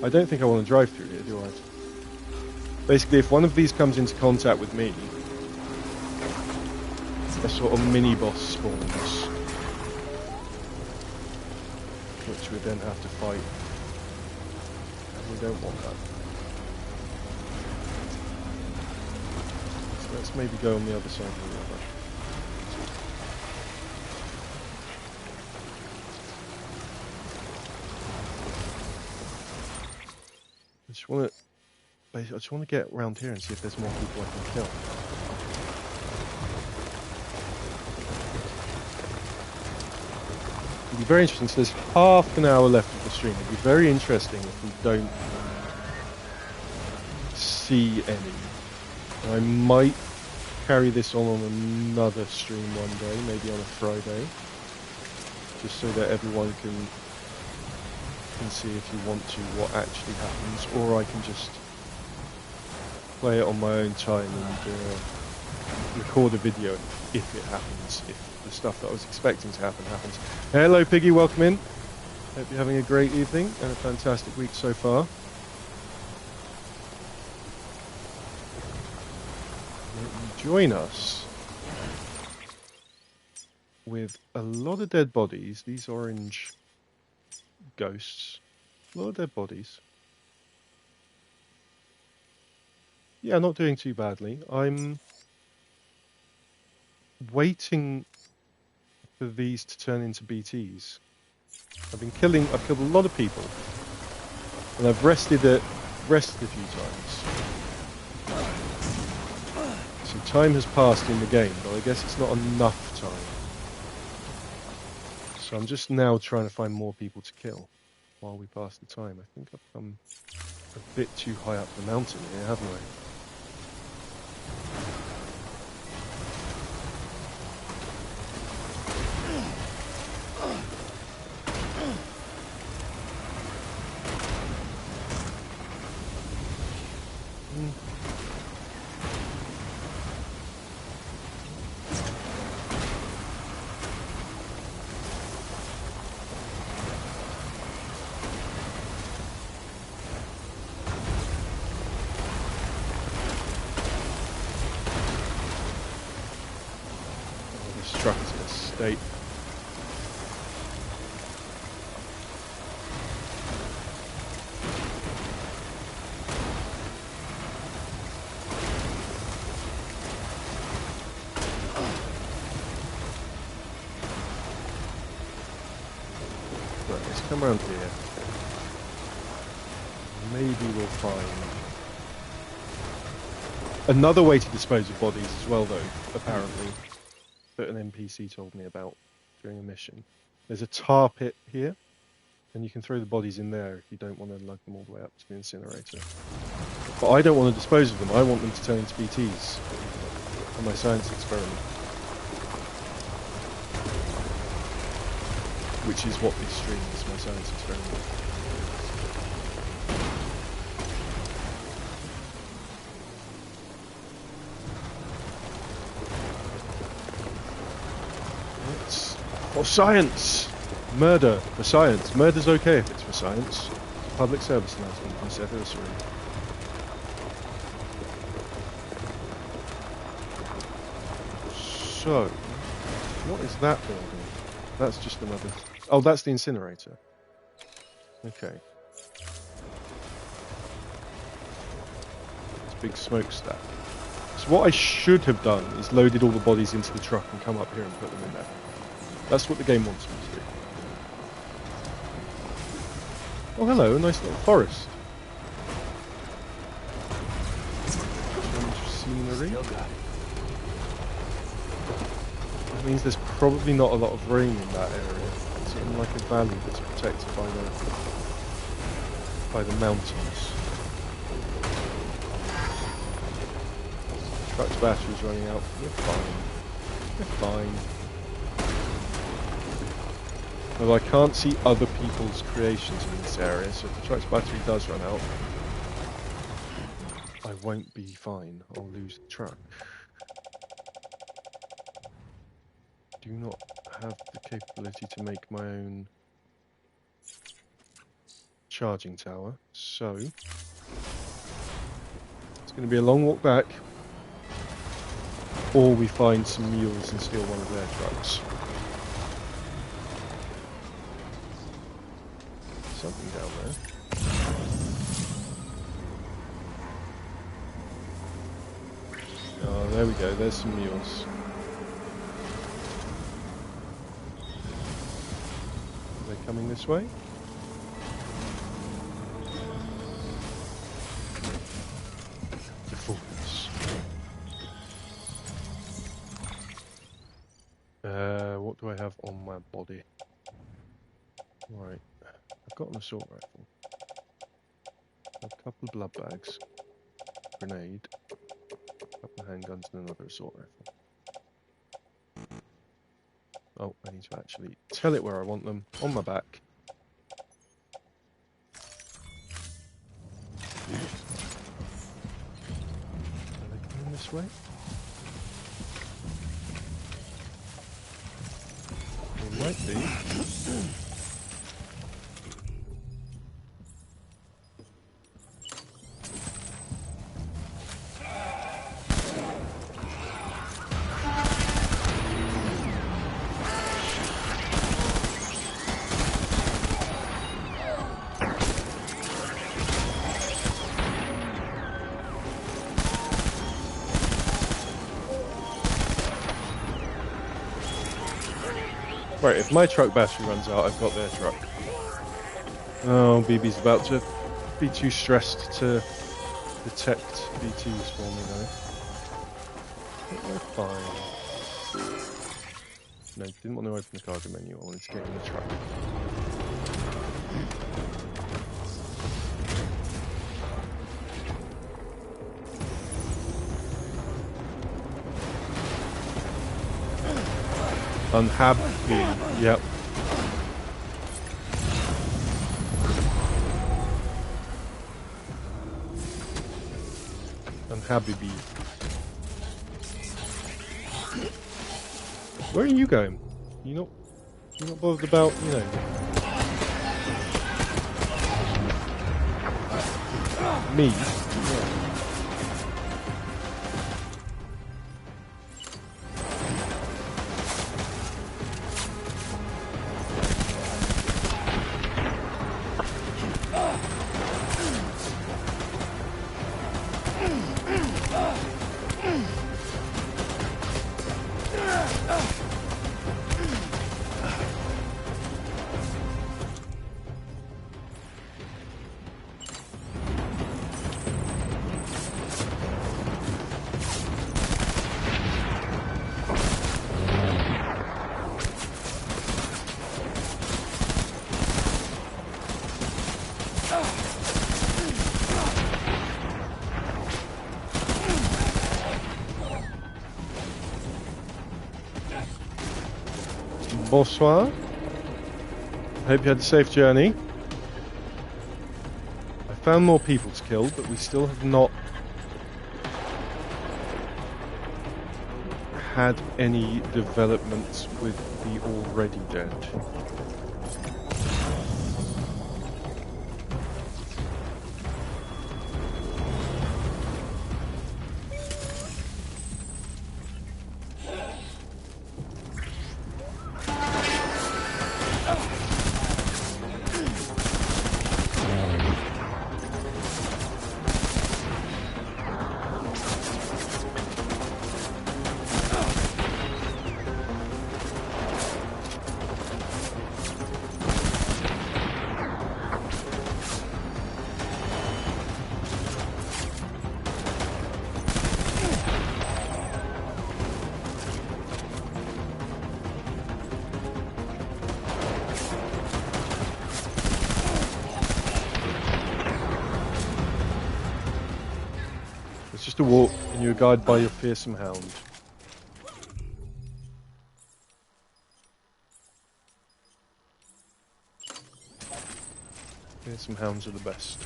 I don't think I want to drive through here, do I? Basically, if one of these comes into contact with me, a sort of mini-boss spawns, which we then have to fight. And we don't want that. So let's maybe go on the other side of the river. I just want to get around here and see if there's more people I can kill. It'll be very interesting. So there's half an hour left of the stream. It'll be very interesting if we don't see any. I might carry this on another stream one day, maybe on a Friday, just so that everyone can see if you want to what actually happens, or I can just play it on my own time and record a video if it happens, if the stuff that I was expecting to happen happens. Hello Piggy, welcome in. Hope you're having a great evening and a fantastic week so far. Join us with a lot of dead bodies, these orange ghosts, a lot of dead bodies. Yeah, not doing too badly. I'm waiting for these to turn into BTs. I've killed a lot of people, and I've rested a few times. So time has passed in the game, but I guess it's not enough time. So I'm just now trying to find more people to kill while we pass the time. I think I've come a bit too high up the mountain here, haven't I? Truck is in a state. Right, let's come around here. Maybe we'll find another way to dispose of bodies as well, though, apparently. That an NPC told me about during a mission. There's a tar pit here, and you can throw the bodies in there if you don't want to lug them all the way up to the incinerator. But I don't want to dispose of them. I want them to turn into BTs for my science experiment, which is what this stream is, my science experiment. For science! Murder for science. Murder's okay if it's for science. Public service announcement from Seth. So, what is that building? That's just another... Oh, that's the incinerator. Okay. It's a big smokestack. So what I should have done is loaded all the bodies into the truck and come up here and put them in there. That's what the game wants me to do. Oh, hello, a nice little forest. Scenery. That means there's probably not a lot of rain in that area. It's in like a valley that's protected by the mountains. Truck's battery's running out. We're fine. We're fine. Although I can't see other people's creations in this area, so if the truck's battery does run out, I won't be fine. I'll lose the truck. Do not have the capability to make my own charging tower, so it's going to be a long walk back, or we find some mules and steal one of their trucks. Something down there. Oh, there we go. There's some mules. Are they coming this way? The fools. What do I have on my body? Right. I've got an assault rifle, a couple of blood bags, grenade, a couple of handguns and another assault rifle. Oh, I need to actually tell it where I want them, on my back. Are they coming this way? They might be. Right, if my truck battery runs out, I've got their truck. Oh, BB's about to be too stressed to detect BTs for me though. But we're fine. No, didn't want to open the cargo menu, I wanted to get in the truck. Unhappy, yep. Unhappy bee. Where are you going? You're not bothered about, you know. Me? Yeah. Bonsoir. I hope you had a safe journey. I found more people to kill, but we still have not had any developments with be already dead. It's just a walk, and you're guided by your fearsome hound. Fearsome hounds are the best.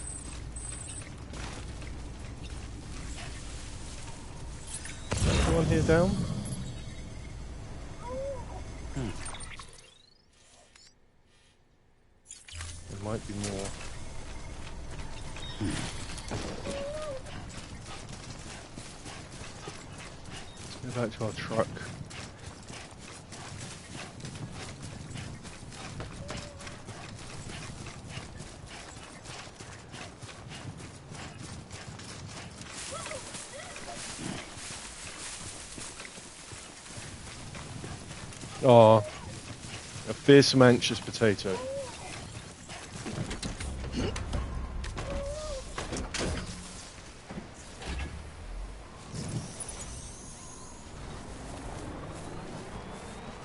Is everyone here down? There might be more. Let's go back to our truck. Aw, a fearsome anxious potato.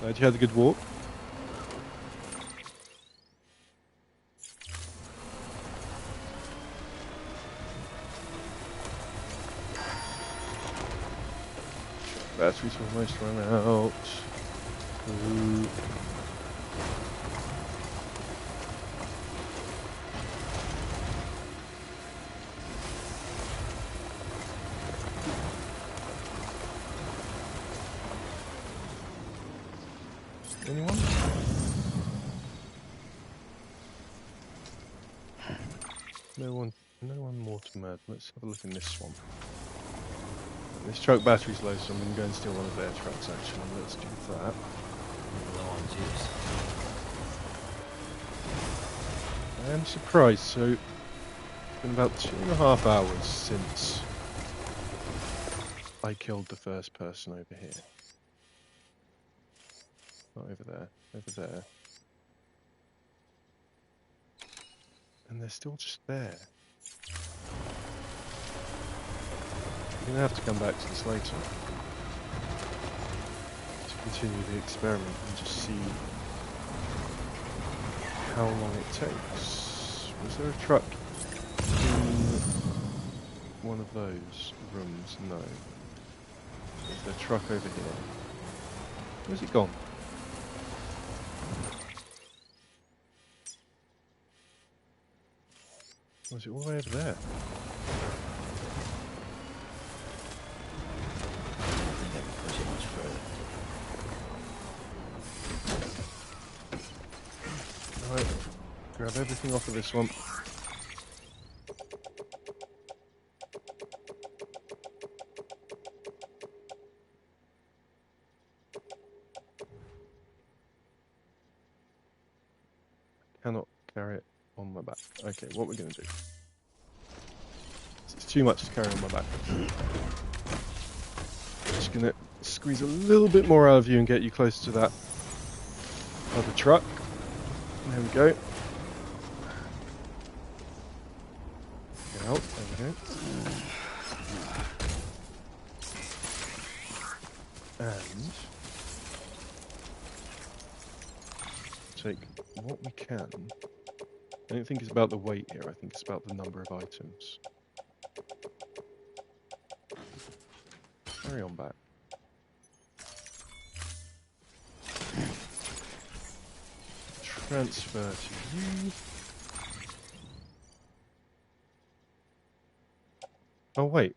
Glad you had a good walk. Batteries almost run out. Ooh. Anyone? No one more to murder. Let's have a look in this swamp. This truck battery's low, so I'm going to go and steal one of their trucks actually. Let's do that. Low on juice. I am surprised, so it's been about 2.5 hours since I killed the first person over here. Not over there, over there. And they're still just there. We're going to have to come back to this later. To continue the experiment and just see how long it takes. Was there a truck in one of those rooms? No. Is there a truck over here? Where's it gone? Was it all the way over there? Push it much further. Alright, grab everything off of this one. Cannot carry it on my back. Okay, what we're going to do. It's too much to carry on my back. Just going to squeeze a little bit more out of you and get you closer to that other truck. There we go. Get out. There we go. And take what we can. I don't think it's about the weight here, I think it's about the number of items. Carry on back. Transfer to you. Oh wait,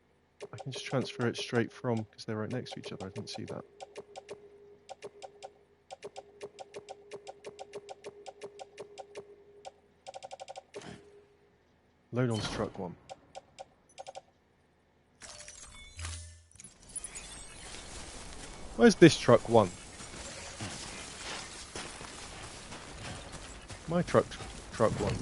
I can just transfer it straight from, because they're right next to each other, I didn't see that. Load onto truck 1. Where's this truck 1? My truck 1.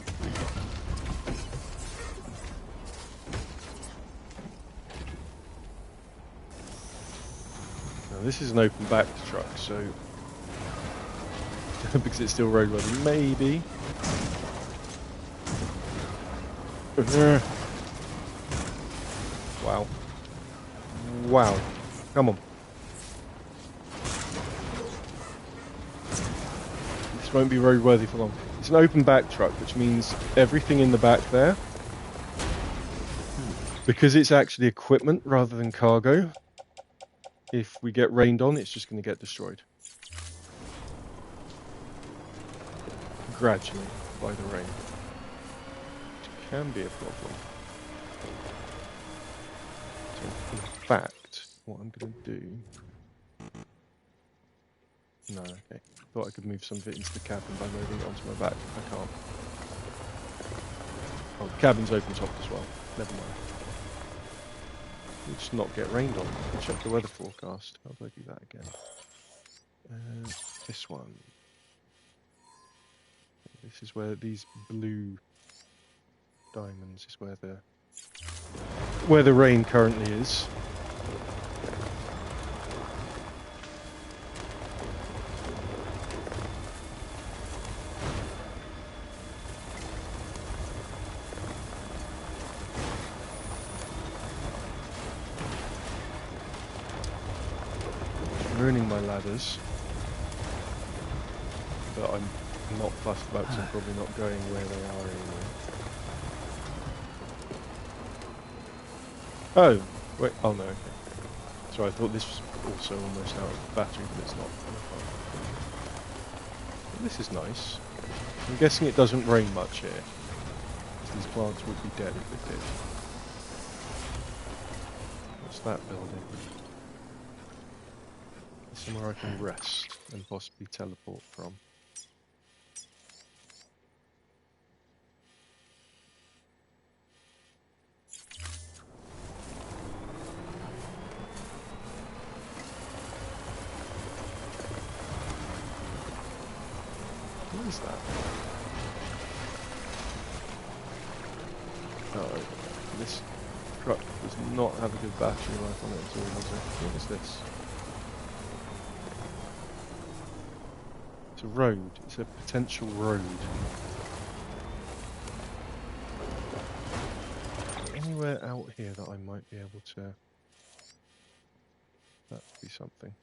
Now this is an open back truck, so because it's still roadworthy, maybe. Wow. Wow. Come on. This won't be roadworthy for long. It's an open back truck, which means everything in the back there, because it's actually equipment rather than cargo, if we get rained on, it's just going to get destroyed. Gradually, by the rain. Which can be a problem. So, in fact, what I'm going to do... No, okay. Thought I could move some of it into the cabin by loading it onto my back. I can't. Oh, the cabin's open top as well. Never mind. We'll just not get rained on. Check the weather forecast. How do I do that again? This one. This is where these blue diamonds is where the rain currently is. Ruining my ladders, but I'm not fussed about them probably not going where they are anymore. Oh, wait, oh no, okay. So I thought this was also almost out of battery, but it's not. But this is nice. I'm guessing it doesn't rain much here. These plants would be dead if it did. What's that building? Somewhere I can rest and possibly teleport from. What is that? Oh, this truck does not have a good battery life on it at all, does it? What is this? It's a road. It's a potential road. Anywhere out here that I might be able to... That would be something.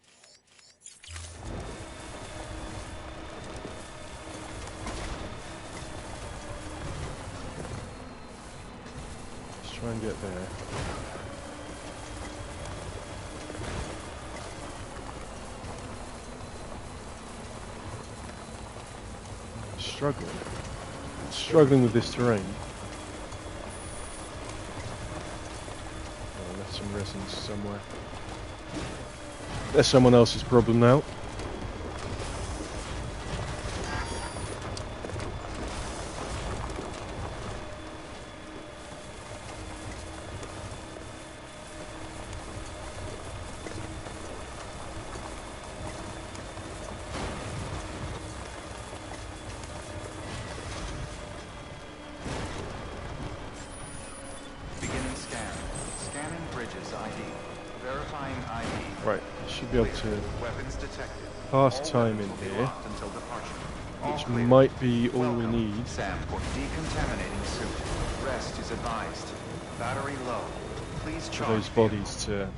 Let's try and get there. Struggling with this terrain. Oh, I left some resins somewhere. That's someone else's problem now. Be able to pass time in here, which might be all we need. Sam, for decontaminating suit. Rest is advised. Battery low. Please charge. For those bodies to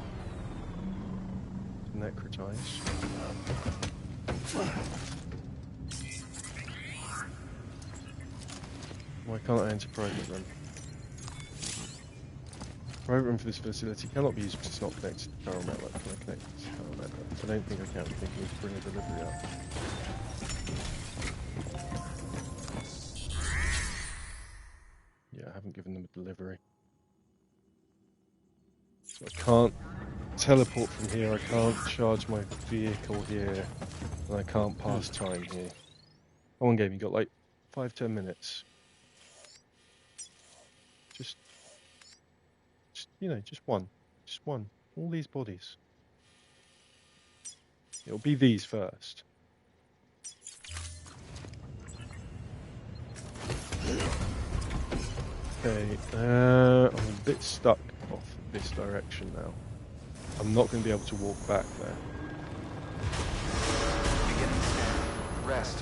necrotize. Why can't I enter private then? Private room for this facility cannot be used because it's not connected to the power network. Can I connect to the power network? I don't think I can. I think I need to bring a delivery up. Yeah, I haven't given them a delivery. So I can't teleport from here, I can't charge my vehicle here, and I can't pass time here. One game, you got like 5-10 minutes. Just you know, just one. All these bodies. It'll be these first. Okay, I'm a bit stuck off this direction now. I'm not going to be able to walk back there.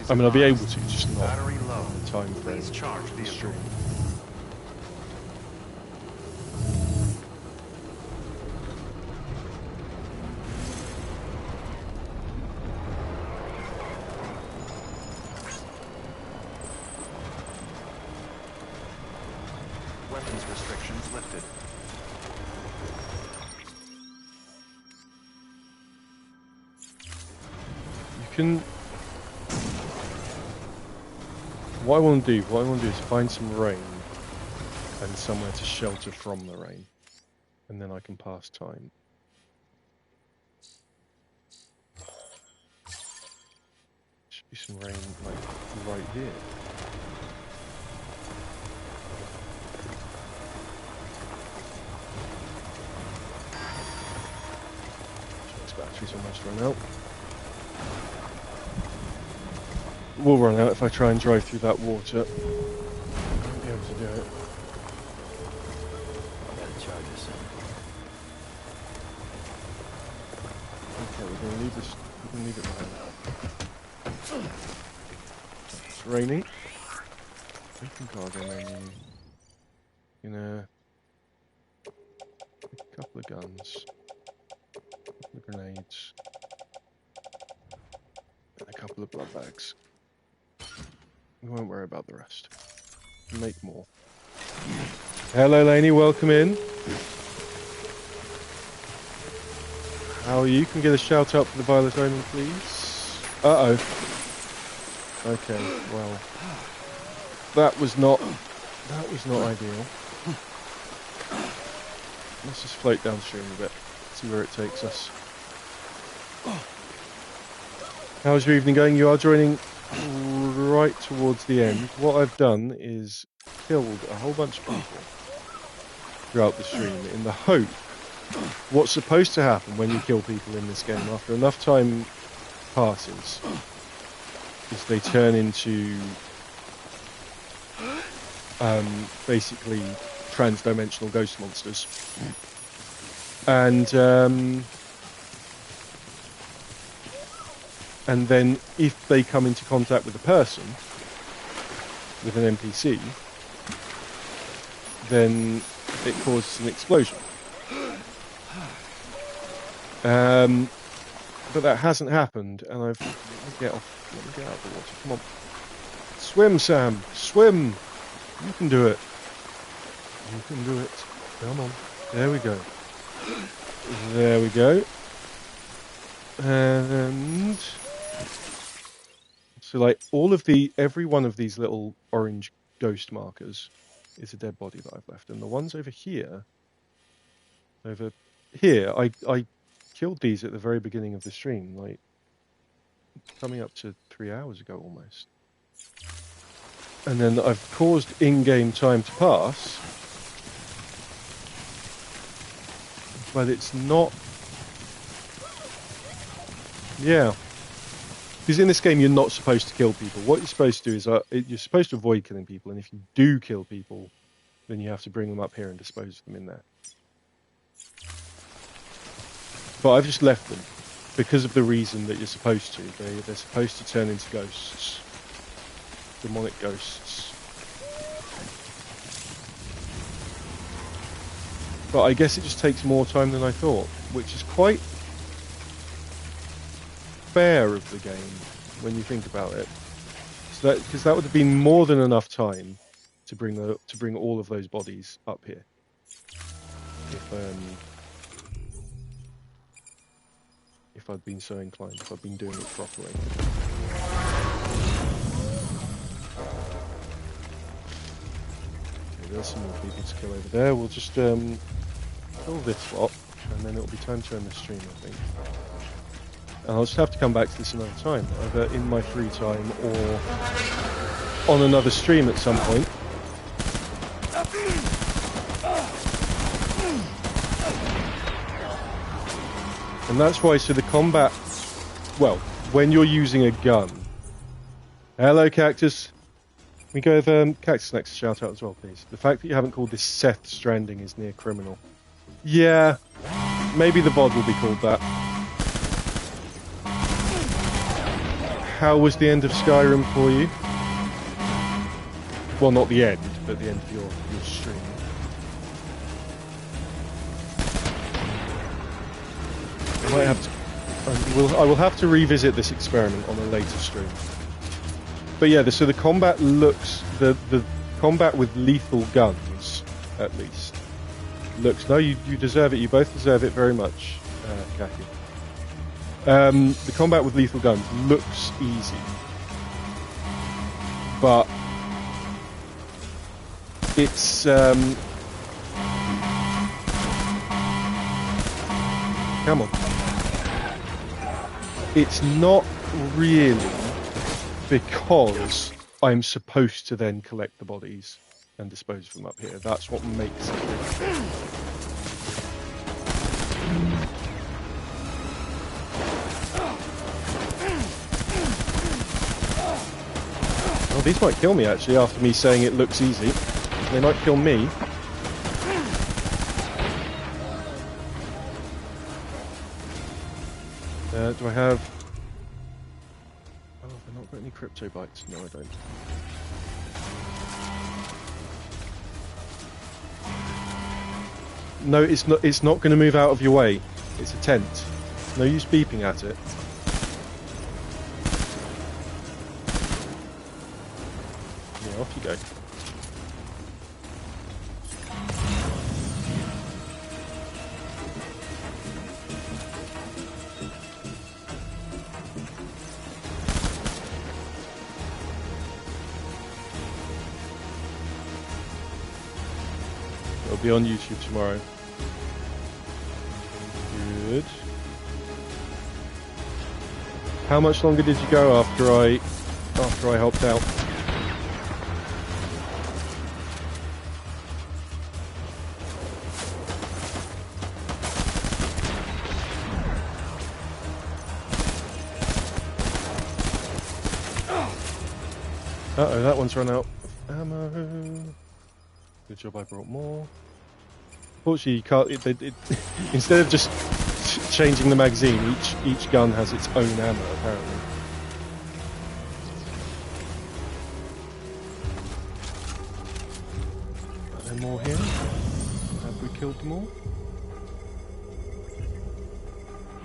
I mean, I'll be able to, just not Battery low. in the time frame. Please charge the stream. Weapons restrictions lifted. You can. What I want to do is find some rain and somewhere to shelter from the rain, and then I can pass time. Should be some rain like right here. These batteries almost run out. Will run out if I try and drive through that water. I won't be able to do it. I gotta charge this thing. Okay, we're gonna leave this. We can leave it behind. It's raining. Open cargo menu. A couple of guns, a couple of grenades, and a couple of blood bags. We won't worry about the rest. Make more. Hello, Lainey. Welcome in. How are you? Can we get a shout out for the Violet Omen, please? Uh-oh. Okay, well, that was not ideal. Let's just float downstream a bit, see where it takes us. How's your evening going? You are joining right towards the end. What I've done is killed a whole bunch of people throughout the stream in the hope what's supposed to happen when you kill people in this game after enough time passes is they turn into basically trans-dimensional ghost monsters. And then if they come into contact with a person, with an NPC, then it causes an explosion. But that hasn't happened, and let me get out of the water. Come on. Swim, Sam. Swim. You can do it. You can do it. Come on. There we go. There we go. And so, like, every one of these little orange ghost markers is a dead body that I've left, and the ones over here, I killed these at the very beginning of the stream, like coming up to 3 hours ago almost. And then I've caused in-game time to pass, but it's not. Yeah, because in this game you're not supposed to kill people. What you're supposed to do is you're supposed to avoid killing people, and if you do kill people, then you have to bring them up here and dispose of them in there. But I've just left them because of the reason that you're supposed to. They're supposed to turn into ghosts, demonic ghosts. But I guess it just takes more time than I thought, which is quite fair of the game when you think about it. So because that would have been more than enough time to bring all of those bodies up here. If I'd been so inclined, if I'd been doing it properly. Okay, there's some more people to kill over there. We'll just kill this lot, and then it'll be time to end the stream, I think. And I'll just have to come back to this another time, either in my free time or on another stream at some point. And that's why, so the combat, well, when you're using a gun... Hello, Cactus. Can we go with Cactus next shout out as well, please? The fact that you haven't called this Seth Stranding is near criminal. Yeah, maybe the VOD will be called that. How was the end of Skyrim for you? Well, not the end, but the end of your stream. I might have to... I will have to revisit this experiment on a later stream. But yeah, so the combat looks... The combat with lethal guns, at least, looks... No, you deserve it. You both deserve it very much, Kaki. The combat with lethal guns looks easy. But... It's... Come on. It's not really because I'm supposed to then collect the bodies and dispose of them up here. That's what makes it difficult. Oh, these might kill me actually after me saying it looks easy. They might kill me. Do I have... Oh, I've not got any crypto bites. No, I don't. No, it's not going to move out of your way. It's a tent. No use beeping at it. Yeah, off you go. It'll be on YouTube tomorrow. Good. How much longer did you go after I helped out? Uh-oh, that one's run out of ammo. Good job I brought more. Fortunately, you can't... instead of just changing the magazine, each gun has its own ammo, apparently. Are there more here? Have we killed them all?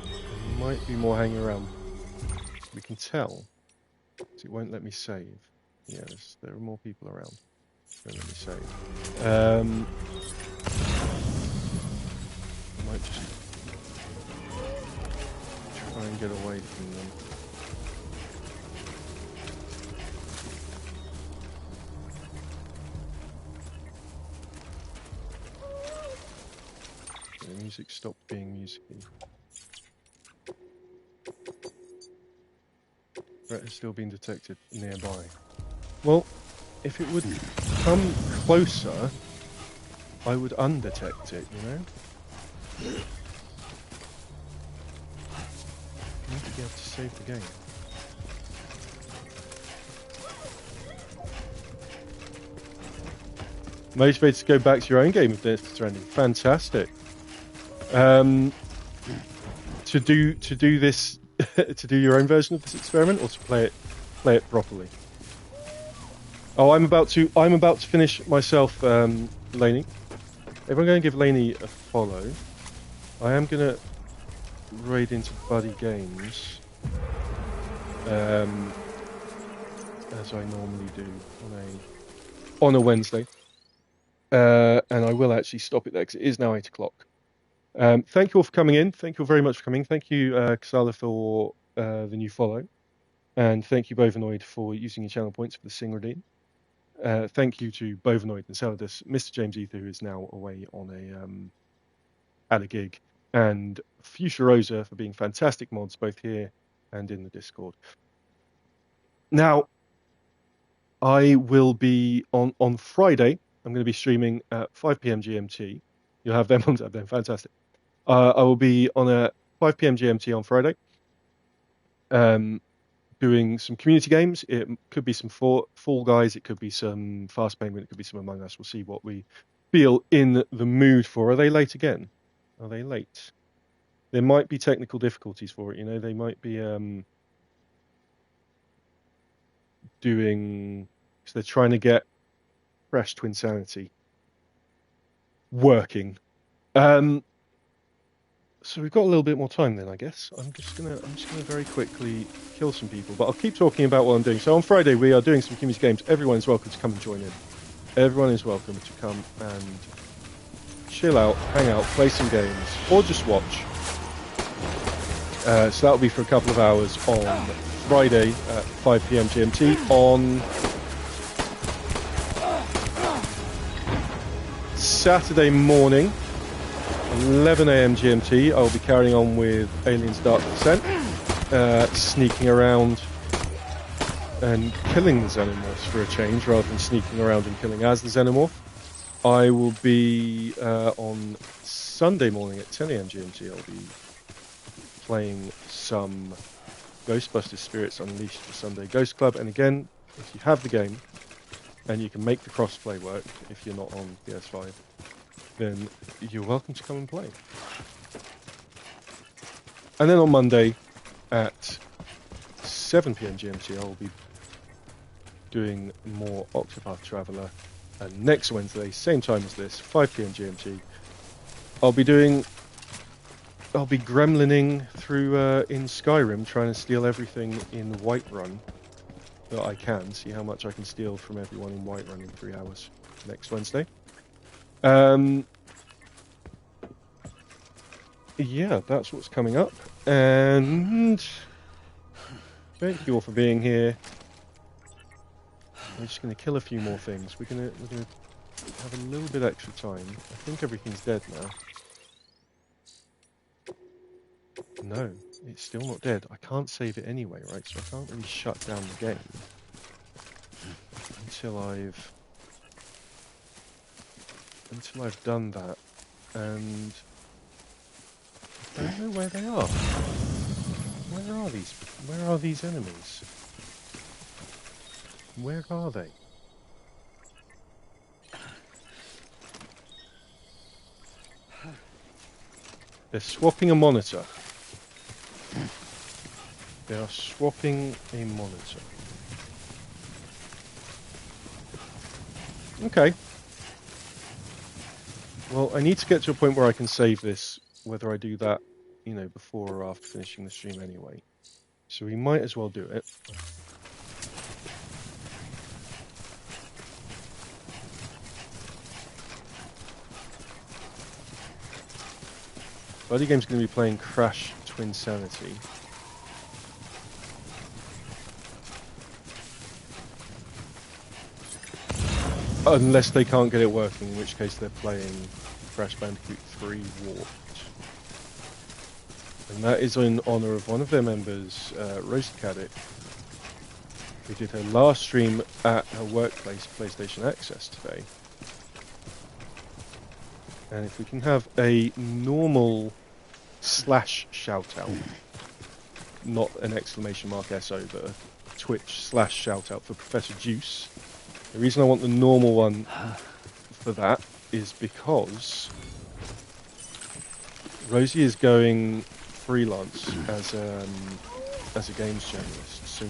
There might be more hanging around. We can tell. So it won't let me save. Yes, there are more people around. Let me save. I might just try and get away from them. The music stopped being musicy. Threat has still been detected nearby. Well, if it would come closer, I would undetect it, you know? I need to be able to save the game. Motivated to go back to your own game of Death Stranding. Fantastic. To do this, to do your own version of this experiment, or to play it properly. Oh, I'm about to finish myself, Lainey. Everyone go and give Lainey a follow. I am gonna raid into Buddy Games, as I normally do on a Wednesday. And I will actually stop it there because it is now 8 o'clock. Thank you all for coming in. Thank you all very much for coming. Thank you, Kasala, for the new follow, and thank you, Bovanoid, for using your channel points for the Sing redeem. Thank you to Bovanoid and Celadus, Mr. James Ether, who is now away on at a gig, and Fuchsia Rosa for being fantastic mods both here and in the Discord. Now, I will be on Friday. I'm going to be streaming at 5 p.m. GMT. You'll have them on them. Fantastic. I will be on a 5 p.m. GMT on Friday. Doing some community games. It could be some Fall Guys, it could be some Fast Penguin, it could be some Among Us. We'll see what we feel in the mood for. Are they late again? Are they late? There might be technical difficulties for it, you know. They might be doing, because they're trying to get Fresh Twinsanity working. So we've got a little bit more time then, I guess. I'm just gonna very quickly kill some people, but I'll keep talking about what I'm doing. So on Friday we are doing some community games. Everyone is welcome to come and join in. Everyone is welcome to come and chill out, hang out, play some games, or just watch. So that'll be for a couple of hours on Friday at 5 p.m. GMT. On Saturday morning, 11 a.m. GMT, I'll be carrying on with Aliens Dark Descent, sneaking around and killing the Xenomorphs for a change, rather than sneaking around and killing as the Xenomorph. I will be, on Sunday morning at 10 a.m. GMT, I'll be playing some Ghostbusters Spirits Unleashed for Sunday Ghost Club, and again, if you have the game, and you can make the crossplay work if you're not on PS5, then you're welcome to come and play. And then on Monday at 7 p.m. GMT, I'll be doing more Octopath Traveler. And next Wednesday, same time as this, 5 p.m. GMT, I'll be gremlining through in Skyrim, trying to steal everything in Whiterun that I can. See how much I can steal from everyone in Whiterun in 3 hours next Wednesday. Yeah, that's what's coming up. And thank you all for being here. We're just going to kill a few more things. We're gonna have a little bit extra time. I think everything's dead now. No, it's still not dead. I can't save it anyway, right? So I can't really shut down the game until I've done that. And I don't know where they are. Where are these enemies? Where are they? They're swapping a monitor. They are swapping a monitor. Okay. Well, I need to get to a point where I can save this, whether I do that, you know, before or after finishing the stream anyway. So we might as well do it. Buddy Game's going to be playing Crash Twinsanity. Unless they can't get it working, in which case they're playing Crash Bandicoot 3 Warped. And that is in honour of one of their members, Roasted Caddick, who did her last stream at her workplace, PlayStation Access, today. And if we can have a normal slash shout out, not an exclamation mark SO, but a Twitch slash shout out for Professor Juice. The reason I want the normal one for that is because Rosie is going freelance as a games journalist, so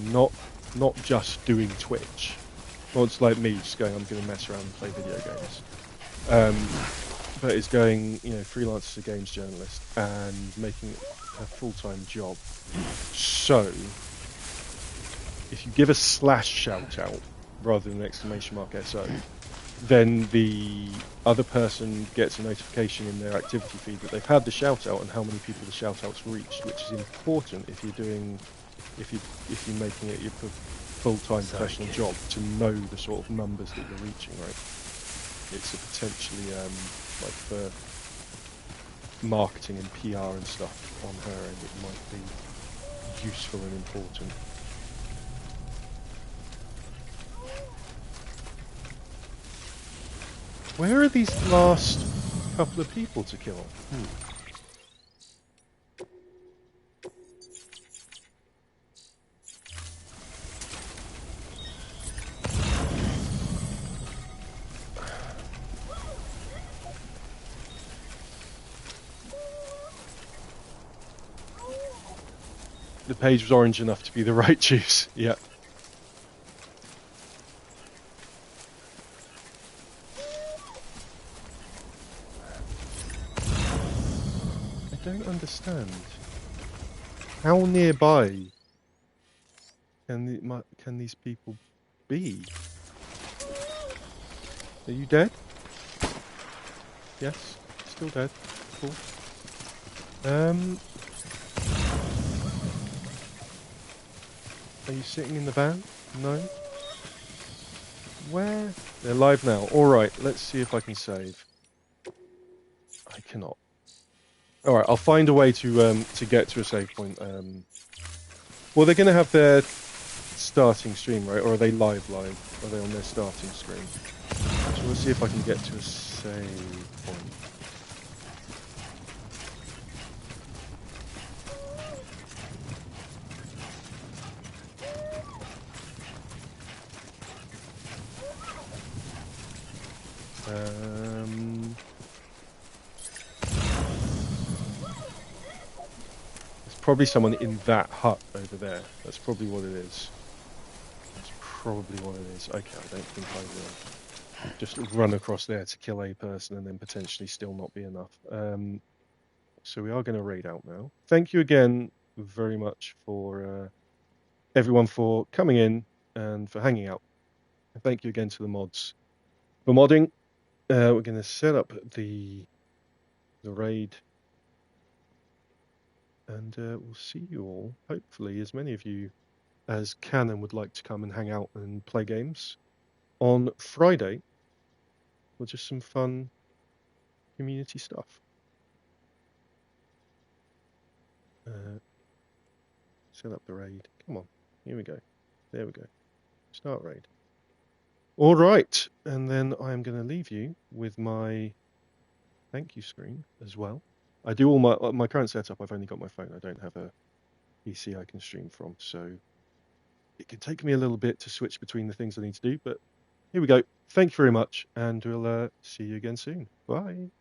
not just doing Twitch. Not just like me, just going, I'm going to mess around and play video games. But is going, you know, freelance as a games journalist and making it a full-time job. So, if you give a slash shout out rather than an exclamation mark SO, then the other person gets a notification in their activity feed that they've had the shout out and how many people the shout out's reached, which is important if you're making it your full-time professional job, to know the sort of numbers that you're reaching, right? It's a potentially like for marketing and PR and stuff on her end, it might be useful and important. Where are these last couple of people to kill? The page was orange enough to be the right juice. Yeah. I don't understand. How nearby can these people be? Are you dead? Yes, still dead. Cool. Are you sitting in the van? No. Where? They're live now. Alright, let's see if I can save. I cannot. Alright, I'll find a way to get to a save point. Well, they're going to have their starting stream, right? Or are they live? Are they on their starting screen? So we'll see if I can get to a save point. There's probably someone in that hut over there. That's probably what it is. That's probably what it is. Okay, I don't think I will just run across there to kill a person and then potentially still not be enough. So we are going to raid out now. Thank you again very much for everyone for coming in and for hanging out. And thank you again to the mods for modding. We're going to set up the raid, and we'll see you all. Hopefully, as many of you as can and would like to come and hang out and play games on Friday, or just some fun community stuff. Set up the raid. Come on, here we go. There we go. Start raid. All right, and then I'm going to leave you with my thank you screen as well. I do all my current setup. I've only got my phone. I don't have a PC I can stream from, so it can take me a little bit to switch between the things I need to do. But here we go. Thank you very much, and we'll see you again soon. Bye.